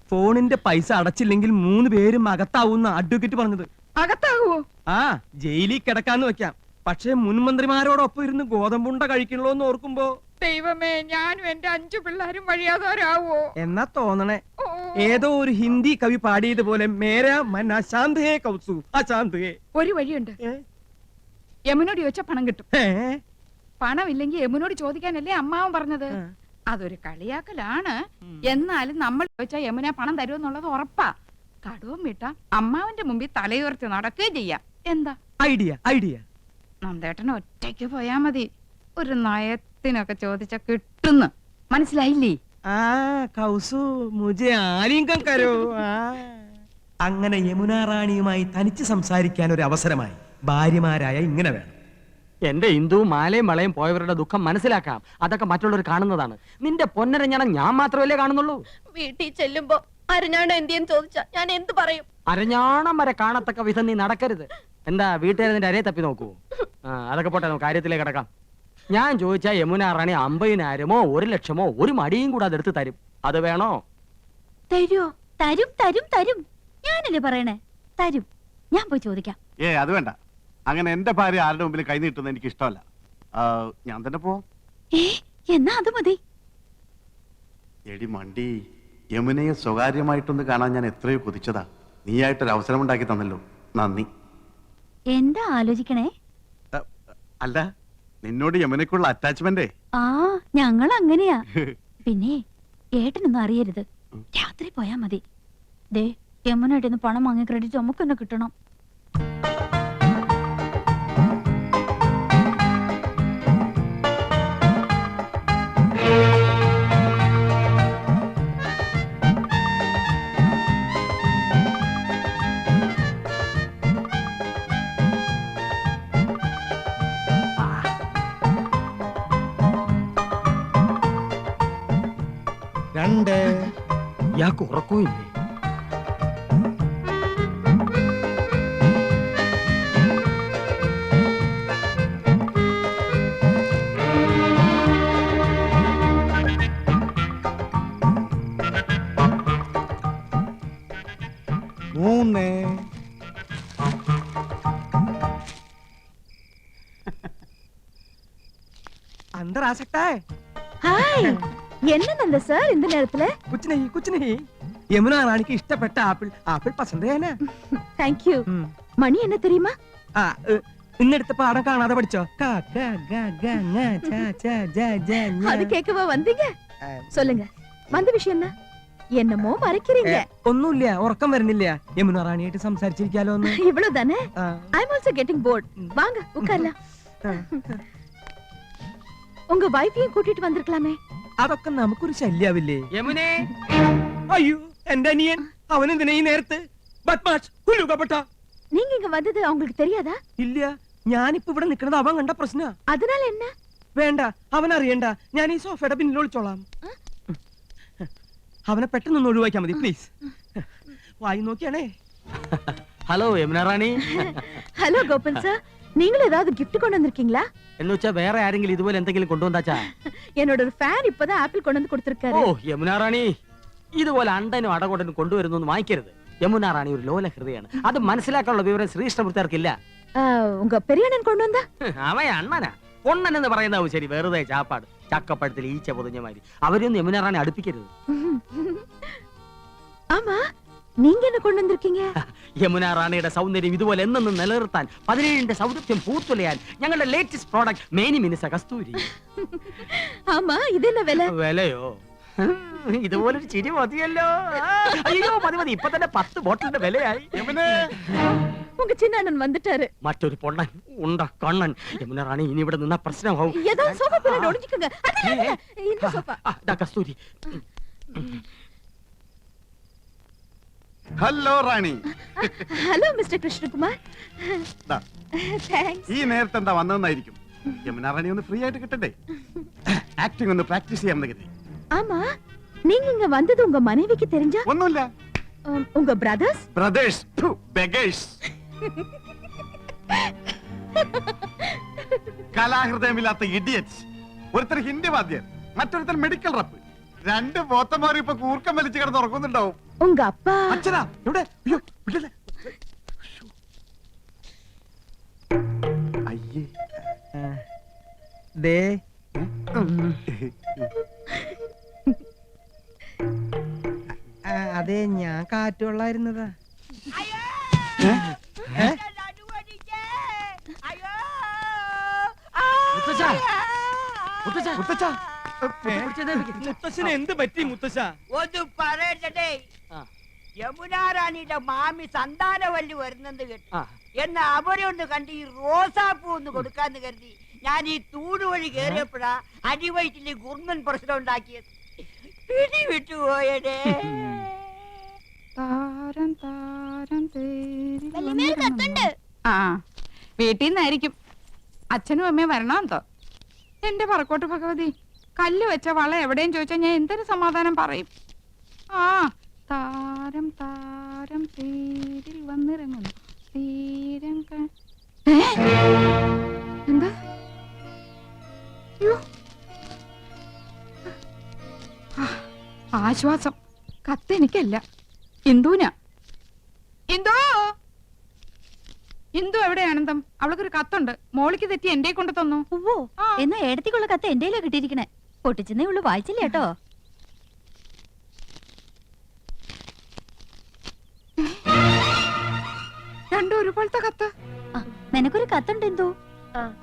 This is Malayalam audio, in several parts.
ഫോണിന്റെ പൈസ അടച്ചില്ലെങ്കിൽ 3 പേരും അകത്താവൂന്ന അഡ്വക്കേറ്റ് പറഞ്ഞത്. അകത്താകുവോ? ആ, ജയിലിൽ കിടക്കാന്ന് വെക്കാം. പക്ഷെ മുൻമന്ത്രിമാരോടൊപ്പം ഇരുന്ന് ഗോതമ്പുണ്ട കഴിക്കണല്ലോ എന്ന് ഓർക്കുമ്പോ ദൈവമേ, ഞാനും എന്റെ 5 പിള്ളേരും വഴിയാതാരാവോ എന്നാ തോന്നണേ. ഏതോ ഒരു ഹിന്ദി കവി പാടിയതുപോലെ മേരാ മൻ അശാന്ത് ഹേ കൗസു അശാന്ത് ഹേ. ഒരു വഴിയുണ്ട്. യമുനോട് ചോദിച്ചാ പണം കിട്ടും. പണമില്ലെങ്കിൽ യമുനോട് ചോദിക്കാനല്ലേ അമ്മാവൻ പറഞ്ഞത്. അതൊരു കളിയാക്കലാണ്. എന്നാലും നമ്മൾ ചോദിച്ചാ യമുന പണം തരുമെന്നുള്ളത് ഉറപ്പാ. കടവും വിട്ടാ അമ്മാവന്റെ മുമ്പിൽ തലയുയർത്തി നടക്കുകയും ചെയ്യാം. എന്താ ഐഡിയ? ഐഡിയ നന്ദേട്ടന് ഒറ്റയ്ക്ക് പോയാ മതി. ഒരു നയത്തിനൊക്കെ ചോദിച്ചാ കിട്ടുന്നു. മനസ്സിലായില്ലേ? ആ കൗസു മുझे ആലിംഗം കരോ. അങ്ങനെ യമുന റാണിയുമായി തനിച്ച് സംസാരിക്കാൻ ഒരു അവസരമായി. ഭാര്യമാരായ ഇങ്ങനെ വേണം. എന്റെ ഹിന്ദു മാലയും വളയും പോയവരുടെ ദുഃഖം മനസ്സിലാക്കാം. അതൊക്കെ മറ്റുള്ളവർ കാണുന്നതാണ്. നിന്റെ പൊന്നരഞ്ഞാണം ഞാൻ മാത്രമല്ലേ കാണുന്നുള്ളൂ. വീട്ടിൽ ചെല്ലുമ്പോ അരഞ്ഞാണം എന്തിയെന്ന് ചോദിച്ചാ ഞാൻ എന്ത് പറയും? അരഞ്ഞാണം വരെ കാണത്തക്ക വിധം നീ നടക്കരുത്. എന്താ വീട്ടുകാരെ നിന്റെ അരയെ തപ്പി നോക്കൂ? അതൊക്കെ പോട്ടെ, നമുക്ക് കാര്യത്തിലേക്ക് കിടക്കാം. ഞാൻ ചോദിച്ചാ യമുന റാണി 50,000-മോ 1,00,000-മോ ഒരു മടിയും കൂടെ അതെടുത്ത് തരും. അത് വേണോ? തരുമോ? തരും തരും തരും. ഞാനല്ലേ പറയണേ, തരും. ഞാൻ പോയി ചോദിക്കാം. അത് വേണ്ട. അങ്ങനെ എന്റെ ഭാര്യ ആരുടെ മുമ്പിൽ കൈ നീട്ടുന്നത് എനിക്ക് ഇഷ്ടമല്ല. ഞാൻ തന്നെ പോവാം. എന്നാ അത് മതി. എടി മണ്ടി, യമുനയെ സ്വകാര്യമായിട്ടൊന്ന് കാണാൻ ഞാൻ എത്രയോ കൊതിച്ചതാ. നീയായിട്ടൊരു അവസരം ഉണ്ടാക്കി തന്നല്ലോ, നന്ദി. എന്താ ആലോചിക്കണേ? അല്ല, നിന്നോട് യമുനക്കുള്ള അറ്റാച്ച്മെന്റ്. ഞങ്ങൾ അങ്ങനെയാ. പിന്നെ ഏട്ടനൊന്നും അറിയരുത്. രാത്രി പോയാ മതി. ദേ, യമുനയുടെ പണം വാങ്ങിയ ക്രെഡിറ്റ് നമുക്ക് തന്നെ കിട്ടണം. ഇയാൾക്ക് ഉറക്കമില്ലേ? अंदर आ सकता है? हाय, என்ன நந்த சார் இந்த நேரத்துல? कुछ नहीं. யமுனா ராணிக்கு இஷ்டப்பட்ட ஆப்பிள். ஆப்பிள் பசந்தே है ना? Thank you. மணி என்ன தெரியுமா? இன்னெடுத்த பாடம் காணாத படிச்சோ. க க க க ங ச ச ஜ ஜ ஞ. அது கேட்கவா வந்தீங்க? சொல்லுங்க, வந்த விஷயம் என்ன? என்னமோ மறைக்கிறீங்க. ഒന്നുമില്ല, ഉറക്കം വരുന്നില്ല. യമുന റാണിയായിട്ട് സംസാരിച്ചിരിക്കാലോ ഒന്ന്. இவ்வளவுதானே? I am also getting bored. வாங்க உட்காரலாம். உங்க வைஃபையும் கூட்டிட்டு வந்திருக்கலாமே. അതൊക്കെ നമുക്കൊരു ശല്യാവില്ലേ? യമുനേ, അയ്യോ എന്റെ അനിയൻ, അവൻ എന്തിനാ ഈ നേരത്ത്? ബദ്മാഷ്, കുലുകപ്പെട്ട. நீங்க இங்க வந்தது அவங்களுக்கு தெரியாதா? ഇല്ല, ഞാനിപ്പോ ഇവിടെ നിൽക്കുന്നത് അവൻ കണ്ട പ്രശ്ന. அதனால என்ன? വേണ്ട, അവൻ അറിയണ്ട. ഞാൻ ഈ സോഫയുടെ പിന്നിൽ ഒളിച്ചോളാം. അവനെ പെട്ടെന്ന് ഒഴിവാക്കിയാ മതി പ്ലീസ്. വായി നോക്കിയാണേ. ഹലോ യമുന റാണി. ഹലോ ഗോപൻ സർ, நீங்களும் ஏதாவது gift கொண்டு வந்திருக்கீங்களா? എന്ന് വെച്ചാ വേറെ ആരെങ്കിലും ഇതുപോലെ എന്തെങ്കിലും കൊണ്ടുവന്നാച്ചാ? என்னோட ஒரு ஃபேன் இப்பதான் ஆப்பிள் கொண்டு வந்து கொடுத்திருக்காரு. ഓ യമുന റാണി, ഇതുപോലെ അണ്ടനും അടകൊണ്ടനും കൊണ്ടുവരുന്നു വാങ്ങിക്കരുത്. യമുന റാണി ഒരു ലോല ഹൃദയാണ്. അത് മനസ്സിലാക്കാനുള്ള വിവരം ശ്രീകൃഷ്ണമൂർത്തിയാർക്കില്ല. உங்க பெரிய அண்ணன் கொண்டு வந்தா? അവൻ അണ്ണനാ. പൊണ്ണൻ എന്ന് പറയുന്നതാവും ശരി, വെറുതെ ചാപ്പാട്. ചക്കപ്പഴത്തിൽ ഈച്ച പൊതിഞ്ഞ മാതിരി. അവരൊന്നും യമുന റാണി അടുപ്പിക്കരുത്. ஆமா, நீங்க என்ன கொண்டு வந்திருக்கீங்க? യമുന റാണിയുടെ സൗന്ദര്യം ഇതുപോലെ എന്നെന്നും നിലനിർത്താൻ 17ന്റെ സൗന്ദര്യം പൂത്തുലയാൻ ഞങ്ങളുടെ ലേറ്റസ്റ്റ് പ്രോഡക്റ്റ് മേനി മിനുസ കസ്തൂരി. ஆமா, இது என்ன விலை? വിലയോ? ഇതുപോലൊരു ചിരി മതിയല്ലോ. അയ്യോ മതി മതി, ഇപ്പൊ തന്നെ 10 ബോട്ടിലിന്റെ വിലയായി. உங்க சின்ன அண்ணன் வந்துட்டாரு. മറ്റൊരു പൊണ്ണൻ ഉണ്ട കണ്ണൻ. യമുന റാണി ഇനി ഇവിടെ നിന്നാ പ്രശ്നമാവും. ஏதாவது சோஃபா பின்னாடி ஒளிஞ்சுக்கங்க. இந்த sofa. Kasturi. Hello Rani. Hello mister Krishnakumar. Thanks. ഈ നേരത്തെ എന്താ വന്നതെന്നായിരിക്കും. യമുന റാണി ഒന്ന് ഫ്രീ ആയിട്ട് കിട്ടണ്ടേ? ആക്ടിംഗ് ഒന്ന് പ്രാക്ടീസ് ചെയ്യാമെന്ന് കരുതി. ஆமா, நீங்க இங்க வந்தது உங்க மனைவிக்கு தெரிஞ்சா? ഒന്നുമില്ല. உங்க பிரதர்ஸ்? Brothers, beggars. കലാഹൃദയമില്ലാത്ത ഇഡിയറ്റ്സ്. ഒരുത്തർ ഹിന്ദി വാദ്യർ, മറ്റൊരുത്തർ മെഡിക്കൽ റപ്പ്. രണ്ട് പോത്തന്മാർ ഇപ്പൊ കൂർക്കം വലിച്ചു കിടന്ന് ഉറങ്ങുന്നുണ്ടാവും. ഉങ്ക അപ്പാ അച്ഛനാ എവിടെ? അയ്യോ, വിടല്ലേ. അയ്യേ. ദേ അതെ ഞാൻ കാറ്റുകൊള്ളായിരുന്നതാ. മുത്തശ്ശന് എന്ത് പറ്റി മുത്തശ്ശ? ഒന്ന് പറയട്ടെ, യമുനാ റാണിയുടെ മാമി സന്താനവല്ലി വരുന്നെന്ന് കേട്ടു. എന്ന് അവരൊന്ന് കണ്ട് ഈ റോസാപ്പൂ ഒന്ന് കൊടുക്കാന്ന് കരുതി ഞാൻ ഈ തൂട് വഴി കയറിയപ്പോഴാ അടിവയറ്റില് ഗുർമൻ പ്രശ്നം ഉണ്ടാക്കിയത്. പിടി വിട്ടുപോയടേ. താരം താരം ആ വീട്ടിൽ നിന്നായിരിക്കും. അച്ഛനും അമ്മയും വരണമെന്തോ. എന്റെ പറക്കോട്ട് ഭഗവതി, കല്ല് വെച്ച വള എവിടെയും ചോദിച്ചാൽ ഞാൻ എന്തൊരു സമാധാനം പറയും. ആ താരം താരം തേരിൽ വന്നിറങ്ങുന്നു തീരം എന്താ? ആശ്വാസം. കത്ത് എനിക്കല്ല, ഇന്ദുവിനാ. ഇന്ദു, ഇന്ദു എവിടെ ആനന്ദം? അവൾക്കൊരു കത്തുണ്ട്. മോളിക്ക് തെറ്റി എന്റെ കൊണ്ട് തന്നു. ഓ എന്നാ ഏടത്തിക്കുള്ള കത്ത് എന്റെയിലാ കിട്ടിയിരിക്കണേ. പൊട്ടിച്ചെന്നേ ഉള്ളു, വായിച്ചില്ല കേട്ടോ. രണ്ടും ഒരുപോലത്തെ കത്ത്. നിനക്കൊരു കത്തുണ്ട് എന്തോ.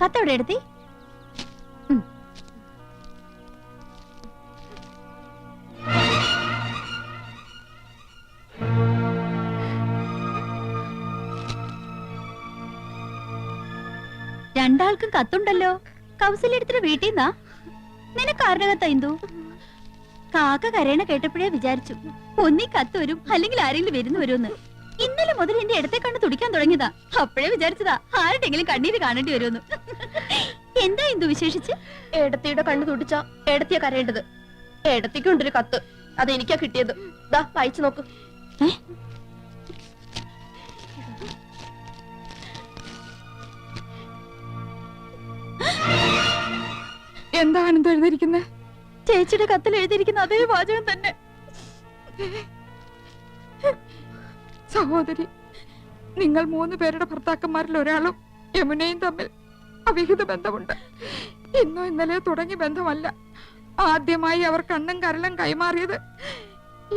കത്ത് എവിടെ എടുത്തി? രണ്ടാൾക്കും കത്തുണ്ടല്ലോ. കൗസല്യടുത്തിട്ട് വീട്ടിൽ നിന്നാ? നിനക്ക് ആരുടെ കത്താ ഇന്ദു? കാക്ക കരയണ കേട്ടപ്പോഴേ വിചാരിച്ചു ഒന്നീ കത്ത് വരും, അല്ലെങ്കിൽ ആരെങ്കിലും വരുന്നു വരുമെന്ന്. ഇന്നലെ മുതൽ എന്റെ ഇടത്തെ കണ്ണ് തുടിക്കാൻ തുടങ്ങിയതാ. അപ്പോഴേ വിചാരിച്ചതാ ആരുടെങ്കിലും കണ്ണീര് കാണേണ്ടി വരുമെന്ന്. എന്താ ഇന്ദു വിശേഷിച്ച്? ഏടത്തിയുടെ കണ്ണു തുടിച്ച ഏടത്തിയാ കരയേണ്ടത്. ഏടത്തിക്കുണ്ടൊരു കത്ത്, അത് എനിക്കാ കിട്ടിയത്. ദാ വായിച്ചു നോക്ക്. എന്താ ആനന്ദം എഴുതിയിരിക്കുന്നത്? ചേച്ചിയുടെ കത്തിൽ എഴുതിയിരിക്കുന്ന അതേ വാചകം തന്നെ. സഹോദരി, നിങ്ങൾ 3 പേരുടെ ഭർത്താക്കന്മാരിൽ ഒരാളും യമുനയും തമ്മിൽ അവിഹിത ബന്ധമുണ്ട്. ഇന്നോ ഇന്നലെയോ തുടങ്ങിയ ബന്ധമല്ല. ആദ്യമായി അവർ കണ്ണും കരളും കൈമാറിയത്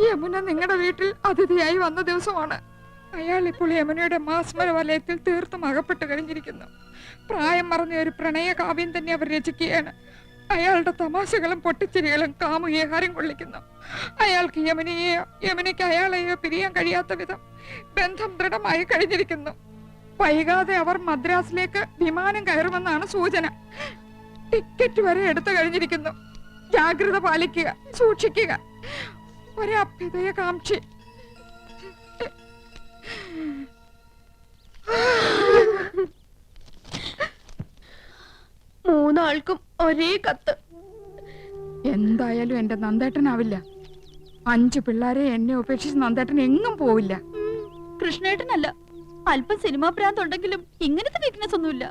യമുന നിങ്ങളുടെ വീട്ടിൽ അതിഥിയായി വന്ന ദിവസമാണ്. അയാൾ ഇപ്പോൾ യമുനയുടെ മാസ്മര വലയത്തിൽ തീർത്തും അകപ്പെട്ട് കഴിഞ്ഞിരിക്കുന്നു. പ്രായം മറന്ന ഒരു പ്രണയ കാവ്യം തന്നെ അവർ രചിക്കുകയാണ്. അയാളുടെ തമാശകളും പൊട്ടിച്ചിരികളും കാമുകിയെ ഹരം കൊള്ളിക്കുന്നു. അയാൾക്ക് യമുനയെയോ യമുനയ്ക്ക് അയാളെയോ പിരിയാൻ കഴിയാത്ത വിധം ബന്ധം ദൃഢമായി കഴിഞ്ഞിരിക്കുന്നു. വൈകാതെ അവർ മദ്രാസിലേക്ക് വിമാനം കയറുമെന്നാണ് സൂചന. ടിക്കറ്റ് വരെ എടുത്തു കഴിഞ്ഞിരിക്കുന്നു. ജാഗ്രത പാലിക്കുക, സൂക്ഷിക്കുക. ഒരഭ്യുദയകാംക്ഷി. മൂന്നാൾക്കും ഒരേ കത്ത്. എന്തായാലും എന്റെ നന്ദേട്ടനാവില്ല. 5 പിള്ളേരെ എന്നെ ഉപേക്ഷിച്ച് നന്ദേട്ടൻ എങ്ങും പോവില്ല. കൃഷ്ണേട്ടനല്ല, അല്പം സിനിമാ ഭ്രാന്തുണ്ടെങ്കിലും ഇങ്ങനത്തെ വീക്ക്നെസ് ഒന്നുമില്ല.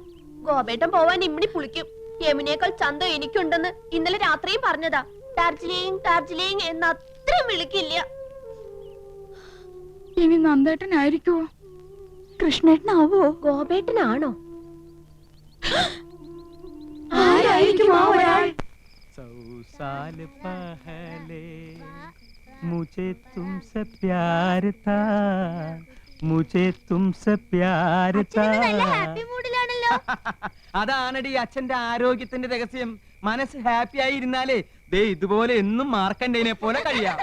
ഗോപേട്ടൻ പോവാൻ ഇമ്മിണി പുളിക്കും. യമുനേക്കാൾ ചന്തം എനിക്കുണ്ടെന്ന് ഇന്നലെ രാത്രിയും പറഞ്ഞതാ. ഡാർജിലിംഗ് ഡാർജിലിംഗ് എന്ന് അത്രയും വിളിക്കില്ല. ഇനി നന്ദേട്ടനായിരിക്കുവോ? കൃഷ്ണേട്ടനാവോ? ഗോപേട്ടനാണോ? ആരായിരിക്കും ആ ഒരാൾ? 100 साल पहले मुझे तुमसे प्यार था, मुझे तुमसे प्यार था. അതാണടി അച്ഛന്റെ ആരോഗ്യത്തിന്റെ രഹസ്യം. മനസ്സ് ഹാപ്പി ആയി ഇരുന്നാലേ ദേ ഇതുപോലെ എന്നും മാർക്കണ്ടേനെ പോലെ കഴിയാം.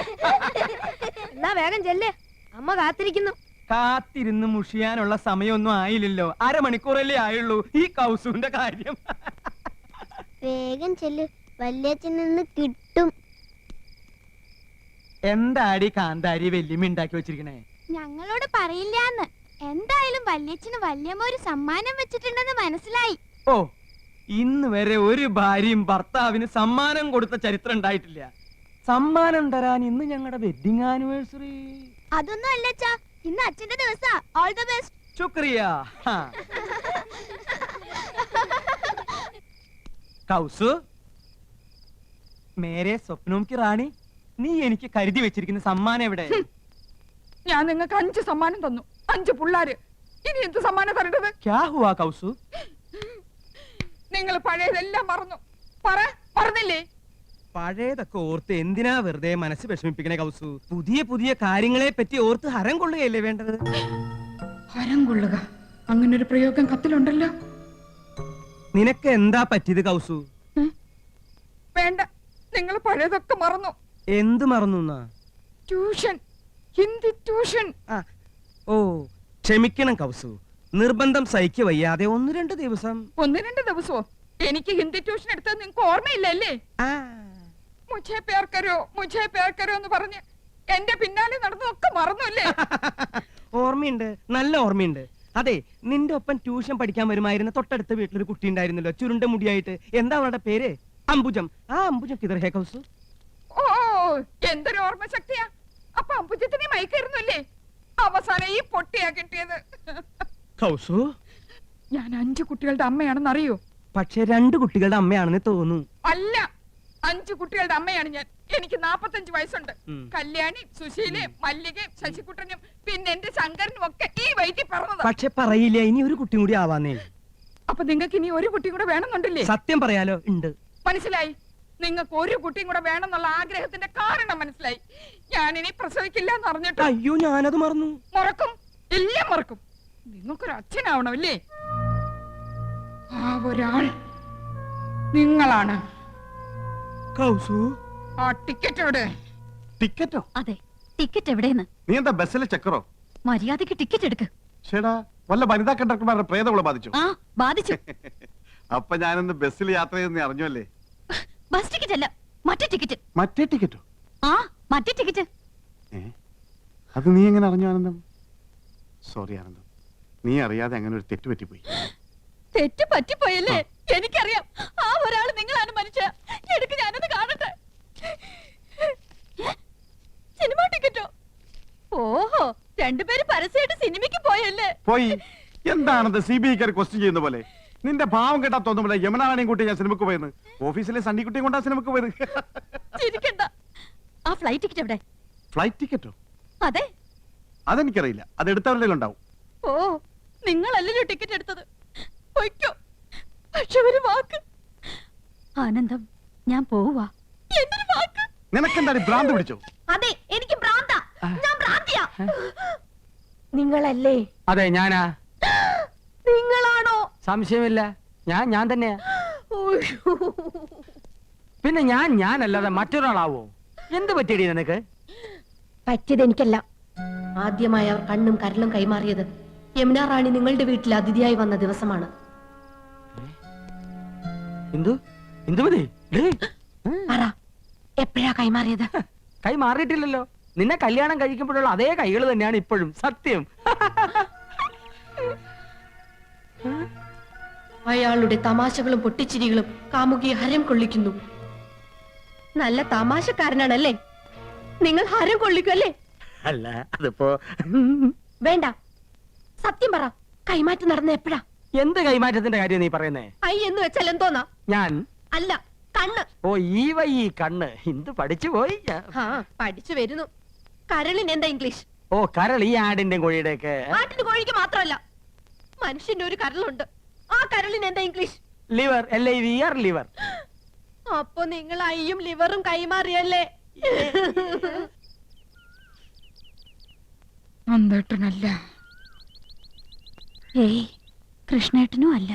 എന്നാ വേഗം ചെല്ലേ, അമ്മ കാത്തിരിക്കുന്നു. കാത്തിരുന്ന് മുഷിയാനുള്ള സമയമൊന്നും ആയില്ലല്ലോ. അരമണിക്കൂറല്ലേ ആയുള്ളൂ. ഈ കൗസുവിന്റെ കാര്യം. വേഗം ചെല്ല്, വല്യച്ഛൻ നിന്ന് കിട്ടും. എന്താടി കാന്താരി വെല്ലുമി ഉണ്ടാക്കി വെച്ചിരിക്കണേ? ഞങ്ങളോട് പറയില്ലാന്ന്. എന്തായാലും വല്യച്ഛന് വല്യമ്മ ഒരു സമ്മാനം വെച്ചിട്ടുണ്ടെന്ന് മനസ്സിലായി. ഓ, ഇന്ന് വരെ ഒരു ഭാര്യയും ഭർത്താവിന് സമ്മാനം കൊടുത്ത ചരിത്രം ഉണ്ടായിട്ടില്ല. സമ്മാനം തരാൻ ഇന്ന് ഞങ്ങളുടെ വെഡിങ് ആനിവേഴ്സറി. അതൊന്നും അല്ലച്ചാ, ഇന്ന് അച്ഛന്റെ ദിവസാ. All the best. ശുക്രിയ. കൗസു, മേരെ സ്വപ്നോം കി റാണി, നീ എനിക്ക് കരുതി വെച്ചിരിക്കുന്ന സമ്മാനം എവിടെ? ഞാൻ നിങ്ങൾക്ക് 5 സമ്മാനം തന്നു, 5 പിള്ളാര്. ഇനി എന്ത് സമ്മാനം തരേണ്ടത്? ക്യാ ഹുവാ കൗസു? നിങ്ങൾ പഴയതെല്ലാം മറന്നു. പറഞ്ഞില്ലേ? പഴയതൊക്കെ ഓർത്ത് എന്തിനാ വെറുതെ മനസ്സ് വിഷമിപ്പിക്കണേ കൗസു? പുതിയ പുതിയ കാര്യങ്ങളെ പറ്റി ഓർത്ത് ഹരം കൊള്ളുകയല്ലേ വേണ്ടത്? ഹരം കൊള്ളുക, അങ്ങനെ ഒരു പ്രയോഗം കത്തിലുണ്ടല്ലോ. നിനക്ക് എന്താ പറ്റിയത് കൗസു? വേണ്ട, നിങ്ങൾ പഴയതൊക്കെ മറന്നു. എന്ത് മറന്നു? Tuition, Hindi tuition. ഓ ക്ഷമിക്കണം കൗസു, നിർബന്ധം സഹിക്ക വയ്യാതെ 1-2 ദിവസം. 1-2 ദിവസമോ? എനിക്ക് ഹിന്ദി ട്യൂഷൻ എടുത്തത് നിങ്ങൾക്ക് ഓർമ്മയില്ലല്ലേ? മുझे प्यार करो എന്ന് പറഞ്ഞ് എന്റെ പിന്നാലെ നടന്നതൊക്കെ മറന്നുല്ലേ? ഓർമ്മയുണ്ട്, നല്ല ഓർമ്മയുണ്ട്. അതെ, നിന്റെ ഒപ്പം ട്യൂഷൻ പഠിക്കാൻ വരുമായിരുന്ന തൊട്ടടുത്ത വീട്ടിലൊരു കുട്ടി ഉണ്ടായിരുന്നല്ലോ, ചുരുണ്ട മുടിയായിട്ട്. എന്താ അവളുടെ പേര്? അംബുജം. ആ അംബുജം കിതർ ഹേ കൗസു? ഓ, എന്തൊരു ഓർമ്മ ശക്തിയാ! അപ്പൊ അംബുജത്തിനെ മയക്കായിരുന്നല്ലേ? അവസാനം ഈ പൊട്ടിയാ കിട്ടിയത്. കൗസു, ഞാൻ 5 കുട്ടികളുടെ അമ്മയാണെന്ന് അറിയോ? പക്ഷെ 2 കുട്ടികളുടെ അമ്മയാണെന്ന് തോന്നുന്നു. അല്ല, 5 കുട്ടികളുടെ അമ്മയാണ് ഞാൻ. എനിക്ക് 45 വയസ്സുണ്ട്. കല്യാണി, സുശീലേ, മല്ലികയും ശശികുട്ടനും പിന്നെ എന്റെ ശങ്കരനും ഒക്കെ ഈ വയറ്റിൽ പറഞ്ഞതാ. പക്ഷെ പറയില്ല, ഇനി ഒരു കുട്ടി കൂടി ആവാന്നേ. അപ്പൊ നിങ്ങൾക്ക് ഇനി ഒരു കുട്ടി കൂടെ വേണമെന്നുണ്ടല്ലേ? സത്യം പറയാലോ, ഉണ്ട്. മനസ്സിലായി. നിങ്ങൾക്ക് ഒരു കുട്ടിയും കൂടെ വേണമെന്നുള്ള ആഗ്രഹത്തിന്റെ കാരണം മനസ്സിലായി. ഞാൻ ഇനി പ്രസവിക്കില്ല എന്ന് അറിഞ്ഞിട്ട്. അയ്യോ, ഞാനത് മറന്നു. മറക്കും, എല്ലാം മറക്കും. നിങ്ങൾക്കൊരു അച്ഛനാവണമല്ലേ? ആ ഒരാൾ നിങ്ങളാണ്. കൗസു, ആ ടിക്കറ്റ് എവിടെ? ടിക്കറ്റോ? അതെ, ടിക്കറ്റ് എവിടെയെന്ന്? നീ എന്താ ബസ്സിലെ ചക്കറോ? മര്യാദക്ക് ടിക്കറ്റ് എടുക്ക്. ചേടാ, വല്ല വനിതാ കണ്ടക്ടർമാരുടെ പ്രേതവളെ ബാധിച്ചു? ആ, ബാധിച്ചു. അപ്പൊ ഞാനിന്ന് ബസ്സിൽ യാത്ര ചെയ്തെന്ന് അറിഞ്ഞല്ലേ? ബസ് ടിക്കറ്റ് അല്ല, മറ്റേ ടിക്കറ്റ്. മറ്റേ ടിക്കറ്റോ? ആ, മറ്റേ ടിക്കറ്റ്. അത് നീ എങ്ങനെ അറിഞ്ഞു ആനന്ദം? സോറി ആനന്ദം, നീ അറിയാതെ അങ്ങനെ ഒരു തെറ്റ് പറ്റിപ്പോയി. തെറ്റ് പറ്റിപ്പോയല്ലേ? എനിക്കറിയാം. ആ ഒരാൾ നിങ്ങളാണ് മനുഷ്യ. എടുക്ക്, ഞാനത് കാണട്ടെ. സിനിമ ടിക്കറ്റോ? ഓഹോ, 2 പേര് പരസ്യമായിട്ട് സിനിമയ്ക്ക് പോയല്ലേ? പോയി. എന്താണത് CBIക്കാർ ക്വസ്റ്റ്യൻ ചെയ്യുന്ന പോലെ? നിന്റെ ഭാവം കേട്ടാ തോന്നുമ്പോൾ യമുനാണിയും കൂട്ടി ഞാൻ സിനിമക്ക് പോയെന്ന്. ഓഫീസിലെ സണ്ണിക്കുട്ടിയും കൊണ്ടാ സിനിമക്ക് പോയത്. ചിരിക്കണ്ട. ആ ഫ്ലൈറ്റ് ടിക്കറ്റ് എവിടെ? ഫ്ലൈറ്റ് ടിക്കറ്റോ? അതെ. അതെനിക്കറിയില്ല, അത് എടുത്തവരുടെ ഉണ്ടാവും. ഓ, നിങ്ങളല്ലല്ലോ ടിക്കറ്റ് എടുത്തത്. പൊയ്ക്കോ. പക്ഷെ ഒരു വാക്ക്. ആനന്ദം, ഞാൻ പോവാ. എന്തൊരു വാക്ക്! നിനക്കെന്താണ് ഭ്രാന്ത് പിടിച്ചോ? അതെ, എനിക്ക് ഭ്രാന്താ. ഞാൻ ഭ്രാന്തിയാ. നിങ്ങളല്ലേ? അതെ, ഞാനാ. നിങ്ങളാണോ? സംശയമില്ല, ഞാൻ തന്നെയാ. പിന്നെ ഞാനല്ലാതെ മറ്റൊരാളാവോ? എന്ത് പറ്റിയടി നിനക്ക്? പറ്റിയത് എനിക്കല്ല. ആദ്യമായി അവർ കണ്ണും കരലും കൈമാറിയത് യമുന റാണി നിങ്ങളുടെ വീട്ടിൽ അതിഥിയായി വന്ന ദിവസമാണ്. ഇന്ദുമതി, പറ, എപ്പോഴാ കൈമാറിയത്? കൈ മാറിയിട്ടില്ലല്ലോ. നിന്നെ കല്യാണം കഴിക്കുമ്പോഴുള്ള അതേ കൈകൾ തന്നെയാണ് ഇപ്പോഴും. സത്യം. അയാളുടെ തമാശകളും പൊട്ടിച്ചിരികളും കാമുകിയെ ഹരം കൊള്ളിക്കുന്നു. നല്ല തമാശക്കാരനാണല്ലേ? നിങ്ങൾ ഹരം കൊള്ളിക്കുമല്ലേ? അല്ല, അതിപ്പോ വേണ്ട, സത്യം പറ, കൈമാറ്റം നടന്ന എപ്പോഴാ? എന്ത് കൈമാറ്റത്തിന്റെ കാര്യം നീ പറയുന്നേ? ഐ എന്ന് വെച്ചാൽ എന്തോന്നാ? ഞാൻ അല്ല, കണ്ണ്. ഓ, ഈ കണ്ണ്. ഇന്ത് പഠിച്ചു പോയി. ആ, പഠിച്ചു വരുന്നു. കരളിന് എന്താ ഇംഗ്ലീഷ്? ഓ, കരൾ. ഈ ആടിന്റെ കോഴിയുടെ ഒക്കെ. ആട്ടിന് കോഴിക്ക് മാത്രമല്ല, മനുഷ്യന്റെ ഒരു കരളുണ്ട്. ആ കരളിന് എന്താ ഇംഗ്ലീഷ്? ലിവർ. LIVR, liver. അപ്പൊ നിങ്ങൾ ഐയും ലിവറും കൈമാറിയല്ലേ? അന്തേട്ടനല്ല. ഏയ്, കൃഷ്ണേട്ടനും അല്ല.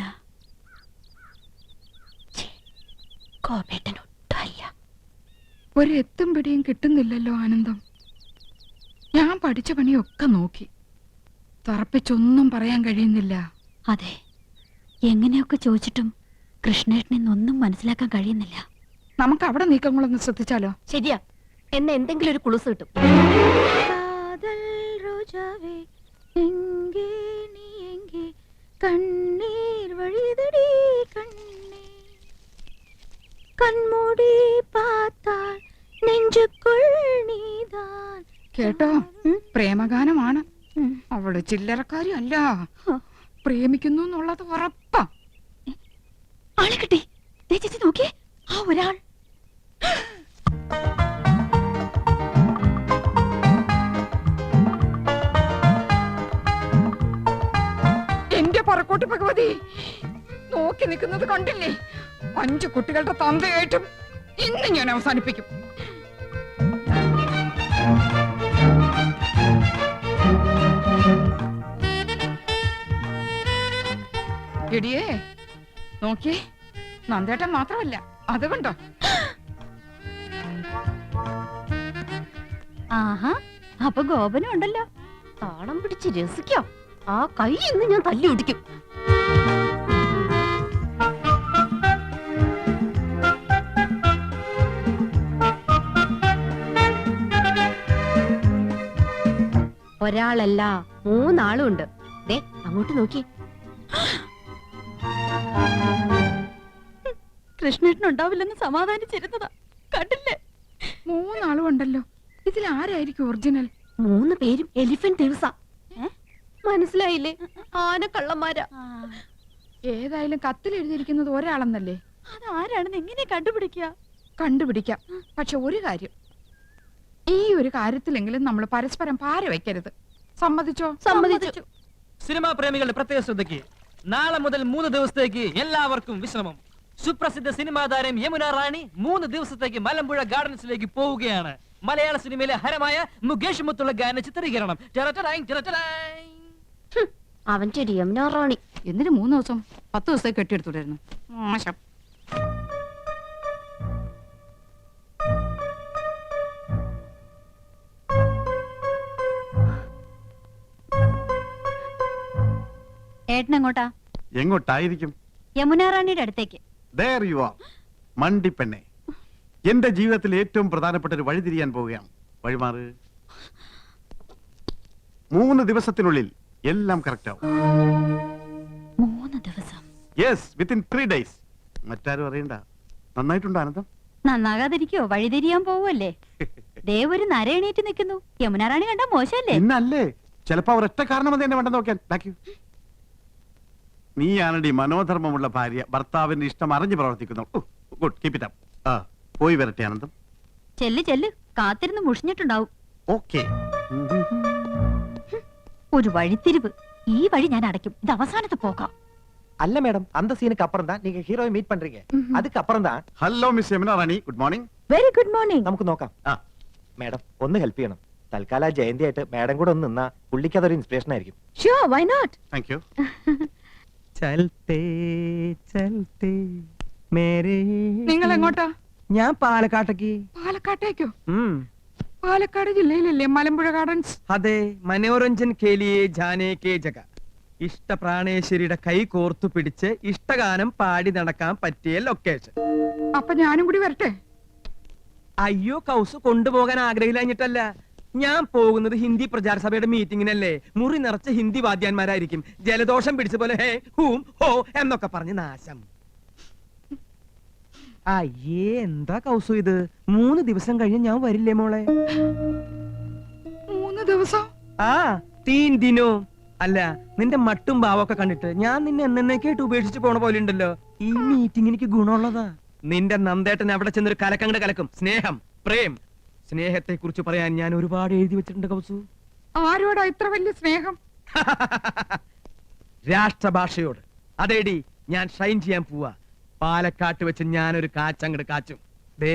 കോപേട്ടനൊട്ടും അല്ല. ഒരു എത്തും പിടിയും കിട്ടുന്നില്ലല്ലോ ആനന്ദം. ഞാൻ പഠിച്ച പണിയൊക്കെ നോക്കി, തറപ്പിച്ചൊന്നും പറയാൻ കഴിയുന്നില്ല. അതെ, എങ്ങനെയൊക്കെ ചോദിച്ചിട്ടും കൃഷ്ണേട്ടനെന്നൊന്നും മനസ്സിലാക്കാൻ കഴിയുന്നില്ല. നമുക്ക് അവിടെ നീക്കങ്ങളൊന്ന് ശ്രദ്ധിച്ചാലോ? ശരിയാ, എന്നെ എന്തെങ്കിലും ഒരു കുളുസ് കിട്ടും. കണ്ണീർ വഴിതടി കണ്ണേ, കൺമൂടി പാത്താൽ നെഞ്ചുക്കുൾ നീതാൻ. കേട്ടോ, പ്രേമഗാനമാണ്. അവള് ചില്ലറക്കാരി അല്ല, പ്രേമിക്കുന്നു എന്നുള്ളത് ഉറപ്പാ. ആളെ കിട്ടി. ചേച്ചി നോക്കിയേ, ആ ഒരാൾ. എന്റെ ഭഗവതി, നോക്കി നിൽക്കുന്നത് കണ്ടില്ലേ? 5 കുട്ടികളുടെ തന്തയായിട്ടും ഇന്ന് ഞാൻ അവസാനിപ്പിക്കും. എടിയേ, നോക്കിയേ, നന്ദേട്ടൻ മാത്രമല്ല, അത് കണ്ടോ? ആഹാ, അപ്പൊ ഗോപനും ഉണ്ടല്ലോ. താളം പിടിച്ച് രസിക്കാം. ആ കൈ ഇന്ന് ഞാൻ തല്ലി ഒടിക്കും. ഒരാളല്ല, 3 ആളും ഉണ്ട്. ദേ അങ്ങോട്ട് നോക്കി. കൃഷ്ണേട്ടൻ ഉണ്ടാവില്ലെന്ന് സമാധാനിച്ചിരുന്നതാ, കണ്ടില്ലേ? 3 ആളും ഉണ്ടല്ലോ. ഇതിൽ ആരായിരിക്കും ഒറിജിനൽ? 3 പേരും എലിഫന്റ് ദിവസ. മനസ്സിലായില്ലേ? ആനക്കള്ളന്മാരാ. ഏതായാലും കത്തിൽ എഴുതിയിരിക്കുന്നത് ഒരാളെന്നല്ലേ? അതാരാണെന്ന് എങ്ങനെ കണ്ടുപിടിക്കുക? കണ്ടുപിടിക്കാം. പക്ഷെ ഒരു കാര്യം, ഈ ഒരു കാര്യത്തിലെങ്കിലും നമ്മൾ പരസ്പരം പാര വെക്കരുത്. സമ്മതിച്ചോ? സമ്മതിച്ചു. സിനിമാ പ്രേമികളുടെ പ്രത്യേക ശ്രദ്ധയ്ക്ക് നാളെ മുതൽ 3 ദിവസത്തേക്ക് എല്ലാവർക്കും വിശ്രമം. സുപ്രസിദ്ധ സിനിമാ താരം യമുന റാണി 3 ദിവസത്തേക്ക് മലമ്പുഴ ഗാർഡൻസിലേക്ക് പോവുകയാണ്. മലയാള സിനിമയിലെ ഹരമായ മുകേഷ് മുത്തുള്ള ഗാന ചിത്രീകരണം. അവന്റെ ഒരു യമുന റാണി. എന്തിനു 3 ദിവസം? 10 ദിവസത്തേക്ക് കെട്ടിയെടുത്തുണ്ടായിരുന്നു. മോശം. ഏട്ടൻ എങ്ങോട്ടാ? എങ്ങോട്ടായിരിക്കും? യമുന റാണിയുടെ അടുത്തേക്ക്. There you are. മണ്ടിപ്പെണ്ണെ, എന്റെ ജീവിതത്തിൽ ഏറ്റവും പ്രധാനപ്പെട്ട ഒരു വഴി തിരിയാൻ പോവുകയാണ്. വഴിമാറ്. 3 ദിവസത്തിനുള്ളിൽ എല്ലാം കറക്റ്റ് ആവും. 3 ദിവസം? Yes, within 3 days. മറ്റാരും അറിയണ്ട. നന്നായിട്ടുണ്ടോ ആനന്ദം? നന്നാകാതിരിക്കോ? വഴിതിരിയാൻ പോവല്ലേ? ദേ ഒരു നര എണീറ്റ് നിൽക്കുന്നു. യമുന റാണി കണ്ടാ മോശമല്ലേ? ഇന്നല്ലേ, ചിലപ്പോ ഒരൊറ്റ കാരണം അത് എന്നെ വേണ്ട നോക്കാൻ. നീയാണടി മനോധർമ്മമുള്ള ഭാര്യ, ഭർത്താവിന്റെ ഇഷ്ടം അറിഞ്ഞു പ്രവർത്തിക്കുന്നു. Good, keep it up. പോയി വരട്ടെ ആനന്ദം. ചെല്ല് ചെല്ല്, കാത്തിരുന്ന് മുഷിഞ്ഞിട്ടുണ്ടാവും. ഓക്കെ. ഒരു വഴിത്തിരിവ്. ഈ വഴി ഞാൻ അടയ്ക്കും. ഇത് അവസാനത്തെ പോക്കാം. அல்ல மேடம், அந்த சீனுக்கு அப்புறம் தான் நீங்க ஹீரோவை மீட் பண்றீங்க. அதுக்கு அப்புறம் தான். Hello miss Yamuna Rani, good morning. Very good morning. നമുക്ക് നോക്കാം. മേഡം ഒന്ന് ഹെൽപ്പ് ചെയ്യണം. തൽക്കാലം ജയന്തി ആയിട്ട് മേഡം കൂടെ ഒന്ന് നിന്നാ പുള്ളിക്ക് അതൊരു ഇൻസ്പിറേഷൻ ആയിരിക്കും. Sure, why not? Thank you. ചൽത്തേ ചൽത്തേ മേരേ. നിങ്ങൾ എങ്ങോട്ടാ? ഞാൻ പാലക്കാട്ടേക്ക്. പാലക്കാട്ടേക്കോ? പാലക്കാട് ജില്ലയിലല്ലേ മലമ്പുഴ ഗാർഡൻസ്? അതെ, മനോരഞ്ജൻ കേലിയെ ജാനേ കേ ജഗ. ഇഷ്ടപ്രാണേശ്വരിയുടെ കൈ കോർത്തു പിടിച്ച് ഇഷ്ടഗാനം പാടി നടക്കാൻ പറ്റിയ ലൊക്കേഷൻ. അപ്പൊ ഞാനും കൂടി വരട്ടെ? അയ്യോ, കൗസ് കൊണ്ടുപോകാൻ ആഗ്രഹിച്ചിട്ടല്ല. ഞാൻ പോകുന്നത് ഹിന്ദി പ്രചാര സഭയുടെ മീറ്റിങ്ങിനല്ലേ. മുറി നിറച്ച ഹിന്ദി വാദ്യാന്മാരായിരിക്കും. ജലദോഷം പിടിച്ച പോലെ ഹേ ഹൂം ഹോ എന്നൊക്കെ പറഞ്ഞ് നാശം. അയ്യേ, എന്താ കൗസു ഇത്? 3 ദിവസം കഴിഞ്ഞ് ഞാൻ വരില്ലേ മോളെ? 3 ദിവസം? ആ, 3 ദിനോ. അല്ല, നിന്റെ മട്ടും ഭാവമൊക്കെ കണ്ടിട്ട് ഞാൻ നിന്നെ എന്നേക്കായിട്ട് ഉപേക്ഷിച്ച് പോണ പോലെ ഉണ്ടല്ലോ. ഈ മീറ്റിംഗ് എനിക്ക് ഗുണമുള്ളതാ. നിന്റെ നന്ദേട്ടൻ അവിടെ ചെന്നൊരു കലക്കങ്ങട് കലക്കും. സ്നേഹം, പ്രേം, സ്നേഹത്തെ കുറിച്ച് പറയാൻ ഞാൻ ഒരുപാട് എഴുതി വെച്ചിട്ടുണ്ട് കൗസു. ആരോടാ ഇത്ര വലിയ സ്നേഹം? രാഷ്ട്രഭാഷയോട്. അതേടി, ഞാൻ ഷൈൻ ചെയ്യാൻ പോവാ. പാലക്കാട്ട് വെച്ച് ഞാനൊരു കാച്ചങ്ങട് കാച്ചും. ദേ,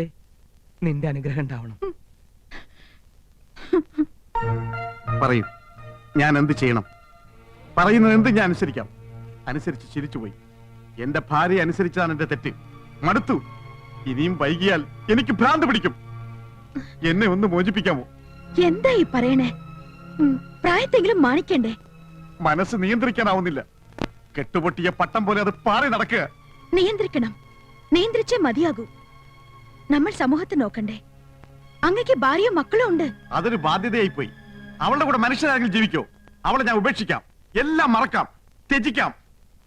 നിന്റെ അനുഗ്രഹം ഉണ്ടാവണം. പറയൂ, ഞാൻ എന്ത് ചെയ്യണം? പറയുന്നത് എന്ത് ഞാൻ അനുസരിക്കാം. അനുസരിച്ച് ചിരിച്ചുപോയി. എന്റെ ഭാര്യ അനുസരിച്ചതാണ് എന്റെ തെറ്റ്. മടുത്തു. ഇനിയും വൈകിയാൽ എനിക്ക് ഭ്രാന്ത് പിടിക്കും. എന്നെ ഒന്ന് മോചിപ്പിക്കാമോ? എന്താ ഈ പറയണേ? പ്രായത്തെങ്കിലും മാണിക്കണ്ടേ? മനസ്സ് നിയന്ത്രിക്കാനാവുന്നില്ല. കെട്ടുപൊട്ടിയ പട്ടം പോലെ അത് പാറി നടക്കുക. നിയന്ത്രിക്കണം. നിയന്ത്രിച്ചേ മതിയാകൂ. നമ്മൾ സമൂഹത്തെ നോക്കണ്ടേ? അങ്ങക്ക് ഭാര്യയും മക്കളും ഉണ്ട്. അതൊരു ബാധ്യതയായി പോയി. അവളുടെ കൂടെ മനുഷ്യരാണെങ്കിൽ ജീവിക്കോ? അവളെ ഞാൻ ഉപേക്ഷിക്കാം, എല്ലാം മറക്കാം, ത്യജിക്കാം.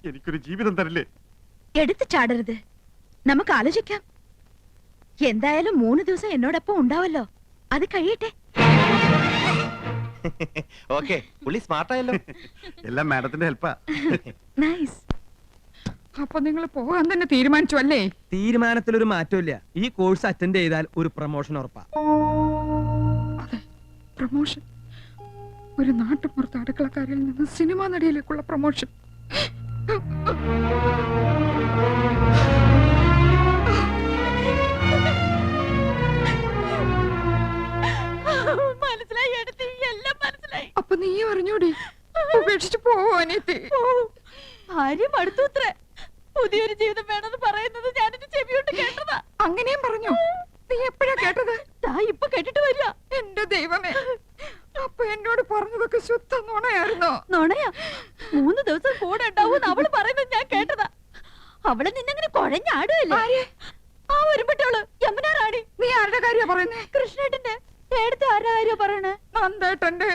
എനിക്കൊരു ജീവിതം തരില്ലേ? എടുത്തു ചാടരുത്. നമുക്ക് ആലോചിക്കാം. എന്തായാലും 3 ദിവസം എന്നോടൊപ്പം ഉണ്ടാവല്ലോ. അത് കഴിയട്ടെ. ഓക്കെ, പുള്ളി സ്മാർട്ടായല്ലോ. എല്ലാം മാഡത്തിന്റെ ഹെൽപ്പാ. നൈസ്. അപ്പൊ നിങ്ങൾ പോകാൻ തന്നെ തീരുമാനിച്ചു അല്ലേ? തീരുമാനത്തിലൊരു മാറ്റമില്ല. ഈ കോഴ്സ് അറ്റൻഡ് ചെയ്താൽ ഒരു പ്രൊമോഷൻ ഉറപ്പാ. അതെ, പ്രൊമോഷൻ. ഒരു നാട്ടുപുറത്ത് അടുക്കളക്കാരിൽ നിന്ന് സിനിമാ നടിയിലേക്കുള്ള പ്രൊമോഷൻ. മനസ്സിലായി എടുത്തി, എല്ലാം മനസ്സിലായി. അപ്പൊ നീ അറിഞ്ഞൂടി ഉപേക്ഷിച്ചു പോവാനേത്തി. ഭാര്യ മടുത്തൂത്രേ. പുതിയൊരു ജീവിതം വേണമെന്ന് പറയുന്നത് ഞാനെന്റെ ചെവിയോട്ട് കേട്ടതാ. അങ്ങനെയും പറഞ്ഞു. നീ എപ്പോഴാ കേട്ടത്? ഇപ്പൊ കേട്ടിട്ട് വരിക. എന്റെ ദൈവമേ, അപ്പൊ എന്നോട് പറഞ്ഞതൊക്കെ ശുദ്ധ നുണയായിരുന്നോ? നുണയാ? 3 ദിവസം കൂടെ ഉണ്ടാവും അവള് പറയുന്നത് ഞാൻ കേട്ടതാ. അവള് നിന്നങ്ങനെ കുഴഞ്ഞാടുകയല്ലേ? ആ ഒരുപെട്ടവള് യമുന റാണി. നീ ആരുടെ കാര്യ പറയുന്നേ? കൃഷ്ണേട്ടന്റെ എടുത്ത് ആരുടെ കാര്യ പറയണേ? നന്ദേട്ടന്റെ.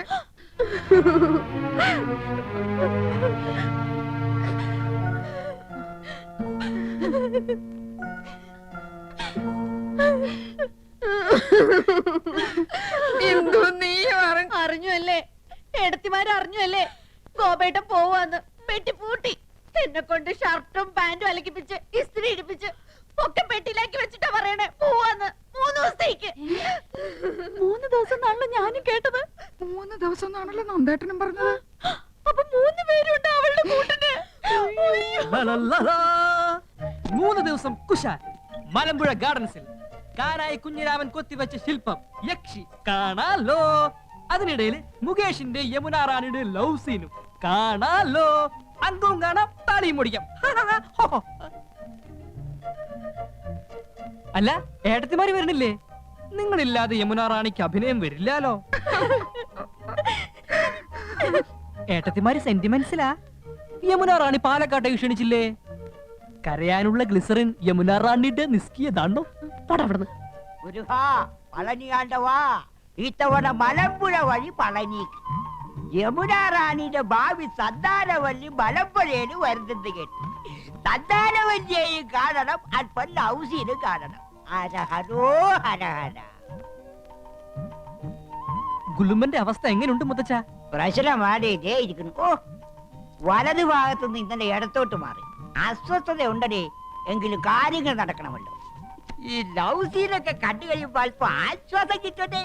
എന്തോ നീ അറിഞ്ഞു അല്ലേ? എടുത്തിമാരറിഞ്ഞു അല്ലേ? ഗോപേട്ടൻ പോവാന്ന് പെട്ടി പൂട്ടി എന്നെ കൊണ്ട് ഷർട്ടും പാന്റും അലക്കിപ്പിച്ച് ഇസ്ത്രി ഇടിപ്പിച്ച് ഒക്കെ പെട്ടിയിലാക്കി വെച്ചിട്ടാ പറയണേ പോവാന്ന്. 3 ദിവസത്തേക്ക്. 3 ദിവസം നാണല്ലോ ഞാനും കേട്ടത്. 3 ദിവസം എന്നാണല്ലോ നന്ദേട്ടനും പറഞ്ഞത്. അപ്പൊ 3 പേരുണ്ട് അവളുടെ കൂട്ടിന്. 3 ദിവസം കുശാൽ മലമ്പുഴ ഗാർഡൻസിൽ കാനായി കുഞ്ഞിരാമൻ കൊത്തിവെച്ച ശില്പം യക്ഷി കാണാലോ. അതിനിടയിൽ മുകേഷിന്റെ യമുന റാണിയുടെ ലവ് സീനും കാണാലോ. അങ്കവും കാണാം, താളിയും മുടിക്കാം. അല്ല, ഏട്ടത്തിമാര് വരണില്ലേ? നിങ്ങളില്ലാതെ യമുന റാണിക്ക് അഭിനയം വരില്ലാലോ. ഏട്ടത്തിമാര് സെന്റിമെന്റ്സിലാ. യമുന റാണി പാലക്കാട്ടെ ക്ഷണിച്ചില്ലേ? കരയാനുള്ള ഗ്ലിസറിൻ യമുന റാണിയുടെ നിസ്കിയതാണോ? പടവിടുന്ന് മുരുകാ, പളനിയാണ്ടവാ, ഇത്തവണ മലമ്പുഴ വഴി പളനിക്ക്. യമുന റാണിയുടെ ഭാവി സന്താനവല്ലി മലമ്പുഴയിൽ വരുന്നത് കേട്ടു. സന്താനവല്ലിയെയും കാണണം, അല്പം ലൗസിനും കാണണം. ഹരഹരോ ഹരഹര. ഗുലുമന്റെ അവസ്ഥ എങ്ങനെയുണ്ട് മുത്തച്ഛ? പ്രശ്നമാടേ ഇരിക്കുന്നു. ഓ, വലതു ഭാഗത്തുനിന്ന് ഇന്നലെ ഇടത്തോട്ട് മാറി. അസ്വസ്ഥത ഉണ്ടടേ, എങ്കിലും കാര്യങ്ങൾ നടക്കണമല്ലോ. ഈ ലവ് സീനൊക്കെ കണ്ടു കഴിയുമ്പോൾ അല്പം ആശ്വാസം കിട്ടട്ടെ.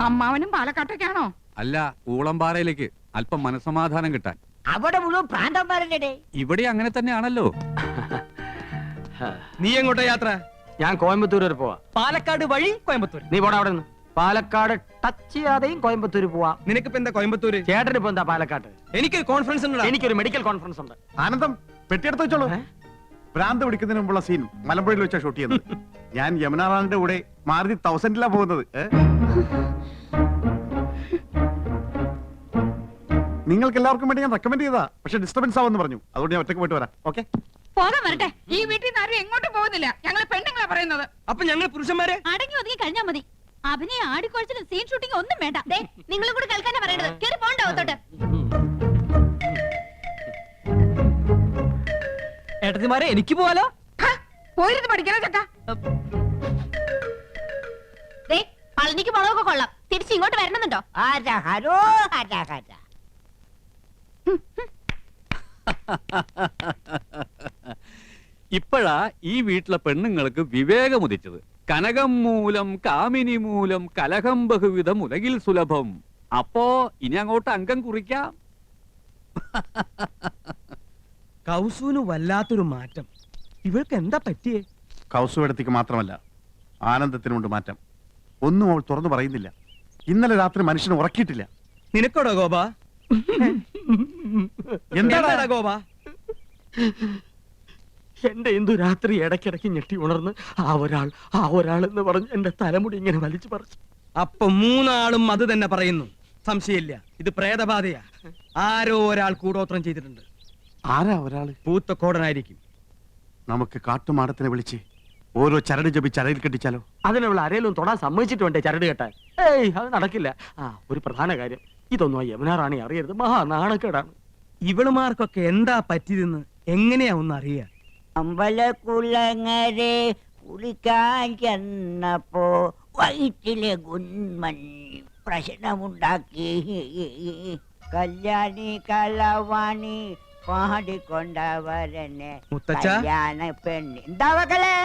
അമ്മാവനും പാലക്കാട്ടേക്കാണോ? അല്ല, ഊളംപാറയിലേക്ക് അല്പം മനസമാധാനം കിട്ടാൻ. അവിടെ മുഴുവൻ പ്രാന്തന്മാരല്ലേ? ഇവിടെ അങ്ങനെ തന്നെയാണല്ലോ. നീ എങ്ങോട്ടാ യാത്ര? ഞാൻ കോയമ്പത്തൂർ വരെ പോവാ. പാലക്കാട് വഴി കോയമ്പത്തൂർ. നീ പോടാ അവിടെ നിന്ന്. പാലക്കാട് ടച്ച് ചെയ്യാതെയും കോയമ്പത്തൂർ പോവാ. നിനക്കിപ്പോ എന്താ കോയമ്പത്തൂര്? ചേട്ടന് ഇപ്പൊ എന്താ പാലക്കാട്? എനിക്കൊരു കോൺഫറൻസ് ഉണ്ട്. എനിക്കൊരു മെഡിക്കൽ കോൺഫറൻസ് ഉണ്ട്. ആനന്ദം, പെട്ടിയെടുത്ത് വെച്ചോളൂ. ഭ്രാന്ത് പിടിക്കുന്നതിന് മുമ്പുള്ള സീൻ മലമ്പുഴയിൽ വെച്ചാ ഷൂട്ട് ചെയ്യുന്നത്. ഞാൻ യമുന റാണിന്റെ കൂടെ മാരുതി 1000 പോകുന്നത്. നിങ്ങൾക്ക് എല്ലാവർക്കും വേണ്ടി ഞാൻ റെക്കമെൻഡ് ചെയ്താ, പക്ഷെ ഡിസ്റ്റർബൻസ് ആവെന്ന് പറഞ്ഞു. അതുകൊണ്ട് ഞാൻ ഒറ്റയ്ക്ക് പോയിട്ട് വരാം. ഓക്കെ, പോകാൻ വരട്ടെ. ഈ വീട്ടിൽ നിന്ന് ആരും എങ്ങോട്ടും പോകുന്നില്ല. ഞങ്ങൾ പെണ്ണുങ്ങളാ പറയുന്നത്. അപ്പൊ ഞങ്ങൾ പുരുഷന്മാരെ അടങ്ങി ഒതുങ്ങി കഴിഞ്ഞാ മതി. അഭിനയ ആടിക്കൊഴിച്ചിലും സീൻ ഷൂട്ടിംഗ് ഒന്നും വേണ്ട. നിങ്ങളും കൂടി കേൾക്കാനാ പറയണത്. കേറി പോണ്ടാവത്തോട്ട്. ഏട്ടത്തിമാരെ, എനിക്ക് പോവാലോ. പോയിരുന്നു പഠിക്കാനോ ചക്ക. പളനിക്ക് മുളകൊക്കെ കൊള്ളാം. തിരിച്ച് ഇങ്ങോട്ട് വരണമെന്നുണ്ടോ? ഹരഹരോ ഹരഹര. ഇപ്പോഴാ ഈ വീട്ടിലെ പെണ്ണുങ്ങൾക്ക് വിവേകമുദിച്ചത്. കനകം മൂലം കാമിനി മൂലം കലഹം ബഹുവിധം ഉലകിൽ സുലഭം. അപ്പോ ഇനി അങ്ങോട്ട് അംഗം കുറിക്കാം. കൗസുവിന് വല്ലാത്തൊരു മാറ്റം. ഇവൾക്ക് എന്താ പറ്റിയേ? കൗസുവെടുത്തേക്ക് മാത്രമല്ല, ആനന്ദത്തിനുണ്ട് മാറ്റം. ഒന്നും അവൾ തുറന്നു പറയുന്നില്ല. ഇന്നലെ രാത്രി മനുഷ്യനെ ഉറക്കിയിട്ടില്ല. നിനക്കോടോ ഗോപ? എന്താടാ ഗോപ? എന്റെ എന്തു രാത്രി ഇടയ്ക്കിടയ്ക്ക് ഞെട്ടി ഉണർന്ന് ആ ഒരാൾ എന്ന് പറഞ്ഞ് എന്റെ തലമുടി ഇങ്ങനെ വലിച്ചു പറിച്ചു. അപ്പൊ 3 ആളും അത് തന്നെ പറയുന്നു. സംശയമില്ല, ഇത് പ്രേതബാധയാ. ആരോ ഒരാൾ കൂടോത്രം ചെയ്തിട്ടുണ്ട്. ആരാ ഒരാള്? പൂത്തക്കോടനായിരിക്കും. നമുക്ക് കാട്ടുമാടത്തിനെ വിളിച്ച് ഓരോ ചരട് ജപിച്ച് അരയിൽ കെട്ടിച്ചാലോ? അതിനുള്ള അരയിലും തൊടാൻ സമ്മതിച്ചിട്ട് വേണ്ടേ ചരട് കെട്ടാൻ? അത് നടക്കില്ല. ഒരു പ്രധാന കാര്യം, ഇതൊന്നും ആ യമുന റാണി അറിയരുത്. മഹാ നാണക്കേടാണ്. ഇവളുമാർക്കൊക്കെ എന്താ പറ്റിയതെന്ന് എങ്ങനെയാ ഒന്ന് അറിയാ? അമ്പലക്കുളങ്ങരെ കുളിക്കാൻ ചെന്നപ്പോ വയറ്റിലെ ഗുന്മൻ പ്രശ്നമുണ്ടാക്കി. കല്യാണി കളവാണി പാടിക്കൊണ്ടവരനെ മുത്തച്ഛ? കല്യാണ പെണ്ണ്. എന്താ മക്കളെ?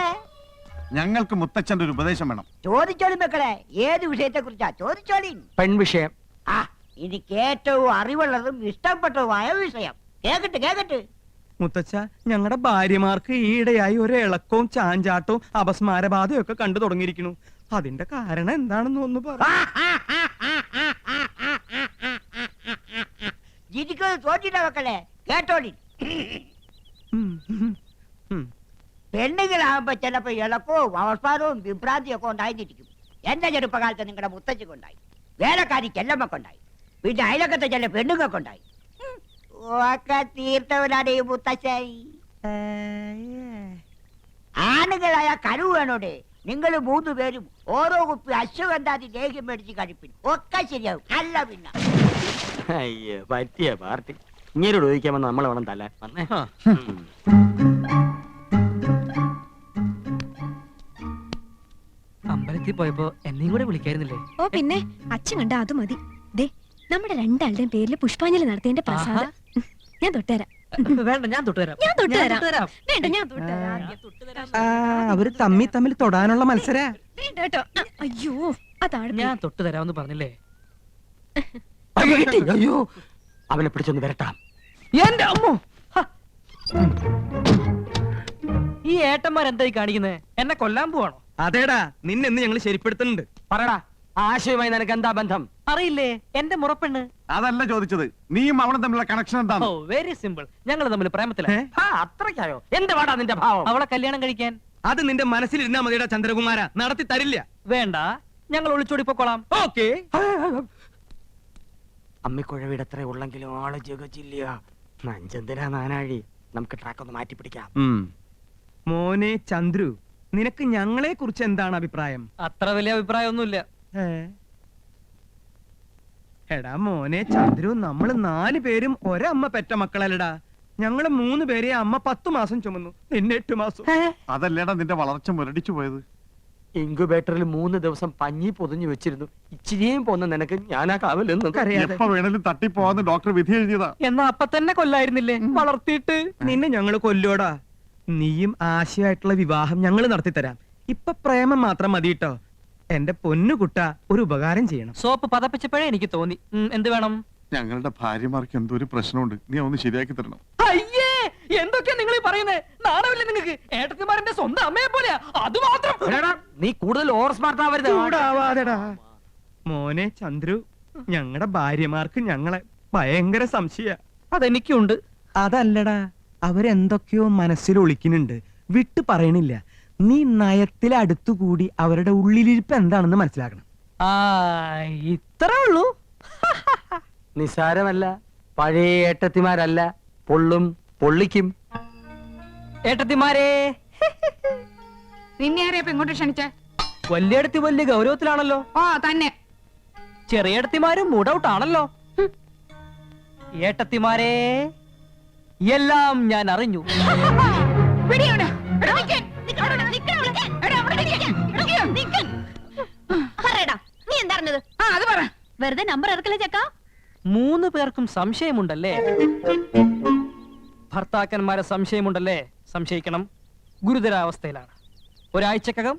ഞങ്ങൾക്ക് മുത്തച്ഛന്റെ ഒരു ഉപദേശം വേണം. ചോദിച്ചോളി മക്കളെ, ഏത് വിഷയത്തെ കുറിച്ചാ ചോദിച്ചോളി. പെൺവിഷയം. ആ, എനിക്ക് ഏറ്റവും അറിവുള്ളതും ഇഷ്ടപ്പെട്ടതുമായ വിഷയം കേക്കട്ടെ കേക്കട്ടെ. മുത്തച്ഛ, ഞങ്ങളുടെ ഭാര്യമാർക്ക് ഈയിടെയായി ഒരു ഇളക്കവും ചാഞ്ചാട്ടവും അപസ്മാരബാധയും ഒക്കെ കണ്ടു തുടങ്ങിയിരിക്കുന്നു. അതിന്റെ കാരണം എന്താണെന്ന് ഒന്ന് പറ. ജിരിക്കത് തോറ്റിട്ട മക്കളെ കേട്ടോളി. പെണ്ണുങ്ങളാകുമ്പോ ചിലപ്പോ ഇളക്കവും അവസ്ഥാനവും വിഭ്രാന്തിയും ഒക്കെ ഉണ്ടായിരിക്കും. എന്റെ ചെറുപ്പകാലത്ത് നിങ്ങളുടെ മുത്തച്ഛക്കുണ്ടായി, വേലക്കാരിക്ക് എല്ലമ്മക്കുണ്ടായി, പിന്നെ അയലക്കത്തെ ചില പെണ്ണുങ്ങൾക്കുണ്ടായി. ഒക്കെ തീർത്തവനാണ് ഈ മുത്തച്ഛൻ. ആണുങ്ങളായ കഴിവ് വേണോടെ. നിങ്ങൾ 3 പേരും ഓരോ കുപ്പി അശ്വഗന്ധാതി ലേഹ്യം മേടിച്ച് കഴിപ്പിൻ, ഒക്കെ ശരിയാവും. അല്ല പിന്നെ അയ്യോ, പറ്റിയ പാർട്ടി. ഇങ്ങനോട് ചോദിക്കാമെന്ന് നമ്മൾ വേണം തല്ലാൻ. വന്നേ. അമ്പലത്തിൽ പോയപ്പോ എന്നെയും കൂടെ വിളിക്കായിരുന്നില്ലേ? ഓ പിന്നെ അച്ഛൻ കണ്ട അത് മതി. ദേ നമ്മുടെ രണ്ടാളുടെയും പേരിൽ പുഷ്പാഞ്ജലി നടത്തിയതിന്റെ പ്രസാദം ഞാൻ തൊട്ടുതരാം. വേണ്ട, ഞാൻ തൊട്ടുതരാം. ഞാൻ തൊട്ടുതരാം. വേണ്ട, ഞാൻ തൊട്ടുതരാം. അവര് തമ്മിൽ തൊടാനുള്ള മത്സര. വേണ്ട കേട്ടോ. അയ്യോ, അതാണ് ഞാൻ തൊട്ടുതരാമെന്ന് പറഞ്ഞില്ലേ? അയ്യോ, അവനെ പിടിച്ചൊന്ന് വരട്ടാം. എന്റെ അമ്മോ, ഈ ഏട്ടന്മാരെന്തായി കാണിക്കുന്നത്? എന്നെ കൊല്ലാൻ പോവാണോ? അതേടാ, നിന്നെന്ന് ഞങ്ങൾ ശരിപ്പെടുത്തുന്നുണ്ട്. പറടാ, ആശയവുമായി നിനക്ക് എന്താ ബന്ധം? അറിയില്ലേ, എന്റെ മുറപ്പെണ്ണ്. അതല്ല ചോദിച്ചത്, നീയും അവളും തമ്മിലുള്ള കണക്ഷൻ ഓ, എന്താണ്? Very simple. ഞങ്ങൾ തമ്മിൽ പ്രേമത്തിലാണ്. അത്രയ്ക്കായോ? എന്ത് വാടാ നിന്റെ ഭാവം? അവളെ കല്യാണം കഴിക്കാൻ. അത് നിന്റെ മനസ്സിലിരുന്നാ മതിയുടെ ചന്ദ്രകുമാര, നടത്തി തരില്ല. വേണ്ട, ഞങ്ങൾ ഒളിച്ചോടി പൊക്കോളാം. ഓക്കേ. അമ്മിക്കുഴവിടെ എത്ര ഉള്ളെങ്കിലും ആള് ജഗജില്ല. നഞ്ചന്തിനാ നാനാഴി. നമുക്ക് ട്രാക്ക് ഒന്ന് മാറ്റി പിടിക്കാം. മോനെ ചന്ദ്രു, നിനക്ക് ഞങ്ങളെ കുറിച്ച് എന്താണ് അഭിപ്രായം? അത്ര വലിയ അഭിപ്രായമൊന്നുമില്ല. എടാ മോനെ ചന്ദ്രു, നമ്മള് 4 പേരും ഒരമ്മ പെറ്റ മക്കളല്ലടാ. ഞങ്ങള് 3 പേരെ അമ്മ 10 മാസം ചുമന്നു, നിന്നെ 8 മാസം. അതല്ലേടാ നിന്റെ വളർച്ച മുരടിച്ചു പോയത്. ഇൻക്യുബേറ്ററിൽ 3 ദിവസം പഞ്ഞി പൊതിഞ്ഞു വെച്ചിരുന്നു. ഇച്ചിരിയും പോന്ന നിനക്ക് ഞാനാ കാവലെന്ന്. എപ്പോ വേണേലും തട്ടിപ്പോവാന്ന് ഡോക്ടർ വിധി എഴുതിയതാ. എന്നാ അപ്പൊ തന്നെ കൊല്ലായിരുന്നില്ലേ വളർത്തിയിട്ട്? നിന്നെ ഞങ്ങള് കൊല്ലോടാ. നീയും ആശയായിട്ടുള്ള വിവാഹം ഞങ്ങൾ നടത്തിത്തരാം. ഇപ്പൊ പ്രേമം മാത്രം മതി കേട്ടോ. എന്റെ പൊന്നുകുട്ട, ഒരു ഉപകാരം ചെയ്യണം. സോപ്പ് പതപ്പിച്ചപ്പോഴേ എനിക്ക് തോന്നി. എന്ത് വേണം? ഞങ്ങളുടെ ഭാര്യമാർക്ക് എന്തോ ഒരു പ്രശ്നമുണ്ട്, നീ ഒന്ന് ശരിയാക്കി തരണം. അയ്യേ, എന്തൊക്കെയാ നിങ്ങൾ ഈ പറയുന്നത്? നാണമില്ലേ നിങ്ങൾക്ക്? ഏട്ടത്തിമാരന്റെ സ്വന്തം അമ്മയെ പോലെയാ. അത് മാത്രം. നീ കൂടുതൽ ഓവർ സ്മാർട്ട് ആവരുത്. ചൂടാവാതെടാ. മോനെ ചന്ദ്രു, ഞങ്ങളുടെ ഭാര്യമാർക്ക് ഞങ്ങളെ ഭയങ്കര സംശയ. അതെനിക്കുണ്ട്. അതല്ലടാ, അവരെന്തൊക്കെയോ മനസ്സിൽ ഒളിക്കുന്നുണ്ട്, വിട്ടു പറയണില്ല. നീ നയത്തിൽ അടുത്തുകൂടി അവരുടെ ഉള്ളിലിരിപ്പ് എന്താണെന്ന് മനസ്സിലാക്കണം. ഇത്രേ ഉള്ളൂ. നിസാരമല്ല. പഴയ ഏട്ടത്തിമാരല്ല, പൊള്ളും പൊള്ളിക്കും. ഏട്ടത്തിമാരെ, നിന്നെ ആരെയാ ഇപ്പൊ ഇങ്ങോട്ട് ക്ഷണിച്ചേ? വലിയടത്തി വലിയ ഗൗരവത്തിലാണല്ലോ. ഓ തന്നെ. ചെറിയടത്തിമാരും മൂഡൌട്ട് ആണല്ലോ. ഏട്ടത്തിമാരെ, എല്ലാം ഞാൻ അറിഞ്ഞു. നീ എന്താ? അത് പറ. വെറുതെ നമ്പർ ഇറക്കല ചക്ക. 3 പേർക്കും സംശയമുണ്ടല്ലേ? ഭർത്താക്കന്മാരെ സംശയമുണ്ടല്ലേ? സംശയിക്കണം. ഗുരുതരാവസ്ഥയിലാണ്. ഒരാഴ്ചക്കകം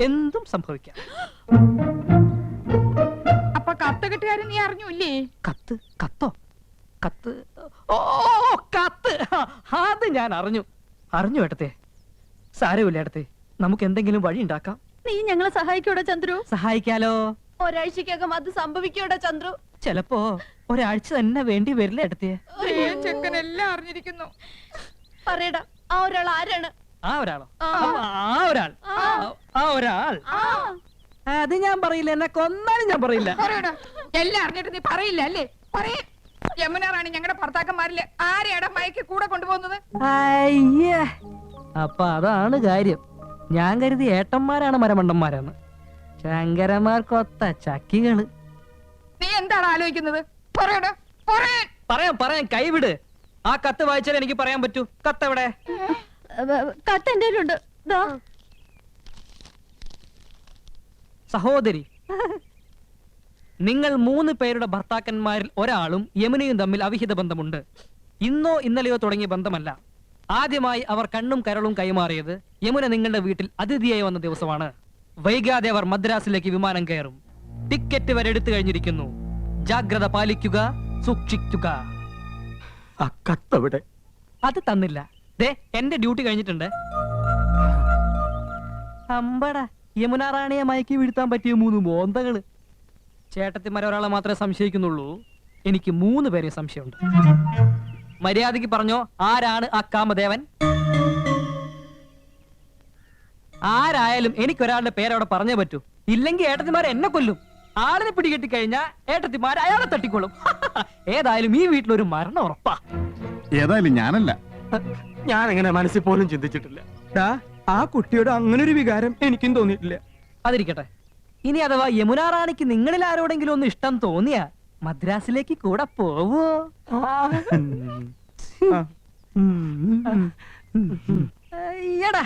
എന്തും സംഭവിക്കാം. അപ്പൊ കത്ത് കിട്ടുകാരൻ നീ അറിഞ്ഞൂല്ലേ? കത്തോ? കത്ത്? ഓ, കത്ത്. അത് ഞാൻ അറിഞ്ഞു. ഏട്ടത്തെ. സാരമില്ല ഏട്ടത്തെ, നമുക്ക് എന്തെങ്കിലും വഴി ഉണ്ടാക്കാം. നീ ഞങ്ങളെ സഹായിക്കൂടാ ചന്ദ്രു? സഹായിക്കാലോ. ഒരാഴ്ചക്കകം അത് സംഭവിക്കൂടാ ചന്ദ്രു? ചിലപ്പോ ഒരാഴ്ച തന്നെ വേണ്ടി വരില്ല ഏട്ടത്തെ. ചെക്കനെല്ലാം അറിഞ്ഞിരിക്കുന്നു. പറയടാ, ആ ഒരാൾ ആരാണ്? ആ ഒരാൾ അത് ഞാൻ പറയില്ല. എന്നെ കൊന്നാലും ഞാൻ പറയില്ല. എല്ലാം അറിഞ്ഞിട്ട് നീ പറയില്ല അല്ലേ? പറയേ. യമുന റാണി ഞങ്ങളുടെ ഭർത്താക്കന്മാരില് ആരെയാടാ മയക്ക് കൂടെ കൊണ്ടുപോകുന്നത്? അയ്യേ, അപ്പൊ അതാണ് കാര്യം. ഞാൻ കരുതി ഏട്ടന്മാരാണ് മരമണ്ടന്മാരാണ്. ശങ്കരന്മാർക്കൊത്ത ചക്കികള്. നീ എന്താണ് ആലോചിക്കുന്നത്? പറയടാ, പറയാം. കൈവിട്. ആ കത്ത് വായിച്ചാൽ എനിക്ക് പറയാൻ പറ്റൂ. കത്ത് എവിടെ? കത്ത് എന്റെ കയ്യിലുണ്ട്. സഹോദരി, നിങ്ങൾ 3 പേരുടെ ഭർത്താക്കന്മാരിൽ ഒരാളും യമുനയും തമ്മിൽ അവിഹിത ബന്ധമുണ്ട്. ഇന്നോ ഇന്നലെയോ തുടങ്ങിയ ബന്ധമല്ല. ആദ്യമായി അവർ കണ്ണും കരളും കൈമാറിയത് യമുന നിങ്ങളുടെ വീട്ടിൽ അതിഥിയായി വന്ന ദിവസമാണ്. വൈകാതെ അവർ മദ്രാസിലേക്ക് വിമാനം കയറും. ടിക്കറ്റ് വരെ എടുത്തു കഴിഞ്ഞിരിക്കുന്നു. ജാഗ്രത പാലിക്കുക, സൂക്ഷിക്കുക. ആ കത്തവിടെ അത് തന്നില്ല. ദേ എന്റെ ഡ്യൂട്ടി കഴിഞ്ഞിട്ടുണ്ട്. അമ്പട, യമുന റാണിയെ മയക്കി വീഴ്ത്താൻ പറ്റിയ 3 മോന്തകള്. ചേട്ടത്തിമാരെ ഒരാളെ മാത്രമേ സംശയിക്കുന്നുള്ളൂ. എനിക്ക് 3 പേരെ സംശയമുണ്ട്. മര്യാദയ്ക്ക് പറഞ്ഞോ, ആരാണ് ആ കാമദേവൻ? ആരായാലും എനിക്കൊരാളുടെ പേരവിടെ പറഞ്ഞേ പറ്റൂ. ഇല്ലെങ്കിൽ ഏട്ടത്തിമാരെ എന്നെ കൊല്ലും. ആളിനെ പിടികെട്ടി കഴിഞ്ഞാൽ ഏട്ടത്തിമാർ അയാളെ തട്ടിക്കൊള്ളും. ഏതായാലും ഈ വീട്ടിലൊരു മരണം ഉറപ്പാ. ഏതായാലും ഞാനല്ല. ഞാൻ അങ്ങനെ മനസ്സിൽ പോലും ചിന്തിച്ചിട്ടില്ല. ഡാ, ആ കുട്ടിയോട് അങ്ങനെ ഒരു വികാരം എനിക്കും തോന്നിയിട്ടില്ല. അതിരിക്കട്ടെ. ഇനി അഥവാ യമുന റാണിക്ക് നിങ്ങളിൽ ആരോടെങ്കിലും ഒന്ന് ഇഷ്ടം തോന്നിയാ മദ്രാസിലേക്ക് കൂടെ പോവോ? എടാ,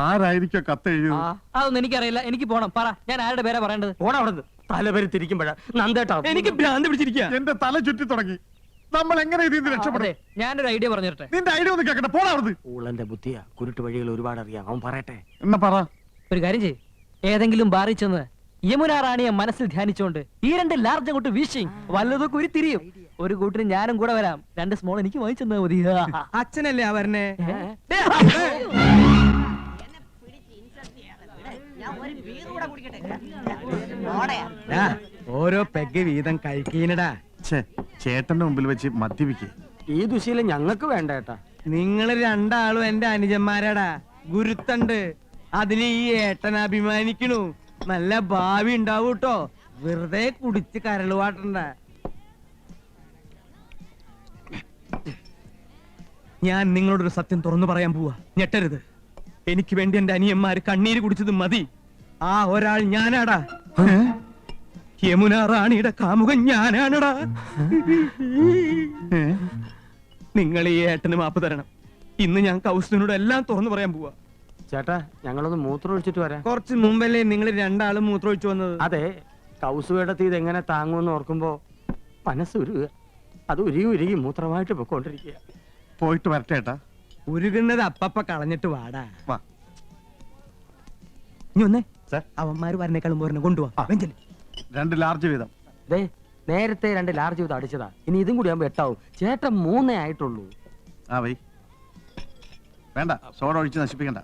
ആരായിരിക്കോ കത്ത് എഴുതിയത്? അതൊന്നും എനിക്കറിയില്ല. എനിക്ക് പോണം. പറ, ഞാൻ ആരുടെ പേരാ പറയേണ്ടത്? പോണ അവിടുന്ന്. തലപേര് തിരിക്കുമ്പോഴാ നന്ദേട്ടാ എനിക്ക് ഭ്രാന്ത് പിടിച്ചിരിക്കുക. എന്റെ തല ചുറ്റി തുടങ്ങി. നമ്മൾ എങ്ങനെ ഇതിൽ നിന്ന് രക്ഷപ്പെടും? അതെ, ഞാനൊരു ഐഡിയ പറഞ്ഞു തരട്ടെ. നിന്റെ ഐഡിയ ഒന്ന് കേക്കട്ടെ. പോടാ അവിടുന്ന്. ഊളന്റെ ബുദ്ധിയാ. കുരുട്ട് വഴികൾ ഒരുപാട് അറിയാം. അവൻ പറയട്ടെ. എന്നാ പറ. ഒരു കാര്യം ചെയ്യ്, ഏതെങ്കിലും ബാറിൽ ചെന്ന് യമുന റാണിയെ മനസ്സിൽ ധ്യാനിച്ചുകൊണ്ട് ഈ 2 ലാർജ് അങ്ങോട്ട് വീശി വല്ലതൊക്കെ ഉരുത്തിരിയും. ഒരു കൂട്ടിന് ഞാനും കൂടെ വരാം. 2 സ്മോൾ എനിക്ക് വാങ്ങിച്ചെന്നാ മതി. അച്ഛനല്ലേ ആ വരണേ? ഡാ, ഓരോ പെഗ് വീതം കഴിക്കീനടാ. ചേട്ടന്റെ മുമ്പിൽ വെച്ച് മദ്യപിക്കേ. ഈ ദുശീലം ഞങ്ങൾക്ക് വേണ്ട ഏട്ടാ. നിങ്ങള് 2 ആളും എന്റെ അനുജന്മാരാടാ. ഗുരുത്തണ്ട്. അതിന് ഈ ഏട്ടൻ അഭിമാനിക്കണു. നല്ല ഭാവി ഉണ്ടാവും കേട്ടോ. വെറുതെ കുടിച്ച് കരളുവാട്ടണ്ട. ഞാൻ നിങ്ങളോടൊരു സത്യം തുറന്നു പറയാൻ പോവാ. ഞെട്ടരുത്. എനിക്ക് വേണ്ടി എന്റെ അനിയന്മാര് കണ്ണീര് കുടിച്ചത് മതി. ആ ഒരാൾ ഞാനാടാ. യമുന റാണിയുടെ കാമുകൻ ഞാനാണടാ. നിങ്ങൾ ഈ ഏട്ടന് മാപ്പ് തരണം. ഇന്ന് ഞാൻ കൗസലിനോട് എല്ലാം തുറന്നു പറയാൻ പോവാ. ചേട്ടാ, ഞങ്ങളൊന്ന് മൂത്രം ഒഴിച്ചിട്ട് വരാം. കുറച്ച് മുമ്പല്ലേ നിങ്ങൾ 2 ആളും മൂത്രമൊഴിച്ചു വന്നത്? അതെ, കൗസുവേടത്തി ഇതെങ്ങനെ താങ്ങുമെന്ന് ഓർക്കുമ്പോ മനസ്സ് ഉരുക. അത് ഉരുകി ഉരുകി മൂത്രമായിട്ട് പൊക്കോണ്ടിരിക്കുക. പോയിട്ട് വരട്ടെ ഏട്ടാ. ഉരുകുന്നത് അപ്പപ്പ കളഞ്ഞിട്ട് വാടാ. വാ. ഇനി ഒന്നേ സർ. അവന്മാര് വരണേക്കാളും പോരണ കൊണ്ടുപോവാ. 2 ലാർജ് വീതം. ദേ, നേരത്തെ 2 ലാർജ് ചെയ്ത് അടിച്ചതാ. ഇനി ഇതും കൂടി ആകുമ്പോ 8 ആവും. ചേട്ടൻ 3 ആയിട്ടുള്ളൂ. ആ വൈ. വേണ്ട, സോഡ ഒഴിച്ച് നശിപ്പിക്കണ്ട.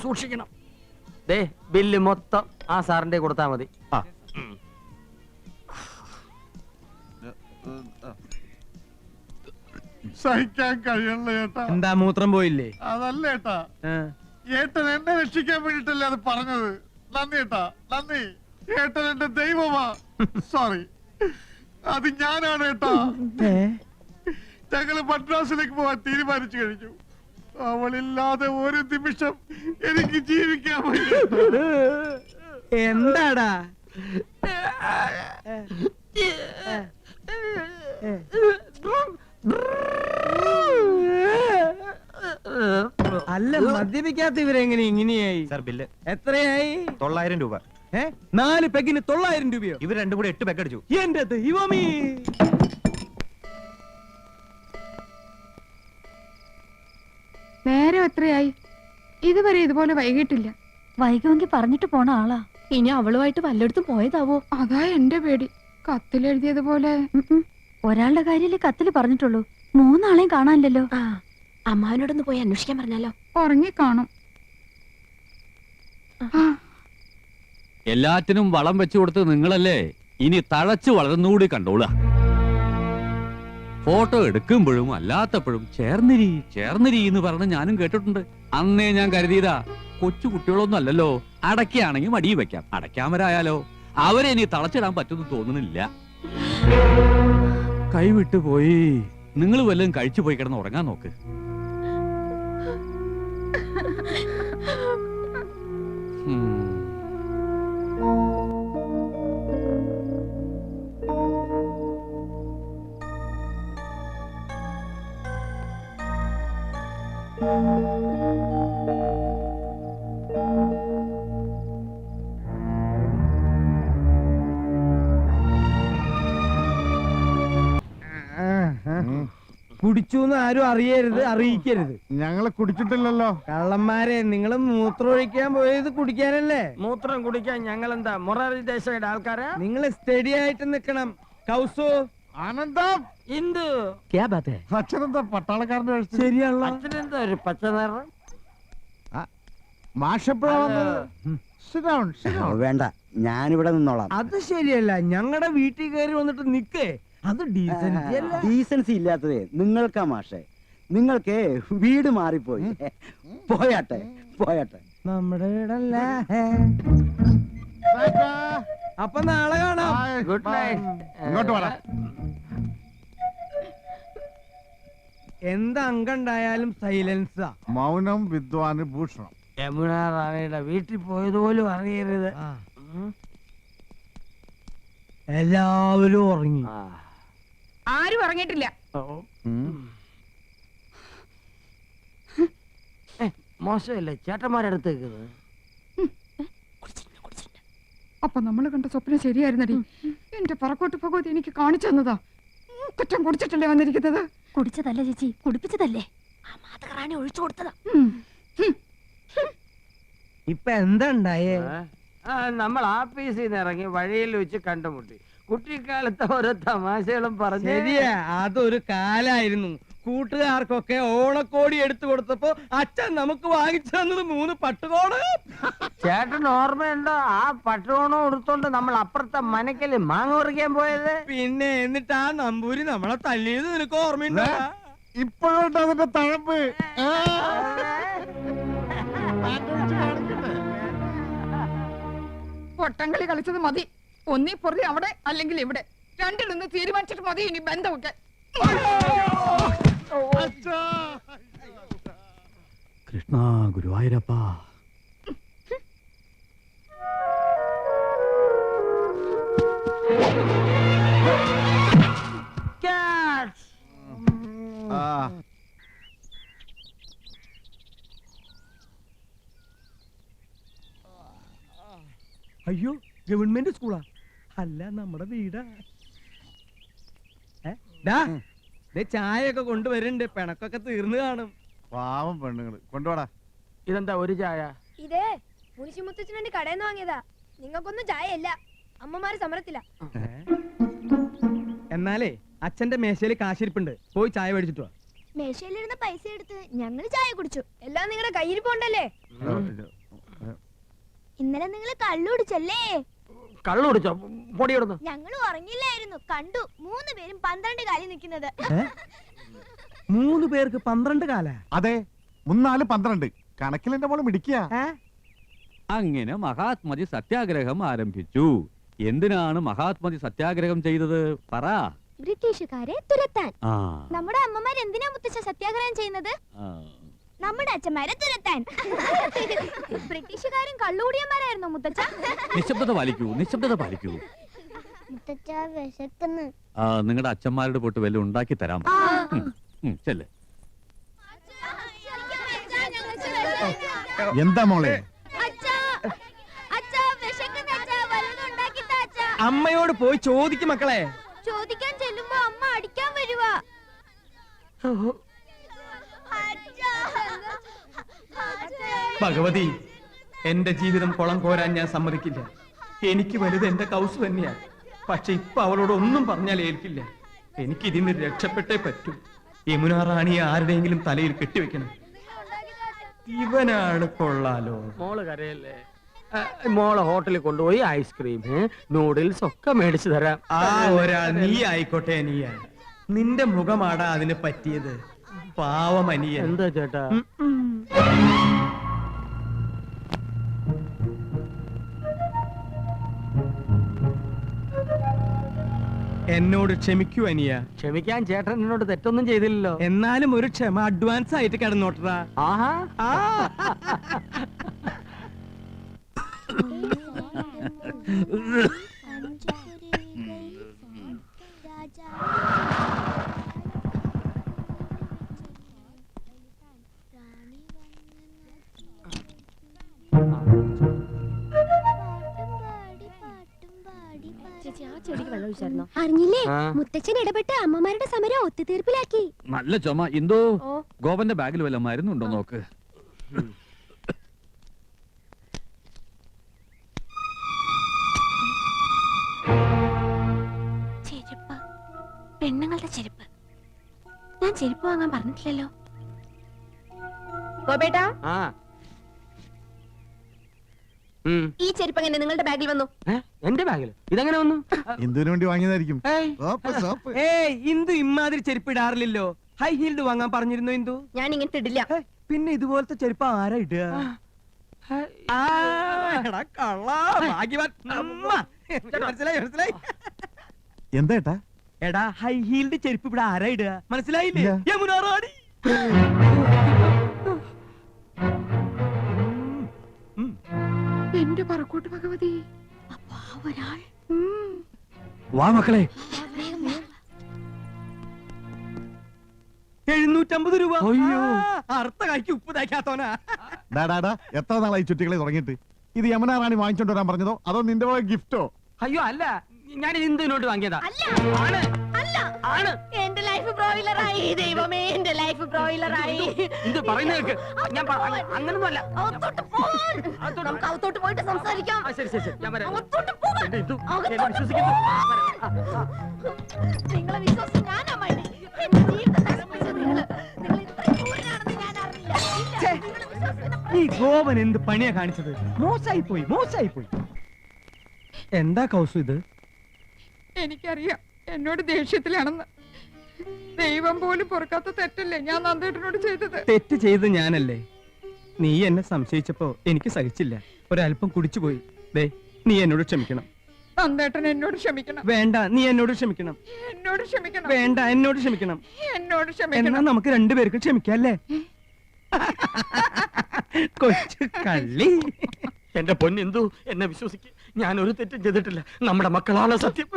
സൂക്ഷിക്കണം. ദേ, ബില്ല് മൊത്തം ആ സാറിന്റെ കൊടുത്താ മതി. സഹിക്കാൻ കഴിയണല്ലോ ഏട്ടാ. എന്താ മൂത്രം പോയില്ലേ? അതല്ല ഏട്ടാ, ഏട്ടൻ എന്നെ രക്ഷിക്കാൻ വേണ്ടിട്ടല്ലേ അത് പറഞ്ഞത്. നന്ദി ഏട്ടാ, നന്ദി. ഏട്ടൻ എന്റെ ദൈവമാ. സോറി, അത് ഞാനാണ് ഏട്ടാ. ഞങ്ങള് മദ്രാസിലേക്ക് പോവാൻ തീരുമാനിച്ചു കഴിഞ്ഞു. അവളില്ലാതെ ഒരു നിമിഷം എനിക്ക് ജീവിക്കാൻ പറ്റില്ല. എന്താടാ? അല്ല, മദ്യപിക്കാത്ത ഇവരെങ്ങനെ ഇങ്ങനെയായി? സർ, ബില്ല് എത്രയായി? 900 രൂപ. 4 പെഗിന് 900 രൂപയോ? ഇവർ 2 കൂടി 8 പെഗ് അടിച്ചു. എന്റെ ദൈവമേ! നേരം എത്രയായി? ഇതുവരെ ഇതുപോലെ വൈകിട്ടില്ല. വൈകുമെങ്കിൽ പറഞ്ഞിട്ട് പോണ ആളാ. ഇനി അവളുമായിട്ട് വല്ലയിടത്തും പോയതാവോ? അതാ എന്റെ പേടി. കത്തിലെഴുതിയതുപോലെ. ഒരാളുടെ കാര്യല്ലേ കത്തില് പറഞ്ഞിട്ടുള്ളൂ. 3 ആളെയും കാണാനില്ലല്ലോ. അമ്മാവനോടൊന്ന് പോയി അന്വേഷിക്കാൻ പറഞ്ഞാലോ? ഉറങ്ങിക്കാണും. എല്ലാറ്റിനും വളം വെച്ചു കൊടുത്ത് നിങ്ങളല്ലേ, ഇനി തഴച്ചു വളർന്നുകൂടി കണ്ടോളാ. ഫോട്ടോ എടുക്കുമ്പോഴും അല്ലാത്തപ്പോഴും ചേർന്നിരി ചേർന്നിരി എന്ന് പറഞ്ഞ് ഞാനും കേട്ടിട്ടുണ്ട്. അന്നേ ഞാൻ കരുതിയതാ, കൊച്ചു കുട്ടികളൊന്നും അല്ലല്ലോ, അടയ്ക്കാണെങ്കിൽ മടിയിൽ വെക്കാം, അടയ്ക്കാമരായാലോ. അവരെ ഇനി തളച്ചിടാൻ പറ്റുമെന്ന് തോന്നുന്നില്ല. കൈവിട്ടു പോയി. നിങ്ങൾ വല്ലതും കഴിച്ചു പോയി കിടന്ന് ഉറങ്ങാൻ നോക്ക്. കുടിച്ചു ആരും അറിയരുത്, അറിയിക്കരുത്. ഞങ്ങള് കുടിച്ചിട്ടില്ലല്ലോ. കള്ളന്മാരെ, നിങ്ങൾ മൂത്രം ഒഴിക്കാൻ പോയത് കുടിക്കാനല്ലേ? മൂത്രം കുടിക്കാൻ ഞങ്ങൾ എന്താ മൊറാരി ദേശയുടെ ആൾക്കാരാ? നിങ്ങൾ സ്റ്റഡി ആയിട്ട് നിക്കണം. കൗസു, ആനന്ദം, ഇന്ദു, അച്ഛനെന്താ പട്ടാളക്കാരന്റെ വേഷം? ശരിയാണല്ലോ. അച്ഛനെന്താ ഒരു പച്ച നിറം? മാഷെപ്പോഴാ വന്നത്? Sit down, sit down. വേണ്ട, ഞാനിവിടെ നിന്നോളാം. അത് ശരിയല്ല. ഞങ്ങളുടെ വീട്ടിൽ കയറി വന്നിട്ട് നിക്കേ, അത് ഡീസൻസി അല്ല. ഡീസൻസി ഇല്ലാത്തതേ നിങ്ങൾക്കാ മാഷേ. നിങ്ങൾക്ക് വീട് മാറിപ്പോയി. പോയാട്ടെ പോയാട്ടെ. നമ്മുടെ വീടല്ല. അപ്പൊ നാളെ കാണാം. Good night. ഇങ്ങോട്ട് വേണം. എന്ത് അംഗണ്ടായാലും സൈലൻസാ. മൗനം വിദ്വാന് ഭൂഷണം. യമുന റാണിയുടെ വീട്ടിൽ പോയതുപോലും അറിയരുത്. എല്ലാവരും ഉറങ്ങി. ആരും ഇറങ്ങിയിട്ടില്ല. മോശമല്ലേ ചേട്ടന്മാരടുത്തേക്കുന്നത്? അപ്പൊ നമ്മൾ കണ്ട സ്വപ്നം ശരിയായിരുന്നടി. എന്റെ പറക്കോട്ട് ഭഗവതി എനിക്ക് കാണിച്ചു തന്നതാ. കുറ്റം കുടിച്ചിട്ടല്ലേ വന്നിരിക്കുന്നത്? കുടിച്ചതല്ല ചേച്ചി, കുടിപ്പിച്ചതല്ലേ. ആ മാതകറാണി ഒഴിച്ചു കൊടുത്തതാ. ഇപ്പൊ എന്താ ഉണ്ടായേ? നമ്മൾ ആഫീസിൽ നിന്ന് ഇറങ്ങി വഴിയിൽ വെച്ച് കണ്ടുമുട്ടി. കുട്ടിക്കാലത്തെ ഓരോ തമാശകളും പറഞ്ഞു. ശരിയാ, അതൊരു കാലായിരുന്നു. കൂട്ടുകാർക്കൊക്കെ ഓണക്കോടി എടുത്തു കൊടുത്തപ്പോ അച്ഛൻ നമുക്ക് വാങ്ങിച്ചു തന്നത് 3 പട്ടുകോട്. ചേട്ടൻ ഓർമ്മയുണ്ടോ ആ പട്ടുകോണം എടുത്തോണ്ട് നമ്മൾ അപ്പുറത്തെ മനക്കല് മാങ്ങ പറിക്കാൻ പോയത്? പിന്നെ എന്നിട്ട് ആ നമ്പൂരി നമ്മളെ തല്ലിയത് നിനക്ക് ഓർമ്മയുണ്ടോ? ഇപ്പോഴും അതിന്റെ തഴമ്പ്. പൊട്ടങ്കളി കളിച്ചത് മതി. ഒന്നീ പൊറി അവിടെ അല്ലെങ്കിൽ ഇവിടെ, രണ്ടിലൊന്ന് തീരുമാനിച്ചിട്ട് മതി ഇനി ബന്ധമൊക്കെ. കൃഷ്ണ ഗുരുവായൂരപ്പ. അയ്യോ, ഗവൺമെന്റ് സ്കൂളാ? അല്ല, നമ്മുടെ വീടാ. ചായയൊക്കെ കൊണ്ടുവരുന്നുണ്ട്. പിണക്കൊക്കെ തീർന്നു കാണും. പാവം പെണ്ണുങ്ങള്. കൊണ്ടുപോടാ. ഇതെന്താ ഒരു ചായ? ഇതേ മുനിശി മുത്തച്ഛന് വേണ്ടി കടയിൽ നിന്ന് വാങ്ങിയതാ. നിങ്ങൾക്കൊന്നും ചായ ഇല്ല. അമ്മമാര് സമരത്തില്ല. എന്നാലേ അച്ഛന്റെ മേശയില് കാശിരിപ്പുണ്ട്, പോയി ചായ മേടിച്ചിട്ട് വാ. മേശയിലിരുന്ന പൈസ എടുത്ത് ഞങ്ങൾ ചായ കുടിച്ചു. എല്ലാം നിങ്ങളുടെ കയ്യിരിപ്പുണ്ടല്ലേ? ഇന്നലെ നിങ്ങൾ കള്ളു കുടിച്ചല്ലേ? കള്ളു കുടിച്ചോ? പൊടിയിടുന്നു. ഞങ്ങൾ ഉറങ്ങില്ലായിരുന്നു. കണ്ടു 3 പേരും 12 കാലിൽ നിൽക്കുന്നത്. 3 പേർക്ക് 12 കാല? അതെ, 3 4 12. കണക്കിൽ എന്റെ മോള് മിടിക്കുക. അങ്ങനെ മഹാത്മജി സത്യാഗ്രഹം ആരംഭിച്ചു. എന്തിനാണ് മഹാത്മജി സത്യാഗ്രഹം ചെയ്തത്? പറ. ബ്രിട്ടീഷുകാരെ തുരത്താൻ. ആ, നമ്മുടെ അമ്മമാർ എന്തിനാ മുത്തച്ഛ സത്യാഗ്രഹം ചെയ്യുന്നത്? നമ്മുടെ അച്ഛന്മാരെ തുരത്താൻ. ബ്രിട്ടീഷുകാരും കള്ളുകൂടിയന്മാരായിരുന്നോ മുത്തച്ഛ? നിശബ്ദത പാലിക്കൂ, നിശബ്ദത പാലിക്കൂ. മുത്തച്ഛ വിശക്കുന്നു. നിങ്ങളുടെ അച്ഛന്മാരുടെ പൊട്ട് വല്ലതും ഉണ്ടാക്കി തരാം. ചെല്ല്. എന്താ മോളെ? അമ്മയോട് പോയി ചോദിക്കും മക്കളെ. ചോദിക്കാൻ ചെല്ലുമ്പോ അമ്മ അടിക്കാൻ വരുവാ. ഭഗവതി, എന്റെ ജീവിതം കുളം കോരാൻ ഞാൻ സമ്മതിക്കില്ല. എനിക്ക് വലുത് എന്റെ കൗസ് തന്നെയാ. പക്ഷെ ഇപ്പൊ അവളോട് ഒന്നും പറഞ്ഞാൽ ഏൽക്കില്ല. എനിക്ക് ഇതിന് രക്ഷപ്പെട്ടേ പറ്റൂ. യമുന റാണിയെ ആരുടെയെങ്കിലും തലയിൽ കെട്ടിവെക്കണം. ഇവനാണ് കൊള്ളാലോ. മോള് കരയല്ലേ? മോളെ ഹോട്ടലിൽ കൊണ്ടുപോയി ഐസ്ക്രീം നൂഡിൽസ് ഒക്കെ മേടിച്ചു തരാം. ആ ഒരാൾ നീ ആയിക്കോട്ടെ. അനിയ, നിന്റെ മുഖമാടാ അതിന് പറ്റിയത്. പാവം അനിയ. എന്താ ചേട്ടാ? എന്നോട് ക്ഷമിക്കൂ അനിയ. ക്ഷമിക്കാൻ ചേട്ടൻ എന്നോട് തെറ്റൊന്നും ചെയ്തില്ലല്ലോ. എന്നാലും ഒരു ക്ഷമ അഡ്വാൻസ് ആയിട്ട് കിടന്നോട്ടാ. ആഹാ. ചേച്ചി, ആ ചെടിക്ക് വെള്ളം ഒഴിച്ചായിരുന്നോ? അറിഞ്ഞില്ലേ ആ. മുത്തച്ഛൻ ഇടപെട്ട് അമ്മമാരുടെ സമരം ഒത്തുതീർപ്പിലാക്കി. നല്ല ചുമ എന്തോ ഓ. ഗോപന്റെ ബാഗിൽ വല്ല മരുന്നുണ്ടോ നോക്ക്. ചെരുപ്പ്, പെണ്ണുങ്ങളുടെ ചെരുപ്പ്. ഞാൻ ചെരുപ്പ് വാങ്ങാൻ പറഞ്ഞിട്ടില്ലല്ലോ. ഗോപേട്ടാ, ആ. ഉം. ഈ ചെരുപ്പ് എങ്ങനെ നിങ്ങളുടെ ബാഗിൽ വന്നു? എന്റെ ബാഗിൽ ഇതെങ്ങനെ വന്നു? എന്തിനു വേണ്ടി വാങ്ങിയതായിരിക്കും? ഏയ്. ഏയ് ഇന്ദു ഇമാതിരി ചെരുപ്പ് ഇടാറില്ലല്ലോ. ഹൈ ഹീൽഡ് വാങ്ങാൻ പറഞ്ഞിരുന്നു ഇന്ദു. ഞാൻ ഇങ്ങനത്തെ ഇടില്ല. ഹേ, പിന്നെ ഇതുപോലത്തെ ചെരുപ്പ് ആരാ ഇടുക? ആ, എടാ കള്ളാ, ഭാഗ്യവാൻ. അമ്മ. മനസ്സിലായി മനസ്സിലായി. എന്താ എടാ ഹൈ ഹീൽഡ് ചെരുപ്പ് ഇവിടെ ആരാ ഇടുക? മനസ്സിലായില്ലേ? ഇല്ല. യമുന റാണി. എന്റെ പറക്കോട്ട് ഭഗവതി. ഒരാൾ വാ മക്കളെ. 750 രൂപ. അയ്യോ. അർത്ഥ കായ്ക്ക് ഉപ്പ് തയ്ക്കാത്തോനാ. എത്ര നാളായി ചുറ്റികളെ തുടങ്ങിയിട്ട്? ഇത് യമുന റാണി വാങ്ങിച്ചോണ്ട് വരാൻ പറഞ്ഞതോ അതോ നിന്റെ ഗിഫ്റ്റോ? അയ്യോ അല്ല, ഞാൻ ഇന്ദുവിനോട്ട് വാങ്ങിയതാ. ആണ്. ആണ്. എന്റെ ലൈഫ് ബ്രോയിലറായി. ദൈവമേ, എന്റെ ലൈഫ് ബ്രോയിലറായി. ഇന്ദു പറയുന്ന കേൾക്ക്. ഞാൻ അങ്ങനൊന്നും അല്ല. നമുക്ക് അകത്തോട്ട് പോയിട്ട് സംസാരിക്കാം. ശരി ശരി ശരി, ഞാൻ വരാം. അകത്തോട്ട് പോകാൻ. എന്റെ ഇന്ദു, അകത്തോട്ട് എന്നെ വിശ്വസിക്കുന്നു. നിങ്ങളെ വിശ്വാസം ഞാനാ മതി. എന്റെ ജീവിതം നശിപ്പിച്ചത് നിങ്ങള്. നിങ്ങൾ ഇത്രയും ക്രൂരനാണെന്ന് ഞാൻ അറിഞ്ഞില്ല. ഇല്ല, നിങ്ങളെ വിശ്വസിക്കുന്ന ഈ ഗോപൻ എന്ത് പണിയാ കാണിച്ചത്? മോശമായി പോയി, മോശമായി പോയി. എന്താ കൗസു ഇത്? എനിക്കറിയാം എന്നോട് ദേഷ്യത്തിലാണെന്ന്. ദൈവം പോലും പൊറുക്കാത്ത തെറ്റല്ലേ ഞാൻ നന്ദേട്ടനോട് ചെയ്തത്. തെറ്റ് ചെയ്ത് ഞാനല്ലേ? നീ എന്നെ സംശയിച്ചപ്പോ എനിക്ക് സഹിച്ചില്ല. ഒരല്പം കുടിച്ചുപോയി. ദേ നീ എന്നോട് ക്ഷമിക്കണം. നന്ദേട്ടൻ എന്നോട് ക്ഷമിക്കണം. വേണ്ട, നീ എന്നോട് ക്ഷമിക്കണം. എന്നോട് ക്ഷമിക്കണം. വേണ്ട, എന്നോട് ക്ഷമിക്കണം. എന്നോട് എന്നാ ക്ഷമിക്കണം. നമുക്ക് രണ്ടുപേർക്കും ക്ഷമിക്കല്ലേ? കൊച്ചു കള്ളി. എന്റെ പൊന്നെന്തു, എന്നെ വിശ്വസിക്ക്. ഞാൻ ഒരു തെറ്റും ചെയ്തിട്ടില്ല. നമ്മുടെ മക്കളാണ് സത്യം.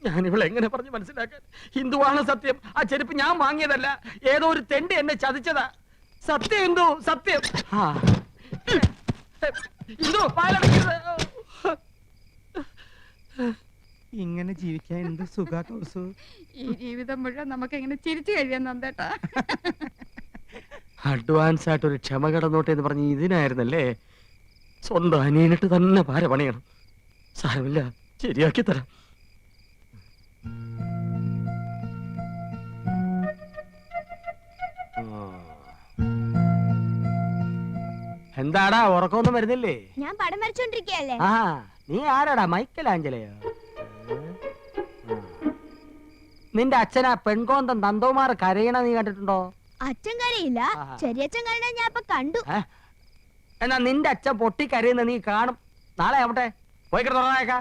ഞാൻ ഇവളെ എങ്ങനെ പറഞ്ഞു മനസ്സിലാക്കാൻ? ഹിന്ദുവാണ് സത്യം. ആ ചെരുപ്പ് ഞാൻ വാങ്ങിയതല്ല. ഏതോ ഒരു തെണ്ടി എന്നെ ചതിച്ചതാ. സത്യം എന്തു, സത്യം. ഹിന്ദു പാലടക്കരുത്. ഇങ്ങനെ ജീവിക്കാൻ എന്ത് സുഖ കൗസു. ഈ ജീവിതം മുഴുവൻ നമുക്ക് എങ്ങനെ ചിരിച്ചു കഴിയാൻ നന്ദേട്ടാ. അഡ്വാൻസ് ആയിട്ട് ഒരു ക്ഷമ കടന്നോട്ടെ എന്ന് പറഞ്ഞ് ഇതിനായിരുന്നല്ലേ? സ്വന്തം അനിയനിട്ട് തന്നെ പാര പണിയണം. സാരമില്ല, ശരിയാക്കി തരാം. എന്താടാ, ഉറക്കമൊന്നും വരുന്നില്ലേ? ഞാൻ പടം വരച്ചോണ്ടിരിക്കയല്ലേ. ആ, നീ ആരാടാ, മൈക്കൽ ആഞ്ചലയോ? നിന്റെ അച്ഛനാ പെൺകോന്തൻ നന്ദകുമാർ കരയണ നീ കണ്ടിട്ടുണ്ടോ? അച്ഛൻ കരയില്ല, ആഹാ. ചെറിയച്ഛൻ കരയണ ഞാൻ ഇപ്പൊ കണ്ടു. എന്നാ നിന്റെ അച്ഛൻ പൊട്ടിക്കരയുന്ന നീ കാണും. നാളെ ആവട്ടെ, പോയി കിടന്നേക്കാ.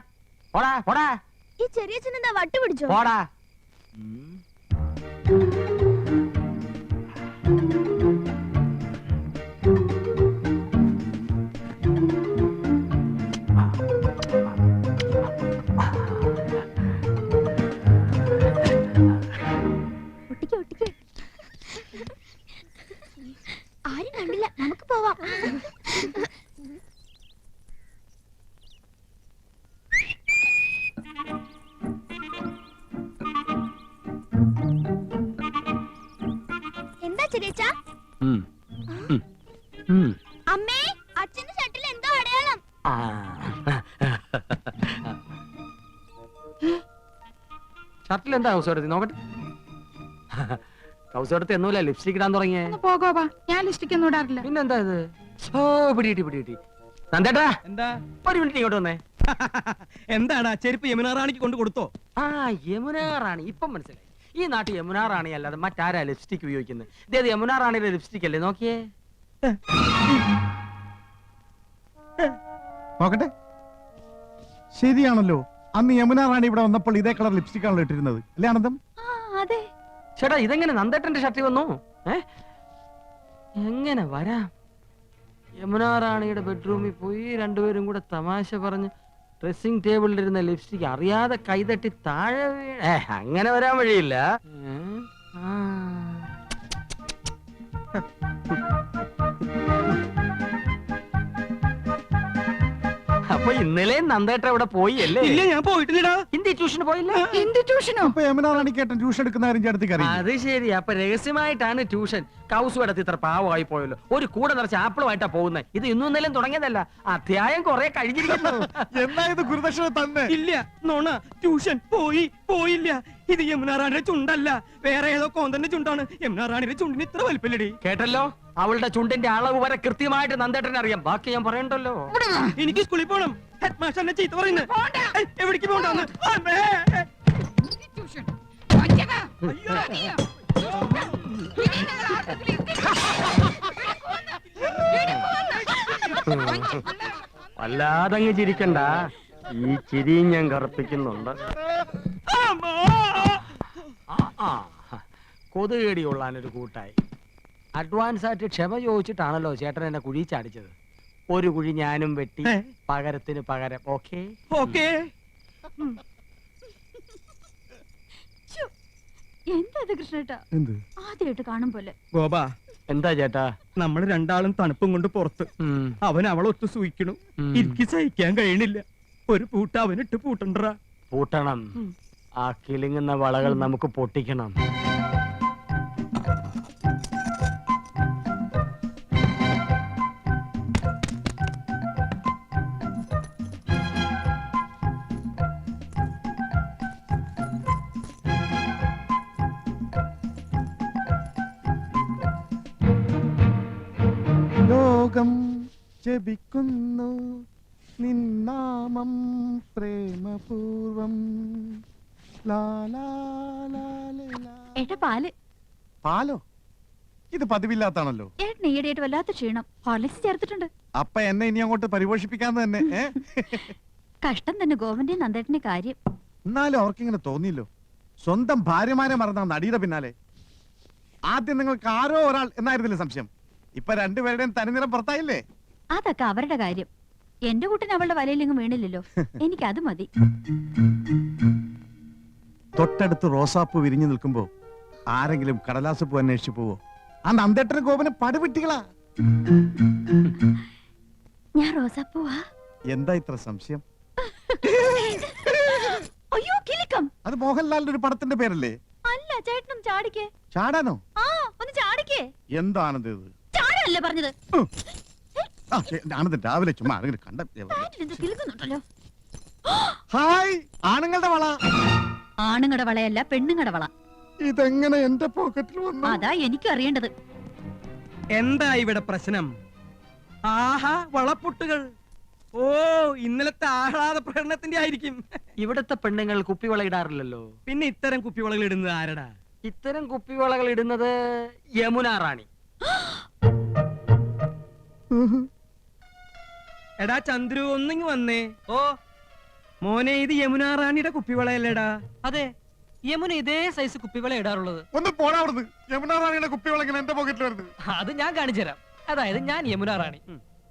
പോടാ പോടാ ഈ ചെറിയച്ഛൻ എന്താ വട്ട് പിടിച്ചോ? പോടാ. ഒട്ടിക്ക് ഒട്ടിക്ക്. ആരും കണ്ടില്ല, നമുക്ക് പോവാം. എന്താ ചെറിയച്ഛാ? അമ്മേ, അച്ഛന്റെ ഷർട്ടിൽ എന്തോ അടയാളം. ഷർട്ടിൽ എന്താ കൗസോടത്തി നോക്കട്ടെ. കൗസോടത്തി എന്നൂല ലിപ്സ്റ്റിക് ഇടാൻ തുടങ്ങിയേ. പോകോവാ, ഞാൻ ലിസ്റ്റിക്ക് ഒന്നും ഇടാറില്ല. പിന്നെന്താ ഇത്? ഓ, പിടികിട്ടി. നന്ദേട്ടാ, എന്താ? ഒരു മിനിറ്റ് ഇങ്ങോട്ട് വന്നേ. എന്താണ് ചെരുപ്പ് യമുന റാണിക്ക് കൊണ്ട് കൊടുത്തോ? ആ, യമുന റാണി, ഇപ്പം മനസ്സിലായി. ഈ നാട്ടിൽ യമുന റാണി അല്ലാതെ മറ്റാരാ ലിപ്സ്റ്റിക് ഉപയോഗിക്കുന്നത്? ഇതേത് യമുന റാണിയുടെ ലിപ്സ്റ്റിക് അല്ലേ? നോക്കിയേ. നോക്കട്ടെ, ശരിയാണല്ലോ. അന്ന് യമുന റാണി ഇവിടെ വന്നപ്പോൾ ഇതേ കളർ ലിപ്സ്റ്റിക് ആണല്ലോ ഇട്ടിരുന്നത്, അല്ലേ ആനന്ദം? അതെ. ചേട്ടാ, ഇതെങ്ങനെ നന്ദേട്ടന്റെ ഷർട്ടിൽ വന്നു? എങ്ങനെ വരാം? യമുന റാണിയുടെ ബെഡ്റൂമിൽ പോയി രണ്ടുപേരും കൂടെ തമാശ പറഞ്ഞ് ഡ്രസ്സിംഗ് ടേബിളിലിരുന്ന ലിപ്സ്റ്റിക് അറിയാതെ കൈതട്ടി താഴെ അങ്ങനെ വരാൻ വഴിയില്ല. അപ്പൊ ഇന്നലെ നന്ദേട്ട ഇവിടെ പോയി അല്ലേ? ഇല്ല, ഞാൻ പോയിട്ടില്ലടാ. ഹിന്ദി ട്യൂഷന് പോയില്ല? എന്ത് ട്യൂഷനോ? അപ്പൊ യമുന റാണിക്കേട്ടൻ ട്യൂഷൻ എടുക്കുന്ന കാര്യം ചേട്ടത്തിക്ക് അറിയാം. അത് ശരി. അപ്പൊ രഹസ്യമായിട്ടാണ് ട്യൂഷൻ. കൗസു എടുത്ത് ഇത്ര പാവമായി പോയല്ലോ. ഒരു കൂടെ നിറച്ച് ആപ്പിളുമായിട്ടാ പോകുന്നത്. ഇത് ഇന്നും ഇന്നലെയും തുടങ്ങിയതല്ല, അധ്യായം കുറെ കഴിഞ്ഞിരിക്കുന്നു. എന്നാ ഇത് ഗുരുദക്ഷിണ തന്നെ? ഇല്ല, നോണ. ട്യൂഷൻ പോയില്ല. ഇത് യമുന റാണിയുടെ ചുണ്ടല്ല, വേറെ ഏതോ കോന്തന്റെ ചുണ്ടാണ്. യമുന റാണിയുടെ ചുണ്ടിന് ഇത്ര വലിപ്പല്ലടി. കേട്ടല്ലോ, അവളുടെ ചുണ്ടിന്റെ അളവ് വരെ കൃത്യമായിട്ട് നന്ദേട്ടനെ അറിയാം. ബാക്കി ഞാൻ പറയണ്ടല്ലോ. എനിക്ക് സ്കൂളിൽ പോണം. ഹെഡ് മാസ്റ്റർ എന്നെ ചീത്ത പറയുന്നത്. എവിടേക്ക് പോകണ്ടെന്ന്. ട്യൂഷൻ വഞ്ചക. അയ്യോ. വല്ലാതങ്ങ് ചിരിക്കണ്ട, ഈ ചിരിയും ഞാൻ കറുപ്പിക്കുന്നുണ്ട്. കൊതുകേടി കൊള്ളാനൊരു കൂട്ടായി. അഡ്വാൻസ് ആയിട്ട് ക്ഷമ ചോദിച്ചിട്ടാണല്ലോ ചേട്ടൻ എന്നെ കുഴി ചാടിച്ചത്. ഒരു കുഴി ഞാനും വെട്ടി, പകരത്തിന് പകരം. Okay okay. എന്താ കൃഷ്ണേട്ടാ? എന്ത് ആദ്യമായിട്ട് കാണും പോലെ. ഗോപാ, എന്താ ചേട്ടാ? നമ്മൾ രണ്ടാളും തണുപ്പും കൊണ്ട് പുറത്ത്. അവൻ അവളൊത്ത് സൂയിക്കണു. എനിക്ക് സഹിക്കാൻ കഴിയണില്ല. ഒരു പൂട്ട അവനിട്ട് പൂട്ടണ്ടറാ. പൂട്ടണം. ആ കിളിങ്ങുന്ന വളകൾ നമുക്ക് പൊട്ടിക്കണം. ലോകം ജപിക്കുന്നു നിന്നാമം പ്രേമപൂർവം. ഏട്ടാ പാല്. പാലോ? ഇത് പതിവില്ലാത്താണല്ലോ. ഏട്ടന് ഈയിടെയായിട്ട് വല്ലാത്ത ക്ഷീണം. ഹോർലിക്സ് ചേർത്തിട്ടുണ്ട്. അപ്പൊ എന്നെ ഇനി അങ്ങോട്ട് പരിപോഷിപ്പിക്കാന്ന് തന്നെ. കഷ്ടം തന്നെ ഗോവന്റെ നന്ദേട്ടന്റെ കാര്യം. എന്നാലും അവർക്കിങ്ങനെ തോന്നിയില്ലോ. സ്വന്തം ഭാര്യമാരെ മറന്ന നടിയുടെ പിന്നാലെ. ആദ്യം നിങ്ങൾക്ക് ആരോ ഒരാൾ എന്നായിരുന്നില്ല സംശയം. ഇപ്പൊ രണ്ടുപേരുടെയും തനിനിറം പുറത്തായില്ലേ? അതൊക്കെ അവരുടെ കാര്യം. എന്റെ കുട്ടൻ അവളുടെ വലയിലെങ്ങും വീണില്ലല്ലോ. എനിക്കത് മതി. തൊട്ടടുത്ത് റോസാപ്പൂ വിരിഞ്ഞു നിൽക്കുമ്പോ ആരെങ്കിലും കടലാസ് പൂ അന്വേഷിച്ചു പോവോ? ആ നന്ദേട്ടന് ഗോപന് പടുവിട്ടികളാ. ഞാൻ റോസാപ്പൂവാ. എന്താ ഇത്ര സംശയം? അയ്യോ കിലുക്കം. അത് മോഹൻലാലിന്റെ ഒരു പടത്തിന്റെ പേരല്ലേ? അല്ല, ചേട്ടനും ചാടിക്കേ. ചാടാനോ? ആ, ഒന്ന് ചാടിക്കേ. എന്താണത് ഇത്? ചാടല്ലേ പറഞ്ഞത്? ആനന്ദ് രാവിലെ ചുമ്മാ ആരെങ്കിലും കണ്ട. കിലുക്കുന്നുണ്ടല്ലോ. ഹായ്, ആണുങ്ങളുടെ വള. ആണുങ്ങളുടെ വളയല്ല, പെണ്ണുങ്ങളുടെ വള. ഇതെങ്ങനെ എന്റെ പോക്കറ്റിൽ വന്നു? അതാ എനിക്ക് അറിയേണ്ടത്. എന്താ ഇവിടെ പ്രശ്നം? ആഹാ, വളപ്പൊട്ടുകൾ. ഓ, ഇന്നലത്തെ ആഹ്ലാദ പ്രകടനത്തിന്റെ ആയിരിക്കും. ഇവിടത്തെ പെണ്ണുങ്ങൾ കുപ്പിവള ഇടാറില്ലല്ലോ. പിന്നെ ഇത്തരം കുപ്പിവളകൾ ഇടുന്നത് ആരടാ? ഇത്തരം കുപ്പിവളകൾ ഇടുന്നത് യമുന റാണി. എടാ ചന്ദ്രു, ഒന്നിങ്ങ് വന്നേ. ഓ മോനെ, ഇത് യമുന റാണിയുടെ കുപ്പിവളയല്ലേടാ? അതെ, യമുന ഇതേ സൈസ് കുപ്പിവള ഇടാറുള്ളത്. ഒന്ന് പോടാ അവിടുന്ന്. യമുന റാണിയുടെ കുപ്പിവള ഇങ്ങനെ എന്റെ പോക്കറ്റിൽ വരുന്നത്. അത് ഞാൻ കാണിച്ചു തരാം. അതായത് ഞാൻ യമുന റാണി,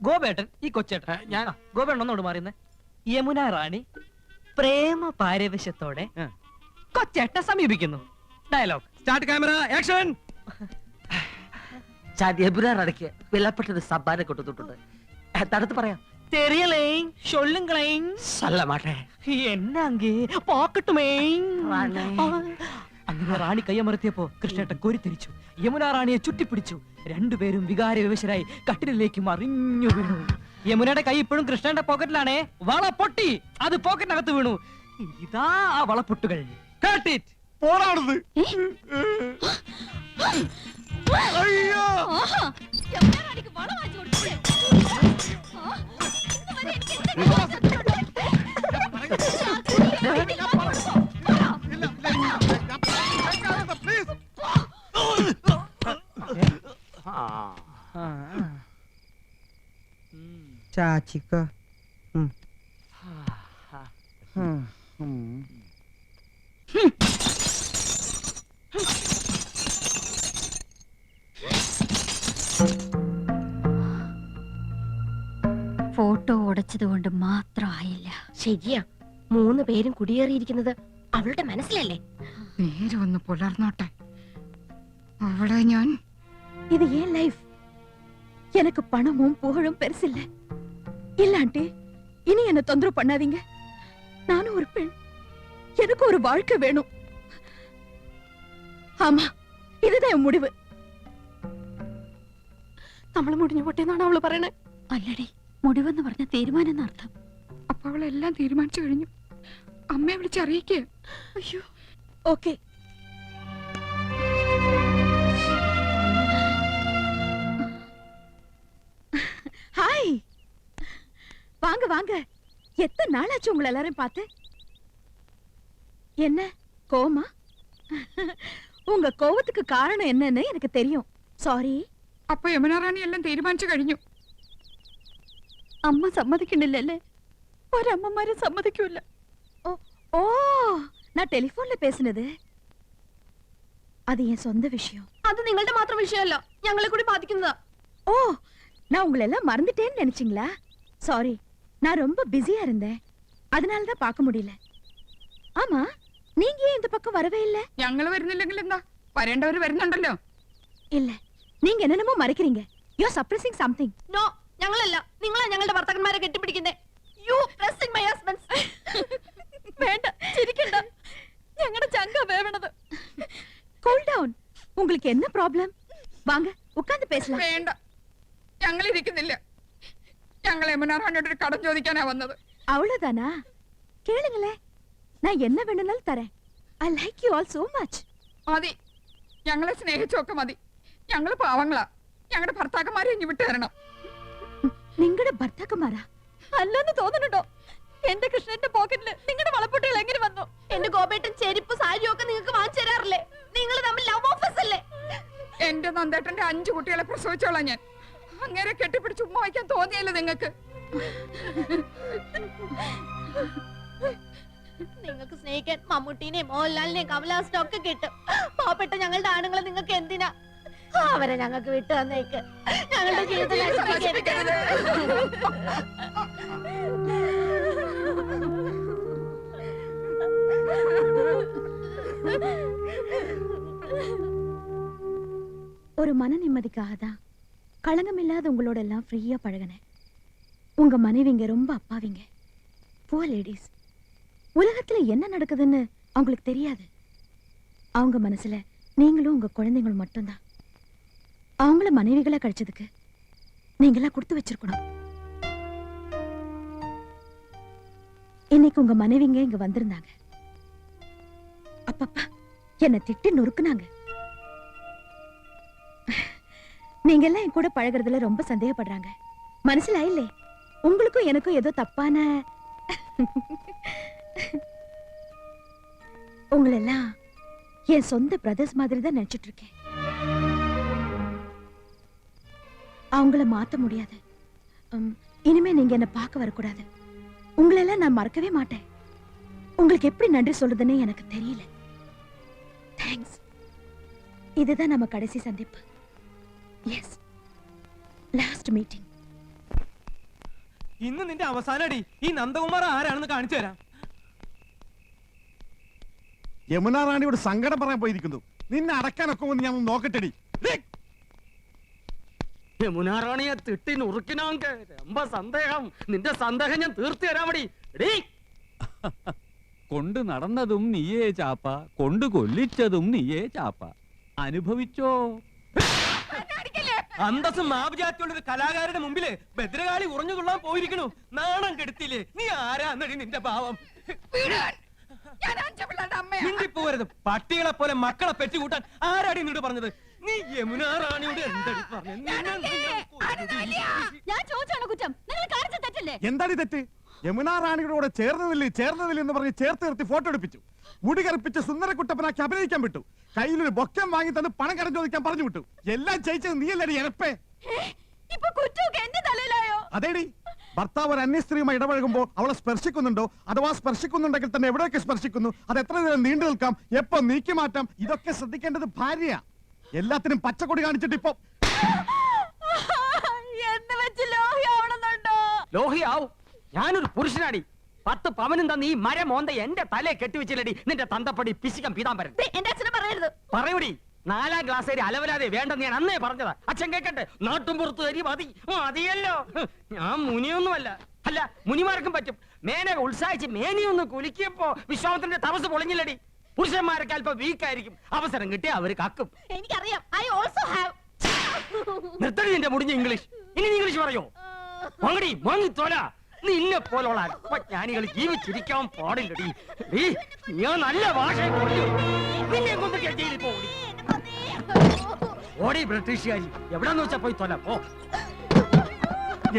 ഗോപേട്ടൻ ഈ കൊച്ചേട്ടൻ. ഞാൻ ഗോപേട്ടൻ ഒന്നോട് മാറിയുന്നേ. യമുന റാണി പ്രേമ പാരവശ്യത്തോടെ കൊച്ചേട്ടനെ സമീപിക്കുന്നു. Dialogue start, camera, action. Yamuna റാണിക്ക് വിലപ്പെട്ടൊരു സമ്മാനം കൊടുത്തിട്ടുണ്ട്. തടുത്ത് പറയാം. தெரியலேன் சொல்லுங்களேன். சொல்ல மாட்டேன். என்ன அங்கே பாக்கட்டுமே. അങ്ങനെ റാണി കയ്യമർത്തിയപ്പോ കൃഷ്ണേട്ടൻ കോരിത്തിരിച്ചു. യമുന റാണിയെ ചുറ്റിപ്പിടിച്ചു. രണ്ടുപേരും വികാര വിവശരായി കട്ടിലേക്ക് മറിഞ്ഞു വീണു. യമുനയുടെ കൈ ഇപ്പോഴും കൃഷ്ണന്റെ പോക്കറ്റിലാണേ. വള പൊട്ടി, അത് പോക്കറ്റിനകത്ത് വീണു. ഇതാ ആ വളപ്പൊട്ടുകൾ. പോടാടുന്നത്. അയ്യോ, യമുനാറാണിക്ക് വള വാങ്ങിച്ചു കൊടുത്തില്ലേ? ചാച്ചിക്ക. ഫോട്ടോ ഉടച്ചത് കൊണ്ട് മാത്രമായില്ല. ശരിയാ, 3 പേരും കുടിയേറിയിരിക്കുന്നത് അവളുടെ മനസ്സിലല്ലേ? നേരെ ഒന്ന് പുലർന്നോട്ടെ. അവളെ ഞാൻ இது ஏன் லைஃப்? எனக்கு பணமும் புகழும் பெருசில்ல. இல்லாண்டி இனி என்ன தொந்தரவு பண்ணாதீங்க. நானும் ஒரு பெண், எனக்கு ஒரு வாழ்க்கை வேணும். ஆமா, இதுதான் என் முடிவு. നമ്മള് മുടിഞ്ഞു പൊട്ടേന്നാണ് അവള് പറയണേ. അല്ലടി, മുടിവെന്ന് പറഞ്ഞ തീരുമാനം എന്നർത്ഥം. അപ്പൊ അവളെല്ലാം തീരുമാനിച്ചു കഴിഞ്ഞു. അമ്മയെ വിളിച്ചറിയിക്കുക. അയ്യോ, ഓക്കെ. ஹாய், வாங்க வாங்க. எத்தனை நாளாச்சு உங்களை எல்லாரும் பார்த்து? என்ன கோவமா? உங்க கோவத்துக்கு காரணம் என்னன்னு எனக்கு தெரியும். சாரி. അപ്പൊ യമുന റാണി എല്ലാം തീരുമാനിച്ചു കഴിഞ്ഞു. അമ്മ സമ്മതിക്കണില്ലല്ലേ? ഒരമ്മമാരും സമ്മതിക്കൂല. ഓ ഓ, நான் ടെലിഫോണിൽ பேசினது அது என் சொந்த விஷயம். அது നിങ്ങളുടെ മാത്രം വിഷയമല്ല, ഞങ്ങളെ കൂടി ബാധിക്കുന്നതാ. ஓ, நான் உங்களை எல்லாம் மறந்துட்டேன்னு நினைச்சீங்களா? சாரி, நான் ரொம்ப பிஸியா இருந்தேன், அதனால தான் பார்க்க முடியல. ஆமா, நீங்க ஏன் இந்த பக்கம் வரவே இல்ல? ഞങ്ങൾ വരുന്നില്ലെങ്കിൽ എന്താ, വരേണ്ടവര് വരുന്നുണ്ടല്ലോ. இல்ல, நீங்க என்னென்னமோ மறைக்கிறீங்க. You are surprising something. No, ഞങ്ങളല്ല, നിങ്ങളാ ഞങ്ങളുടെ ഭർത്താക്കന്മാരെ കെട്ടിപ്പിടിക്കുന്നേ. You pressing my husbands. വേണ്ട, ചിരിക്കണ്ട, ഞങ്ങളുടെ ചങ്ക വേവണത്. Cool down. உங்களுக்கு என்ன ப்ராப்ளம்? வாங்க உட்கார்ந்து பேசலாம். വേണ്ട, ഞങ്ങൾ ഇരിക്കുന്നില്ല. ഞങ്ങൾ യമുന റാണിയോട് ഒരു കടം ചോദിക്കാനാ വന്നത്. அவ்வளவுதானா? கேளுங்களே, நான் என்ன வேணும்னாலும் தரேன். I like you all so much. മതി, ഞങ്ങളെ സ്നേഹിച്ചൊക്കെ മതി. ഞങ്ങള് പാവങ്ങളാ. ഞങ്ങളുടെ ഭർത്താക്കന്മാരെ ഇനി വിട്ടു തരണം. നിങ്ങളുടെ ഭർത്താക്കന്മാരാ? അല്ലെന്ന് തോന്നുന്നുണ്ടോ? എന്റെ കൃഷ്ണന്റെ പോക്കറ്റില് നിങ്ങളുടെ വളപ്പൊട്ടികൾ എങ്ങനെ വന്നു? എന്റെ ഗോപേട്ടൻ ചെരുപ്പ് സാരിയും ഒക്കെ നിങ്ങൾക്ക് വാങ്ങിച്ചു തരാറില്ലേ? നിങ്ങൾ തമ്മിൽ ലവ് ഓഫേഴ്സ് അല്ലേ? എന്റെ നന്ദേട്ടന്റെ 5 കുട്ടികളെ പ്രസവിച്ചോളാം ഞാൻ. അങ്ങനെ കെട്ടിപ്പിടിച്ച് ഉമ്മ വയ്ക്കാൻ തോന്നിയല്ലോ നിങ്ങൾക്ക്? നിങ്ങൾക്ക് സ്നേഹിക്കാൻ മമ്മൂട്ടിനെയും മോഹൻലാലിനെയും കമലഹാസനും ഒക്കെ കിട്ടും. പാവപ്പെട്ട ഞങ്ങളുടെ ആണുങ്ങളെ നിങ്ങൾക്ക് എന്തിനാ? അവരെ ഞങ്ങൾക്ക് വിട്ടു തന്നേക്ക്. ഞങ്ങളുടെ ജീവിതം നശിപ്പിക്കരുത്. ஒரு மன நிம்மதிக்காக தான் களங்கம் இல்லாத உங்களோட எல்லாம் ஃப்ரீயா பழகினேன். உங்க மனைவிங்க ரொம்ப அப்பாவிங்க, புவர் லேடிஸ். உலகத்துல என்ன நடக்குதுன்னு அவங்களுக்கு தெரியாது. அவங்க மனசுல நீங்களும் உங்க குழந்தைங்களும் மட்டும்தான். அவங்கள மனைவிகளை கிடைச்சதுக்கு நீங்களா கொடுத்து வச்சிருக்கணும். இன்னைக்கு உங்க மனைவிங்க இங்க வந்திருந்தாங்க. அப்பப்பா என்ன திட்டி நொறுக்குனாங்க. நீங்க எல்லாம் என் கூட பழகுறதுல ரொம்ப சந்தேகப்படுறாங்க. மனசுல இல்லே, உங்களுக்கும் எனக்கும் ஏதோ தப்பான உங்களெல்லாம் என் சொந்த பிரதர்ஸ் மாதிரி தான் நினைச்சிட்டு இருக்கேன். அவங்கள மாத்த முடியாது. இனிமே நீங்க என்ன பார்க்க வரக்கூடாது. உங்களெல்லாம் நான் மறக்கவே மாட்டேன். உங்களுக்கு எப்படி நன்றி சொல்றதுன்னு எனக்கு தெரியல. தேங்க்ஸ். இதுதான் நம்ம கடைசி சந்திப்பு. Yes, last meeting. ഇന്ന് നിന്റെ അവസാനടി. ഈ നന്ദകുമാർ ആരാണെന്ന് കാണിച്ചു തരാം. യമുന റാണിയോട് സങ്കടം പറയാൻ പോയിരിക്കുന്നു. നിന്നെ അടക്കാനൊക്കെ ഒന്ന് ഞാൻ നോക്കട്ടെടി. യമുന റാണിയെ തിട്ടി നുറുക്കിനാങ്ക് ரொம்ப സന്ദേഹം. നിന്റെ സന്ദേഹം ഞാൻ തീർത്തു തരാൻ മടി. കൊണ്ട് നടന്നതും നീയേ ചാപ്പ, കൊണ്ട് കൊല്ലിച്ചതും നീയേ ചാപ്പ. അനുഭവിച്ചോ? അന്തസ്സും മാപജാത്തിയുള്ള ഒരു കലാകാരുടെ മുമ്പില് ഭദ്രകാളി ഉറഞ്ഞുകൊള്ളാൻ പോയിരിക്കണു. നാണം കെടുത്തില്ലേ? നീ ആരാന്നടി നിന്റെ ഭാവം? മിണ്ടിപ്പോവരുത്. പട്ടികളെ പോലെ മക്കളെ പെറ്റുകൂട്ടാൻ ആരാടി നിന്നോട് പറഞ്ഞത്? നീ യമുന റാണിയോട് എന്തടി പറഞ്ഞു? ഞാൻ ചോദിച്ചാണോ കുറ്റം? നിങ്ങൾ കാണിച്ച തെറ്റല്ലേ? എന്താണ് തെറ്റ്? യമുന റാണിയോട് ചേർന്നതില്ല എന്ന് പറഞ്ഞ് ചേർത്ത് നിർത്തി ഫോട്ടോ എടുപ്പിച്ചു. മുടി കറുപ്പിച്ച് സുന്ദരക്കുട്ടപ്പനാക്കി അഭിനയിക്കാൻ വിട്ടു. കയ്യിലൊരു ബൊക്കം വാങ്ങി തന്ന് പണം കടം ചോദിക്കാൻ പറഞ്ഞു വിട്ടു. എല്ലാം ചെയ്യിച്ചത് നീയല്ലടി എനപ്പേ. അതേടി, ഭർത്താവ് ഒരു അന്യ സ്ത്രീയുമായി ഇടപഴകുമ്പോ അവളെ സ്പർശിക്കുന്നുണ്ടോ, അഥവാ സ്പർശിക്കുന്നുണ്ടെങ്കിൽ തന്നെ എവിടെയൊക്കെ സ്പർശിക്കുന്നു, അത് എത്ര നേരം നീണ്ടു നിൽക്കാം, എപ്പോ നീക്കി മാറ്റാം, ഇതൊക്കെ ശ്രദ്ധിക്കേണ്ടത് ഭാര്യയാ. എല്ലാത്തിനും പച്ചക്കൊടി കാണിച്ചിട്ട് ഇപ്പൊ ലോഹിയാവും. ഞാനൊരു പുരുഷനാടി. 10 പവനും തന്ന് ഈ മര മോന്ത എന്റെ തലയെ കെട്ടിവെച്ചില്ലടി നിന്റെ തന്തപ്പടി പിശികം പീതാംബരൻ. എന്റെ അച്ഛനെ പറയരുത്. പറയൂടി, 4ാം ക്ലാസ് വരെ അലവലാതെ വേണ്ടെന്ന് ഞാൻ അന്നേ പറഞ്ഞതാ. അച്ഛൻ കേക്കട്ടെ. നാട്ടും പുറത്തു തരി മതി മതിയല്ലോ. ഞാൻ മുനിയൊന്നുമല്ല. അല്ല മുനിമാർക്കും പറ്റും. മേനെ ഉത്സാഹിച്ച് മേനി ഒന്ന് കുലുക്കിയപ്പോ വിശ്വാമത്തിന്റെ തപസ് പൊളിഞ്ഞില്ലടി. പുരുഷന്മാരൊക്കെ അല്പം വീക്കായിരിക്കും, അവസരം കിട്ടിയ അവര് കക്കും. എനിക്കറിയാം. I also have. നിർത്തടി നിന്റെ മുടിഞ്ഞ ഇംഗ്ലീഷ്. ഇനി നീ ഇംഗ്ലീഷ് പറയോ? മങ്ങടി മങ്ങി തോല. നിന്നെ പോലുള്ള അല്പജ്ഞാനികൾ ജീവിച്ചിരിക്കാൻ പാടില്ലടി. ഞാൻ നല്ല ഭാഷ നിന്നെ കൊണ്ട് ജയിലിൽ പോടി. ഓടി ബ്രിട്ടീഷുകാരി. എവിടെന്ന് വെച്ചാ പോയി തോല പോ.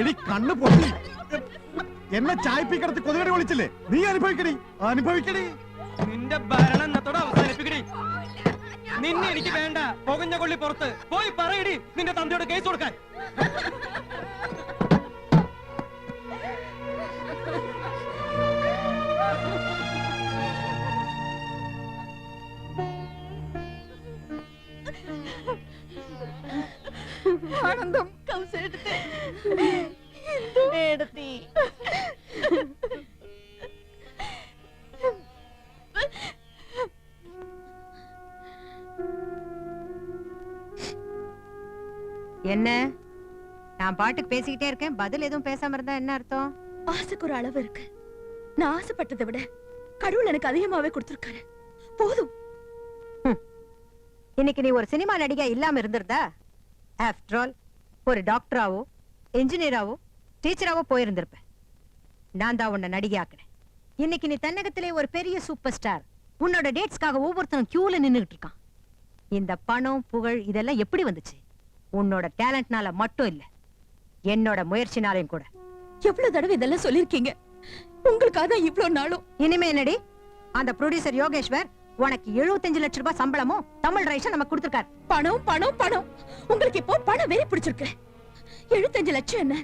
എടി കണ്ണു പൊട്ടി. എന്നെ ചായപ്പിക്കടത്ത് കൊതുകടി വിളിച്ചില്ലേ? നീ അനുഭവിക്കടി, അനുഭവിക്കടി. നിന്റെ ഭരണം എന്നത്തോടെ അവസാനിപ്പിക്കടി. നിന്നെ എനിക്ക് വേണ്ട. പുകഞ്ഞ കൊള്ളി പുറത്ത് പോയി പറയടി നിന്റെ തന്തയോട് കേസ് കൊടുക്കാൻ. ആനന്ദം എടുത്തി. என்ன நான் பாட்டுக்கு பேசிக்கிட்டே இருக்கேன், பதில் எதுவும் பேசாம இருந்தா என்ன அர்த்தம்? ஆசைக்கு ஒரு அளவு இருக்கு. நான் ஆசைப்பட்டதை விட கடவுள் எனக்கு அதிகமாவே கொடுத்திருக்காரு. போதும். இன்னைக்கு நீ ஒரு சினிமா நடிகை இல்லாம இருந்திருந்தா ஆஃப்டர் ஆல் ஒரு டாக்டராவோ இன்ஜினியராவோ டீச்சராவோ போயிருந்திருப்ப. நான் தான் உன்னை நடிகையாக்குனேன். இன்னைக்கு நீ தன்னகத்திலே ஒரு பெரிய சூப்பர் ஸ்டார். உன்னோட டேட்ஸ்க்காக ஒவ்வொருத்தரும் கியூல நின்னுகிட்டு இருக்கான். இந்த பணம் புகழ் இதெல்லாம் எப்படி வந்துச்சு? உன்னோட டேலண்ட்னால மட்டும் இல்ல, என்னோட முயற்சினாலையும் கூட. எவ்வளவு தடவை இதெல்லாம் சொல்லிருக்கீங்க. உங்களுக்காக தான் இவ்வளவு நாளும். இனிமே என்னடி, அந்த ப்ரொடியூசர் யோகேஸ்வர் உனக்கு 75 லட்சம் ரூபாய் சம்பளமும் தமிழ் ரைட்ஸும் நமக்கு கொடுத்திருக்காரு. பணம் பணம் பணம். உங்களுக்கு இப்போ பணம் வெறி பிடிச்சிருக்கு. 75 லட்சம் என்ன,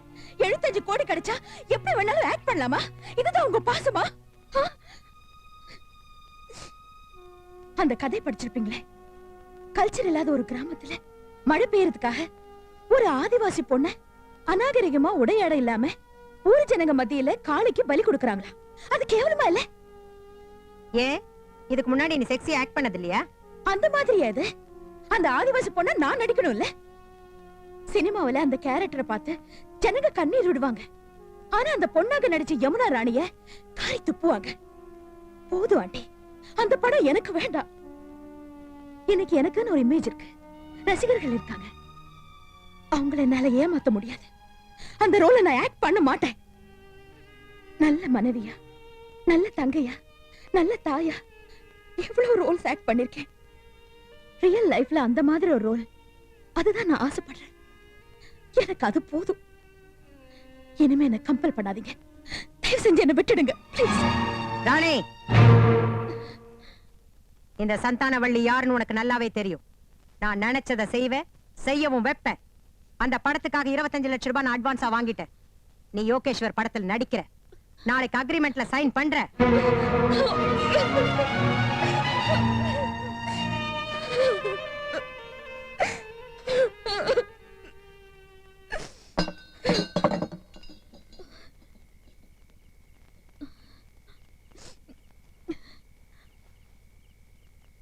75 கோடி கிடைச்சா எப்படி வேணாலும் ஆக்ட் பண்ணலாமா? இதுதான் உங்க பாசமா? அந்த கதை படிச்சிருப்பீங்களே, கல்ச்சர் இல்லாத ஒரு கிராமத்துல மழை பெய்யறதுக்காக ஒரு ஆதிவாசி பொண்ண அநாகரிகமா உடையாட இல்லாம ஊர் ஜனங்க மத்தியில காளிக்கு பலி கொடுக்கறாங்களா? அது கேவலமா இல்ல? ஏன் இதுக்கு முன்னாடி நீ செக்ஸி ஆக்ட் பண்ணது இல்லையா? அந்த மாதிரியா இது? அந்த ஆதிவாசி பொண்ண நான் நடிக்கணும் இல்ல? சினிமாவில அந்த கேரக்டரை பார்த்து ஜனங்க கண்ணீர் விடுவாங்க. ஆனா அந்த பொண்ணாக நடிச்ச யமுனா ராணிய காரி துப்புவாங்க. போதும் ஆண்டி, அந்த படம் எனக்கு வேண்டாம். இன்னைக்கு எனக்குன்னு ஒரு இமேஜ் இருக்கு, ரசிகர்கள் இருக்காங்க. அவங்கள என்னால ஏமாத்த முடியாது. அந்த ரோலை நான் ஆக்ட் பண்ண மாட்டேன். நல்ல மனைவியா, நல்ல தங்கையா, நல்ல தாயா எவ்வளவு ரோல்ஸ் ஆக்ட் பண்ணிருக்கேன். ரியல் லைஃப்ல அந்த மாதிரி ஒரு ரோல், அதுதான் நான் ஆசைப்படுறேன். எனக்கு அது போதும். இனிமே என்ன கம்பல் பண்ணாதீங்க. தயவு செஞ்சு என்ன விட்டுடுங்க ப்ளீஸ். ராணி, இந்த சந்தானவள்ளி யாருன்னு உனக்கு நல்லாவே தெரியும். நான் நினைச்சதை செய்வேன், செய்யவும் வைப்பேன். அந்த படத்துக்காக 25 லட்சம் ரூபாய் நான் அட்வான்ஸா வாங்கிட்டேன். நீ யோகேஸ்வர் படத்தில் நடிக்கிற, நாளைக்கு அக்ரிமெண்ட்ல சைன் பண்ற.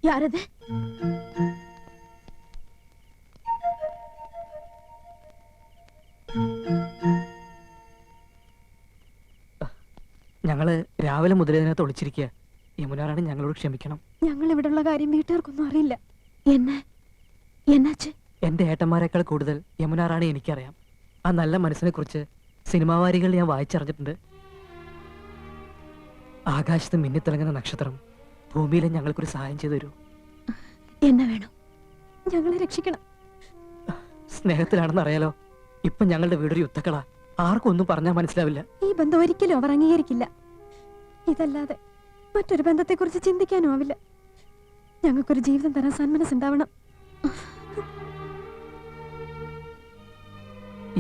யாரது? ഞങ്ങള് രാവിലെ മുതൽ ഇതിനകത്ത് ഒളിച്ചിരിക്കുക. യമുനാറാണി ഞങ്ങളോട് ക്ഷമിക്കണം. ഞങ്ങൾ ഇവിടെയുള്ള കാര്യം വീട്ടുകാർക്കൊന്നും അറിയില്ല. എന്നാச்சு? എന്റെ ഏട്ടന്മാരെക്കാൾ കൂടുതൽ യമുനാറാണി എനിക്കറിയാം. ആ നല്ല മനസ്സിനെ കുറിച്ച് സിനിമാവാരികൾ ഞാൻ വായിച്ചറിഞ്ഞിട്ടുണ്ട്. ആകാശത്ത് മിന്നിത്തിളങ്ങുന്ന നക്ഷത്രം ഭൂമിയിലെ ഞങ്ങൾക്കൊരു സഹായം ചെയ്തു തരൂ. എന്നാ വേണം? ഞങ്ങളെ രക്ഷിക്കണം. സ്നേഹത്തിലാണെന്ന് അറിയാലോ. ഇപ്പൊ ഞങ്ങളുടെ വീടൊരു യുദ്ധക്കളാ. ആർക്കും ഒന്നും പറഞ്ഞാൽ മനസ്സിലാവില്ല. ഈ ബന്ധം ഒരിക്കലും അവർ അംഗീകരിക്കില്ല. ഇതല്ലാതെ മറ്റൊരു ബന്ധത്തെ കുറിച്ച് ചിന്തിക്കാനും ആവില്ല. ഞങ്ങൾക്കൊരു ജീവിതം തരാൻ സന്മനസ്സുണ്ടാവണം.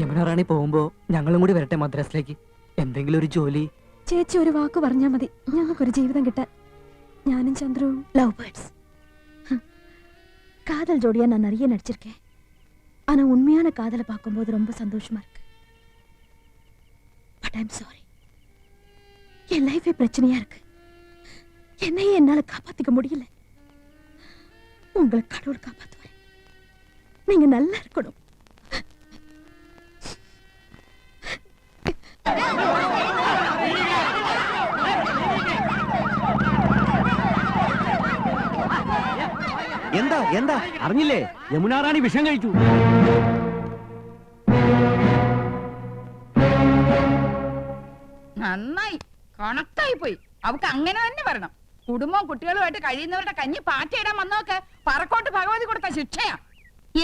യമുനാറാണി പോകുമ്പോ ഞങ്ങളും കൂടി വരട്ടെ മദ്രാസിലേക്ക്. എന്തെങ്കിലും ഒരു ജോലി. ചേച്ചി ഒരു വാക്ക് പറഞ്ഞാ മതി, ഞങ്ങൾക്കൊരു ജീവിതം കിട്ടാൻ. ഞാനും ചന്ദ്രവും லவ் பேர்ட்ஸ். காதல் ஜோடியா நான் நிறைய நடிச்சிருக்கேன். ஆனா உண்மையான காதலை பார்க்கும்போது ரொம்ப சந்தோஷமா இருக்கு. பட் ஐம் சாரி, என் லைஃபே பிரச்சனையா இருக்கு. என்னையே என்னால காப்பாத்திக்க முடியல. உங்களை கடவுள் காப்பாத்துவேன். நீங்க நல்லா இருக்கணும். എന്താ എന്താ അറിഞ്ഞില്ലേ? യമുനാ റാണി വിഷം കഴിച്ചു. നന്നായി, കണക്കായി പോയി. അവക്ക് അങ്ങനെ തന്നെ വരണം. കുടുംബവും കുട്ടികളുമായിട്ട് കഴിയുന്നവരുടെ കഞ്ഞി പാറ്റയിടാൻ വന്നോക്ക് പറക്കോട്ട് ഭഗവതി കൊടുത്ത ശിക്ഷയാ.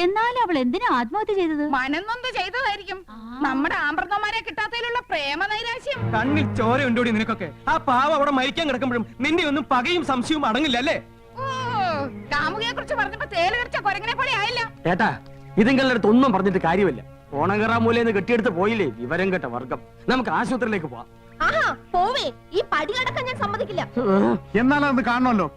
എന്നാലും അവൾ എന്തിനാ ആത്മഹത്യ ചെയ്തത്? മനന്നൊന്ന് ചെയ്തതായിരിക്കും. നമ്മുടെ ആമ്പ്രതന്മാരെ കിട്ടാത്തതിലുള്ള പ്രേമ നൈരാശ്യം. കണ്ണിൽ ചോര ഉണ്ടോടി നിനക്കൊക്കെ? ആ പാവ അവിടെ മരിക്കാൻ കിടക്കുമ്പോഴും നിന്നെ ഒന്നും പകയും സംശയവും അടങ്ങില്ല അല്ലേ? ഓ, കാമുകിയെ കുറിച്ച് പറഞ്ഞപ്പോ തേല് കടിച്ച കൊരങ്ങനെ പോലെ ആയില്ല. ചേട്ടാ, ഇതിങ്ങളുടെ അടുത്ത് ഒന്നും പറഞ്ഞിട്ട് കാര്യമില്ല. ഓണങ്കറ മൂലന്ന് കെട്ടിയെടുത്ത് പോയില്ലേ വിവരം കേട്ട വർഗം. നമുക്ക് ആശുപത്രിയിലേക്ക് പോവാം. ആഹാ പോവേ, ഈ പടി കടക്കാൻ ഞാൻ സമ്മതിക്കില്ല. എന്നാലത് കാണണമല്ലോ.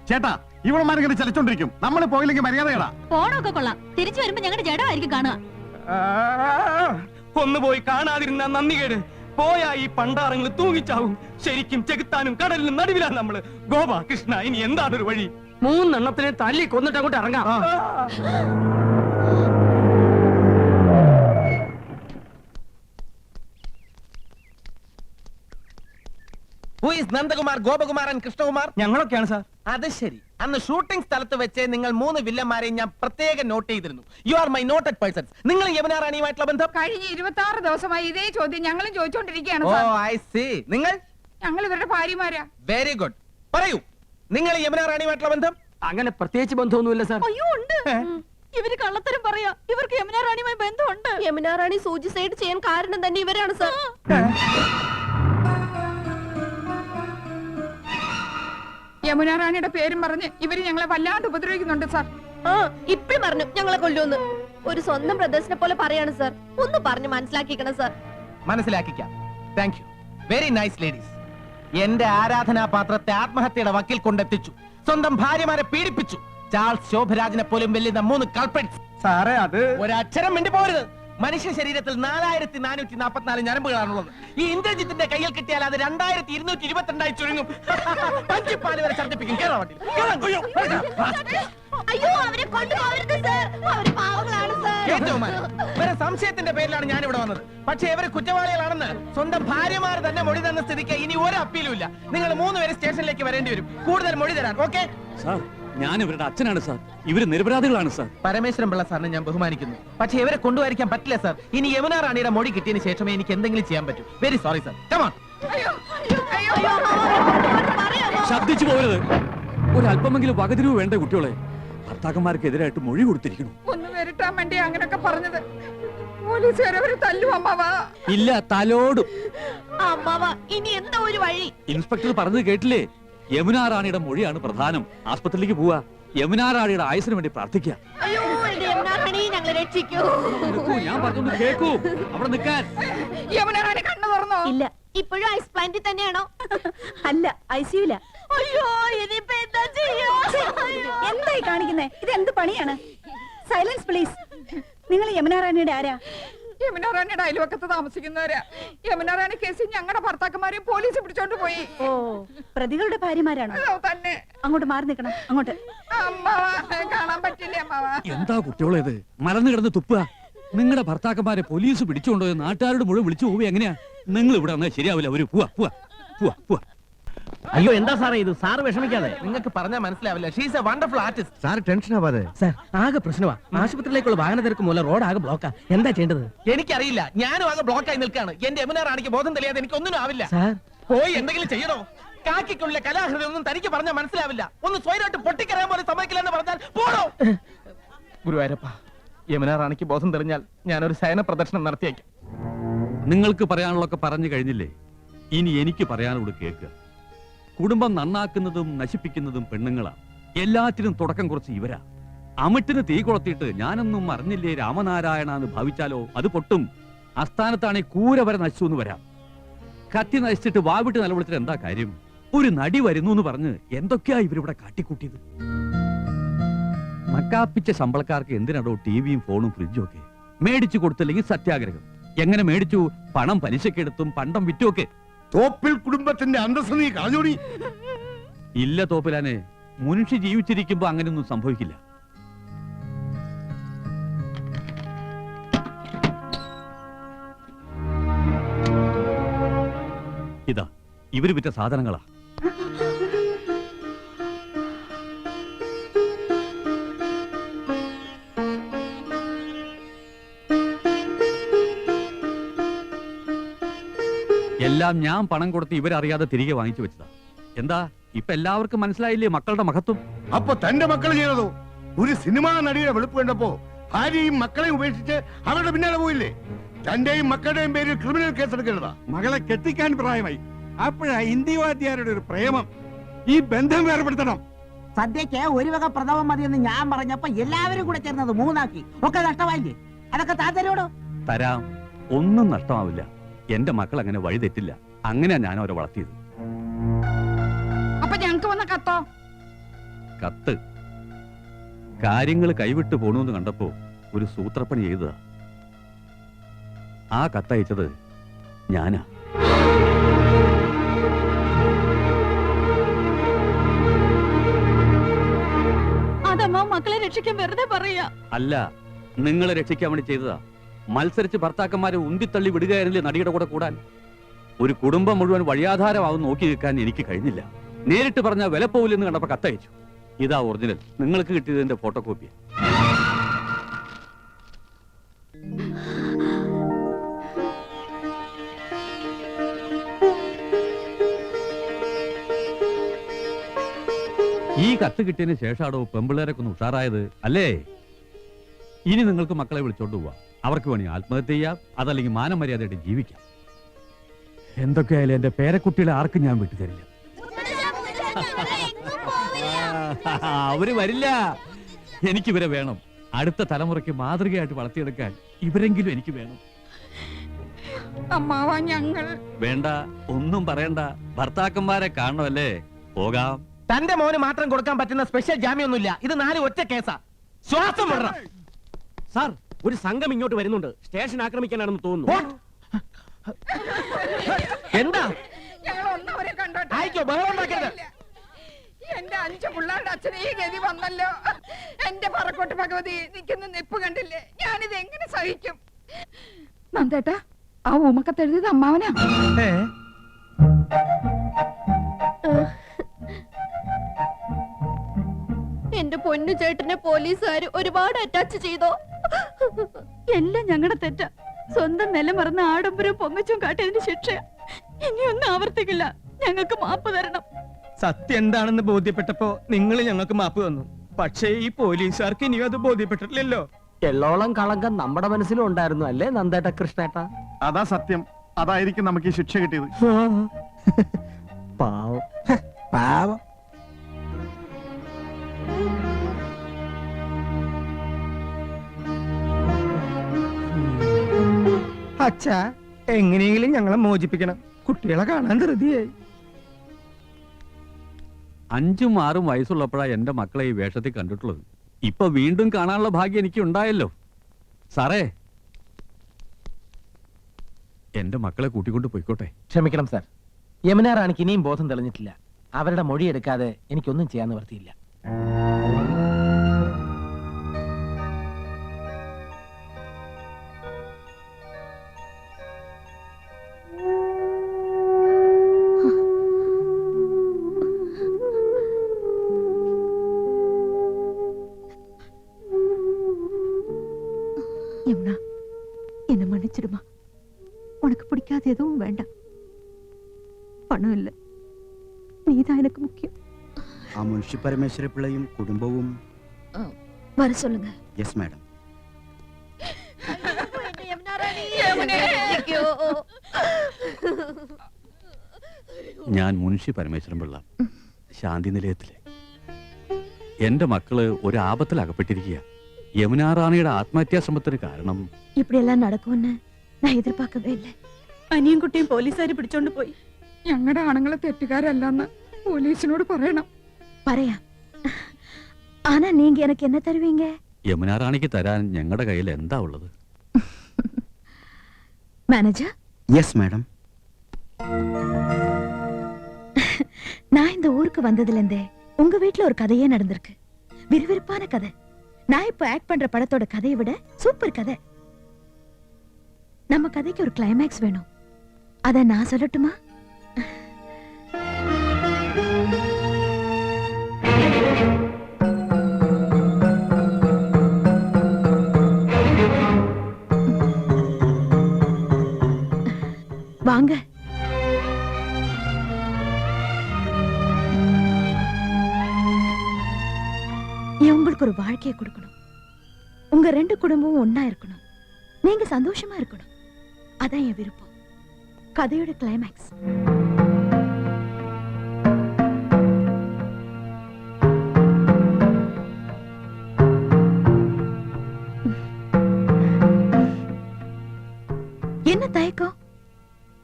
ചേട്ടാ, ഇവളമാരിങ്ങനെ ചലിച്ചോണ്ടിരിക്കും. നമ്മൾ പോയില്ലെങ്കിൽ മര്യാദകളാ. പോണൊക്കെ കൊള്ളാം, തിരിച്ചു വരുമ്പോ ഞങ്ങളുടെ ജഡമായിരിക്കും കാണുക. ഒന്നുപോയി കാണാതിരുന്ന നന്ദി കേട്. പോയാ ഈ പണ്ടാറങ്ങൾ തൂങ്ങിച്ചാവും. ശരിക്കും ചെകുത്താനും കടലിനും നടുവിലാണ് നമ്മള്. ഗോപാ കൃഷ്ണ, ഇനി എന്താണൊരു വഴി? 3 എണ്ണത്തിനെ തല്ലി കൊന്നിട്ട് അങ്ങോട്ട് ഇറങ്ങാം. നന്ദകുമാർ, ഗോപകുമാരൻ, കൃഷ്ണകുമാർ? ഞങ്ങളൊക്കെയാണ് സാർ. അത് ശരി. അന്ന് ഷൂട്ടിംഗ് സ്ഥലത്ത് വെച്ച് നിങ്ങൾ 3 വില്ലന്മാരെയും ഞാൻ പ്രത്യേകം നോട്ട് ചെയ്തിരുന്നു. You are my noted persons. നിങ്ങൾ യമുനാ റാണിയുമായിട്ടുള്ള ബന്ധം? കഴിഞ്ഞ 26 ദിവസമായി ഇതേ ചോദ്യം ഞങ്ങളും ചോദിച്ചോണ്ടിരിക്കുകയാണ്. ഓ ഐ സീ. നിങ്ങൾ? ഞങ്ങൾ ഇവരുടെ ഭാര്യമാരാ. Very good. പറയൂ, നിങ്ങൾ യമുനാ റാണിയുമായിട്ടുള്ള ബന്ധം? അങ്ങനെ പ്രത്യേകിച്ച് ബന്ധമൊന്നുമില്ല സാർ. അയ്യോ ഉണ്ട്. ഇവര് കള്ളത്തരം പറയാ. ഇവർക്ക് യമുനാ റാണിയുമായി ബന്ധമുണ്ട്. യമുനാ റാണി സൂയിസൈഡ് ചെയ്യാൻ കാരണം തന്നെ ഇവരാണ് സാർ. യമുനാ റാണിയുടെ പേരും പറഞ്ഞ് ഇവര് ഞങ്ങളെ വല്ലാണ്ട് ഉപദ്രവിക്കുന്നുണ്ട് സാർ. ഇപ്പഴും പറഞ്ഞു ഞങ്ങളെ കൊല്ലുമെന്ന്. ഒരു സ്വന്തം ബ്രദേഴ്സിനെ പോലെ പറയാണ് സാർ. ഒന്ന് പറഞ്ഞു മനസ്സിലാക്കിക്കണം സാർ. മനസ്സിലാക്കിക്കാം. Thank you. Very nice ladies. എന്റെ ആരാധനാപാത്രത്തെ ആത്മഹത്യയുടെ വക്കിൽ കൊണ്ടെത്തിച്ചു. സ്വന്തം ഭാര്യമാരെ പീഡിപ്പിച്ചു. ചാൾസ് ശോഭരാജിനെ പോലും വെല്ലുന്ന 3 കൾപ്രിറ്റ്സ്. സാറേ, അത് ഒരക്ഷരം മിണ്ടി പോരുത്. മനുഷ്യ ശരീരത്തിൽ 4444 ഞരമ്പുകളാണുള്ളത്. ഈ ഇന്ദ്രജിത്തിന്റെ കയ്യിൽ കിട്ടിയാൽ അത് 2222 ചുരുങ്ങും. പഞ്ചിപ്പാല് വരെ ഛർദ്ദിപ്പിക്കും. കേരള വണ്ടിയിൽ അയ്യോ അവരെ കൊണ്ടുപോകരുത് സാർ. അവര് പാവങ്ങളാണ് സാർ. സംശയത്തിന്റെ പേരിലാണ് ഞാൻ ഇവിടെ വന്നത്. പക്ഷേ ഇവര് കുറ്റവാളികളാണെന്ന് സ്വന്തം ഭാര്യമാർ തന്നെ മൊഴി തന്ന സ്ഥിതിക്ക് ഇനി ഒരു അപ്പീലും ഇല്ല. നിങ്ങൾ 3 പേര് സ്റ്റേഷനിലേക്ക് വരേണ്ടി വരും. കൂടുതൽ മൊഴി തരാൻ. ഓക്കെ സാർ, ഞാൻ ഇവരുടെ അച്ഛനാണ് സാർ. ഇവര് നിരപരാധികളാണ് സാർ. പരമേശ്വരൻ പിള്ള സാറിനെ ഞാൻ ബഹുമാനിക്കുന്നു. പക്ഷേ ഇവരെ കൊണ്ടുവരിക്കാൻ പറ്റില്ല സാർ. ഇനി യമുനാ റാണിയുടെ മൊഴി കിട്ടിയതിന് ശേഷമേ എനിക്ക് എന്തെങ്കിലും ചെയ്യാൻ പറ്റൂ. Very sorry sir. Come on. ശബ്ദിച്ചു പോകരുത്. ഒരല്പമെങ്കിലും വകതിരിവ് വേണ്ട കുട്ടികളെ. ഭർത്താക്കന്മാർക്കെതിരായിട്ട് മൊഴി കൊടുത്തിരിക്കുന്നു. ഒന്ന് വരട്ടാൻ വേണ്ടി അങ്ങനൊക്കെ പറഞ്ഞത്. പോലീസുകാരവര് തല്ലും അമ്മാവാ. ഇല്ല, തലോടും. അമ്മാവ ഇനി എന്താ ഒരു വഴി? ഇൻസ്പെക്ടർ പറഞ്ഞത് കേട്ടില്ലേ? യമുനാ റാണിയുടെ മൊഴിയാണ് പ്രധാനം. ആസ്പത്രിയിലേക്ക് പോവാ. യമുനാ റാണിയുടെ ആയുസിന് വേണ്ടി പ്രാർത്ഥിക്കുക. അയ്യോ എന്റെ യമുനാ റാണി ഞങ്ങളെ രക്ഷിക്കൂ. ഞാൻ പറഞ്ഞൊന്ന് കേൾക്കൂ. അവിടെ നിൽക്കാൻ. യമുനാ റാണി കണ്ണു തുറന്നോ? ഇല്ല. ഇപ്പോഴും ഐസ് പ്ലാന്റിൽ തന്നെയാണോ? അല്ല, ഐസിയുല. അയ്യോ ഇനിയിപ്പോ എന്താ ചെയ്യാ? എന്തായി കാണിക്കുന്നേ? ഇത് എന്ത് പണിയാണ്? Silence please. നിങ്ങൾ യമുനാ റാണിയുടെ ആരാ? യമുനാ റാണിയുടെ അയൽവക്കത്ത് താമസിക്കുന്നവരാ. യമുനാ റാണി കേസിൽ ഞങ്ങളുടെ ഭർത്താക്കന്മാരെയും പോലീസ് പിടിച്ചോണ്ട് പോയി. ഓ, പ്രതികളുടെ ഭാര്യമാരാണോ? തന്നെ. അങ്ങോട്ട് മാറി നിൽക്കണം. അങ്ങോട്ട്. അമ്മാവാ, കാണാൻ പറ്റില്ല അമ്മാവാ. എന്താ കുട്ടികളേത്? മലന്ന് കിടന്ന് തുപ്പുക. നിങ്ങളുടെ ഭർത്താക്കന്മാരെ പോലീസ് പിടിച്ചുകൊണ്ടോ നാട്ടുകാരുടെ മുഴുവൻ വിളിച്ചു പോവുക എങ്ങനെയാ? നിങ്ങൾ ഇവിടെ വന്നാൽ ശരിയാവില്ല. അവര് പോവാ പോവാ പോവാ പോവാ. അയ്യോ എന്താ സാറേ ഇത്? സാറ് വിഷമിക്കാതെ. നിങ്ങൾക്ക് പറഞ്ഞാൽ മനസ്സിലാവില്ല. She's A wonderful artist. Sir tension ആവാതെ. സാർ ആകെ പ്രശ്നമാ. ആശുപത്രിയിലേക്കുള്ള വാഹന തിരക്ക് മൂലം റോഡ് ആകെ ബ്ലോക്കാ. എന്താ ചെയ്യേണ്ടത്? എനിക്കറിയില്ല. ഞാനും ആകെ ബ്ലോക്കായി നിൽക്കാണ്. എന്റെ യമുനാ റാണിക്ക് ബോധം തെളിയാതെ എനിക്ക് ഒന്നിനും ആവില്ല. സാർ പോയി എന്തെങ്കിലും ചെയ്യണോ? കാക്കിക്കുള്ളിലെ കലാഹൃദയം ഒന്നും തനിക്ക് പറഞ്ഞാൽ മനസ്സിലാവില്ല. ഒന്ന് സ്വയമായിട്ട് പൊട്ടിക്കറിയാൻ പോലെ സമ്മതിക്കില്ല എന്ന് പറഞ്ഞാൽ പോണോ? ഗുരുവായൂരപ്പ, യമുനാ റാണിക്ക് ബോധം തെളിഞ്ഞാൽ ഞാനൊരു ശയന പ്രദർശനം നടത്തിയേക്കാം. നിങ്ങൾക്ക് പറയാനുള്ളതൊക്കെ പറഞ്ഞു കഴിഞ്ഞില്ലേ? ഇനി എനിക്ക് പറയാനുള്ളത് കേൾക്കുക. കുടുംബം നന്നാക്കുന്നതും നശിപ്പിക്കുന്നതും പെണ്ണുങ്ങളാ. എല്ലാറ്റിനും തുടക്കം കുറച്ച് ഇവരാ. അമിട്ടിന് തീ കൊളുത്തിയിട്ട് ഞാനൊന്നും അറിഞ്ഞില്ലേ രാമനാരായണ എന്ന് ഭാവിച്ചാലോ അത് പൊട്ടും. അസ്ഥാനത്താണെ കൂര വരെ നശിച്ചു എന്ന് വരാം. കത്തി നശിച്ചിട്ട് വാവിട്ട് നിലവിളിച്ചിട്ട് എന്താ കാര്യം? ഒരു നടി വരുന്നു എന്ന് പറഞ്ഞ് എന്തൊക്കെയാ ഇവരിവിടെ കാട്ടിക്കൂട്ടിയത്? നക്കാപ്പിച്ച ശമ്പളക്കാർക്ക് എന്തിനാടോ ടിവിയും ഫോണും ഫ്രിഡ്ജും ഒക്കെ? മേടിച്ചു കൊടുത്തില്ലെങ്കിൽ സത്യാഗ്രഹം. എങ്ങനെ മേടിച്ചു? പണം പലിശക്കെടുത്തും പണ്ടം വിറ്റുമൊക്കെ. തോപ്പിൽ കുടുംബത്തിന്റെ അന്തസ്സ് നീ കളഞ്ഞോടി. ഇല്ല തോപ്പിലാനെ, മനുഷ്യ ജീവിച്ചിരിക്കുമ്പോ അങ്ങനെയൊന്നും സംഭവിക്കില്ല. ഇതാ ഇവര് വിറ്റ സാധനങ്ങളാ. എല്ലാം ഞാൻ പണം കൊടുത്ത് ഇവരറിയാതെ തിരികെ വാങ്ങിച്ചു വെച്ചതാ. എന്താ ഇപ്പൊ എല്ലാവർക്കും മനസ്സിലായില്ലേ മക്കളുടെ മഹത്വം? അപ്പൊ തന്റെ മക്കൾ ചെയ്തതോ? ഒരു സിനിമാ നടിയുടെ വെളുപ്പ് കണ്ടപ്പോ ഭാര്യയും മക്കളെയും ഉപേക്ഷിച്ച് അവരുടെ പിന്നാലെ പോയില്ലേ? തന്റെയും മക്കളുടെയും പേരിൽ ക്രിമിനൽ കേസ് എടുക്കരുതാ. മകളെ കെട്ടിക്കാൻ പ്രായമായി. അപ്പോഴാ ഹിന്ദിവാദ്യാരുടെ ഒരു പ്രേമം. ഈ ബന്ധം വേർപെടുത്തണം. സദ്യക്ക് ഒരു വക പ്രഥമം മതിയെന്ന് ഞാൻ പറഞ്ഞപ്പോ എല്ലാവരും കൂടെ ചേർന്നത് 3 ആക്കി. ഒക്കെ നഷ്ടമായില്ലേ? അതൊക്കെ താത്തരോടോ? തരാം, ഒന്നും നഷ്ടമാവില്ല. എന്റെ മക്കൾ അങ്ങനെ വഴി തെറ്റില്ല. അങ്ങനെയാ ഞാൻ അവരെ വളർത്തിയത്. അപ്പൊ ഞങ്ങക്ക് വന്ന കത്തോ? കത്ത് കാര്യങ്ങൾ കൈവിട്ട് പോണൂന്ന് കണ്ടപ്പോ ഒരു സൂത്രപ്പണി ചെയ്തതാ. ആ കത്തയച്ചത് ഞാനാ. അതമ്മ മക്കളെ രക്ഷിക്കാൻ വെറുതെ പറയാ. അല്ല, നിങ്ങളെ രക്ഷിക്കാൻ വേണ്ടി ചെയ്തതാ. മത്സരിച്ച് ഭർത്താക്കന്മാരെ ഉന്തിത്തള്ളി വിടുകയായിരുന്നില്ലേ നടിയുടെ കൂടെ കൂടാൻ. ഒരു കുടുംബം മുഴുവൻ വഴിയാധാരമാവും നോക്കി നിൽക്കാൻ എനിക്ക് കഴിഞ്ഞില്ല. നേരിട്ട് പറഞ്ഞ വില പോവില്ലെന്ന് കണ്ടപ്പോ കത്തയച്ചു. ഇതാ ഒറിജിനൽ. നിങ്ങൾക്ക് കിട്ടിയതിന്റെ ഫോട്ടോ കോപ്പി. ഈ കത്ത് കിട്ടിയതിന് ശേഷമാണോ പെമ്പിള്ളേരൊക്കെ ഒന്ന് ഉഷാറായത് അല്ലേ? ഇനി നിങ്ങൾക്ക് മക്കളെ വിളിച്ചോണ്ട് പോവാം. അവർക്ക് വേണി ആത്മഹത്യ ചെയ്യാം, അതല്ലെങ്കിൽ മാനമര്യാദയായിട്ട് ജീവിക്കാം. എന്തൊക്കെയായാലും എന്റെ പേരക്കുട്ടികളെ ആർക്കും ഞാൻ വിട്ടുതരില്ല. അവര് വരില്ല. എനിക്കിവരെ വേണം. അടുത്ത തലമുറയ്ക്ക് മാതൃകയായിട്ട് വളർത്തിയെടുക്കാൻ ഇവരെങ്കിലും എനിക്ക് വേണം. അമ്മാവാ ഞങ്ങൾ വേണ്ട, ഒന്നും പറയണ്ട. ഭർത്താക്കന്മാരെ കാണണമല്ലേ? പോകാം. തന്റെ മോന് മാത്രം കൊടുക്കാൻ പറ്റുന്ന സ്പെഷ്യൽ ജാമ്യമൊന്നുമില്ല. ഇത് 4 ഒറ്റ കേസാ. ശ്വാസം വിടണം. സാർ, ഒരു സംഘം ഇങ്ങോട്ട് വരുന്നുണ്ട്. സ്റ്റേഷൻ ആക്രമിക്കാനാണെന്ന് തോന്നുന്നു. എന്താ? ഞങ്ങൾ ഒന്നവരെ കണ്ടോട്ടെ. ആയിക്കോ, ബഹളം ഉണ്ടാക്കരുത്. എന്റെ 5 പിള്ളേരുടെ അച്ഛനെ ഈ ഗതി വന്നല്ലോ. എന്റെ പറക്കോട്ട് ഭഗവതി നിൽക്കുന്ന നിപ്പ് കണ്ടില്ലേ? ഞാനിത് എങ്ങനെ സഹിക്കും? നന്ദേട്ടാ, ആ ഊമക്കത്തെഴുതിയത് അമ്മാവനാ. എന്റെ പൊന്നു ചേട്ടനെ പോലീസുകാർ ഒരുപാട് അറ്റാച്ച് ചെയ്തോ? എല്ലാം ഞങ്ങളുടെ തെറ്റ. സ്വന്തം നില മറന്ന ആഡംബരവും പൊങ്ങച്ചും കാട്ടിയതിന് ശിക്ഷ ഇനിയൊന്നും ആവർത്തിക്കില്ല. ഞങ്ങൾക്ക് മാപ്പ് തരണം. സത്യം എന്താണെന്ന് ബോധ്യപ്പെട്ടപ്പോ നിങ്ങൾ ഞങ്ങൾക്ക് മാപ്പ് തന്നു. പക്ഷേ ഈ പോലീസുകാർക്ക് ഇനിയും അത് ബോധ്യപ്പെട്ടിട്ടില്ലല്ലോ. എള്ളോളം കളങ്കം നമ്മുടെ മനസ്സിലും ഉണ്ടായിരുന്നു അല്ലേ നന്ദേട്ട കൃഷ്ണേട്ട? അതാ സത്യം. അതായിരിക്കും നമുക്ക് ഈ ശിക്ഷ കിട്ടിയത്. പാവം പാവം. അച്ഛാ, എങ്ങനെയെങ്കിലും ഞങ്ങളെ മോചിപ്പിക്കണം. കുട്ടികളെ കാണാൻ ധൃതിയായി. 5ഉം 6ഉം വയസ്സുള്ളപ്പോഴാ എന്റെ മക്കളെ ഈ വേഷത്തിൽ കണ്ടിട്ടുള്ളത്. ഇപ്പൊ വീണ്ടും കാണാനുള്ള ഭാഗ്യം എനിക്ക് ഉണ്ടായല്ലോ. സാറേ, എന്റെ മക്കളെ കൂട്ടിക്കൊണ്ട് പോയിക്കോട്ടെ. ക്ഷമിക്കണം സാർ, യമുന റാണിക്ക് ഇനിയും ബോധം തെളിഞ്ഞിട്ടില്ല. അവരുടെ മൊഴി എടുക്കാതെ എനിക്കൊന്നും ചെയ്യാൻ നിവർത്തിയില്ല. யமுனா, என்ன மன்னிச்சிடுமா. உனக்கு பிடிக்காத எதுவும் வேண்டாம். பணம் இல்ல, நீதான் எனக்கு முக்கியம். ആ മുൻഷി പരമേശ്വര പിള്ളയും കുടുംബവും வர சொல்லுங்க. Yes madam. ഞാൻ മുൻഷി പരമേശ്വരൻ പിള്ള, ശാന്തി നിലയത്തിലെ. എന്റെ മക്കള് ഒരു ആപത്തിൽ അകപ്പെട്ടിരിക്കുക. യമുന റാണിയുടെ ആത്മഹത്യാ ശ്രമത്തിന് കാരണം இப்படி எல்லாம் நடக்கும்னு நான் எதிர்பார்க்கவே இல்லை. അനിയും കുട്ടിയും പോലീസുകാർ പിടിച്ചോണ്ട് പോയി. ഞങ്ങളുടെ ആണുങ്ങളെ തെറ്റുകാരല്ലെന്ന് പോലീസിനോട് പറയണം. പറയാം. ஆனா நீங்க எனக்கு என்ன தருவீங்க? യമുന റാണിക്ക് തരാൻ ഞങ്ങളുടെ കയ്യിൽ എന്താ ഉള്ളത്? Manager, yes madam. நான் இந்த ஊருக்கு வந்ததுல இருந்தே உங்க வீட்ல ஒரு கதையே நடந்திருக்கு. விறுவிறுப்பான கதை. நான் இப்ப ஆக்ட் பண்ற படத்தோட கதையை விட சூப்பர் கதை. நம்ம கதைக்கு ஒரு கிளைமேக்ஸ் வேணும். அத நான் சொல்லட்டுமா? வாங்க. உங்களுக்கு ஒரு வாழ்க்கையை கொடுக்கணும். உங்க 2 குடும்பமும் ஒண்ணா இருக்கணும். நீங்க சந்தோஷமா இருக்கணும். அதான் என் விருப்பம். கதையோட கிளைமேக்ஸ். என்ன தயக்கம்?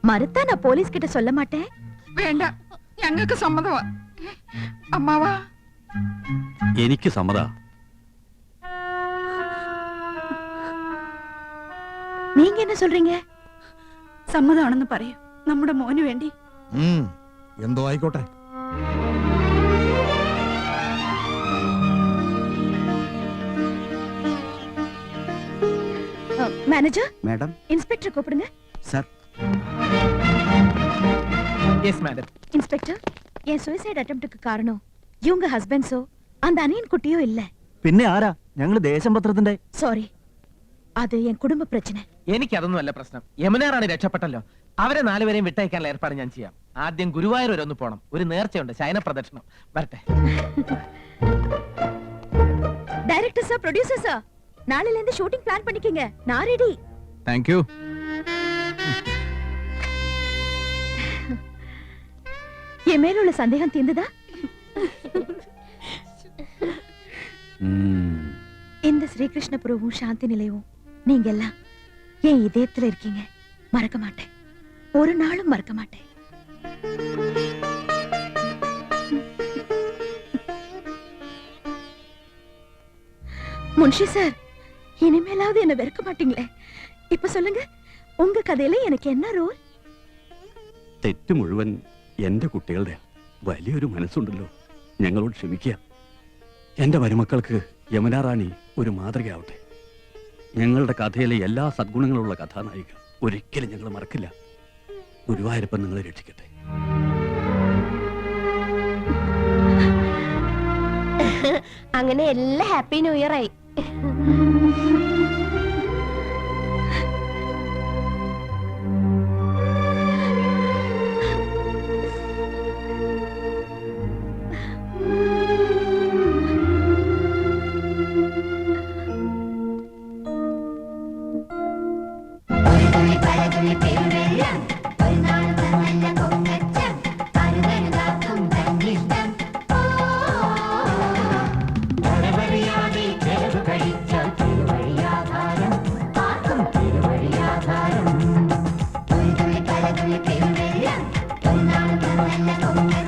மறுத்தா நான் போலீஸ் கிட்ட சொல்ல மாட்டேன். വേണ്ട, ഞങ്ങൾക്ക് സമ്മതമാ. അമ്മാവാ, എനിക്ക് സമ്മതാ. நீங்க என்ன சொல்றீங்க? സമ്മതമാണെന്ന് പറയൂ, നമ്മുടെ മോന് വേണ്ടി. എന്തോ ആയിക്കോട്ടെ. Manager, madam. இன்ஸ்பெக்டர் கூப்பிடுங்க. சார். Yes madam. இன்ஸ்பெக்டர், என் சூசைட் அட்டெம்ப்ட்க்கு காரணம் இவங்க ஹஸ்பண்ட்ஸோ அந்த அனியன் குட்டியோ இல்ல. പിന്നെ ആരാ? ഞങ്ങൾ ദേശംപത്രത്തിന്റെ. സോറി, അത് എൻ കുടുംബ പ്രശ്നം. എനിക്ക് അതൊന്നും അല്ല പ്രശ്നം. യമുന റാണി രക്ഷപ്പെട്ടല്ലോ. അവരെ 4 പേരെയും വിട്ടയക്കാനുള്ള ഏർപ്പാട് ഞാൻ ചെയ്യാം. ആദ്യം ഗുരുവായൂർ വരെ ഒന്ന് പോണം. ഒരു നേർച്ചയുണ്ട്, ശയന പ്രദക്ഷിണം. വരട്ടെ. டைரக்டர் சார், ப்ரொடியூசர் சார், நாளையில இருந்து ஷூட்டிங் பிளான் பண்ணிக்கங்க. நான் ரெடி. Thank you. என் மேல உள்ள சந்தேகம் தீர்ந்ததா? இந்த ஸ்ரீகிருஷ்ணபுரமும் சாந்தி நிலையமும் நீங்க எல்லாம் என் இதயத்துல இருக்கீங்க. மறக்க மாட்டேன், ஒரு நாளும் மறக்க மாட்டேன். முன்ஷி சார், இனிமேலாவது என்ன வெறுக்க மாட்டீங்களே? இப்ப சொல்லுங்க, உங்க கதையில எனக்கு என்ன ரோல்? തെറ്റ് മുഴുവൻ എന്റെ കുട്ടികളുടെ. വലിയൊരു മനസ്സുണ്ടല്ലോ, ഞങ്ങളോട് ക്ഷമിക്കുക. എന്റെ മരുമക്കൾക്ക് യമുന റാണി ഒരു മാതൃകയാവട്ടെ. ഞങ്ങളുടെ കഥയിലെ എല്ലാ സദ്ഗുണങ്ങളുള്ള കഥാനായിക ഒരിക്കലും ഞങ്ങൾ മറക്കില്ല. ഗുരുവായൂരപ്പൻ നിങ്ങളെ രക്ഷിക്കട്ടെ. അങ്ങനെ എല്ലാ ഹാപ്പി ന്യൂ ഇയർ ആയി. Come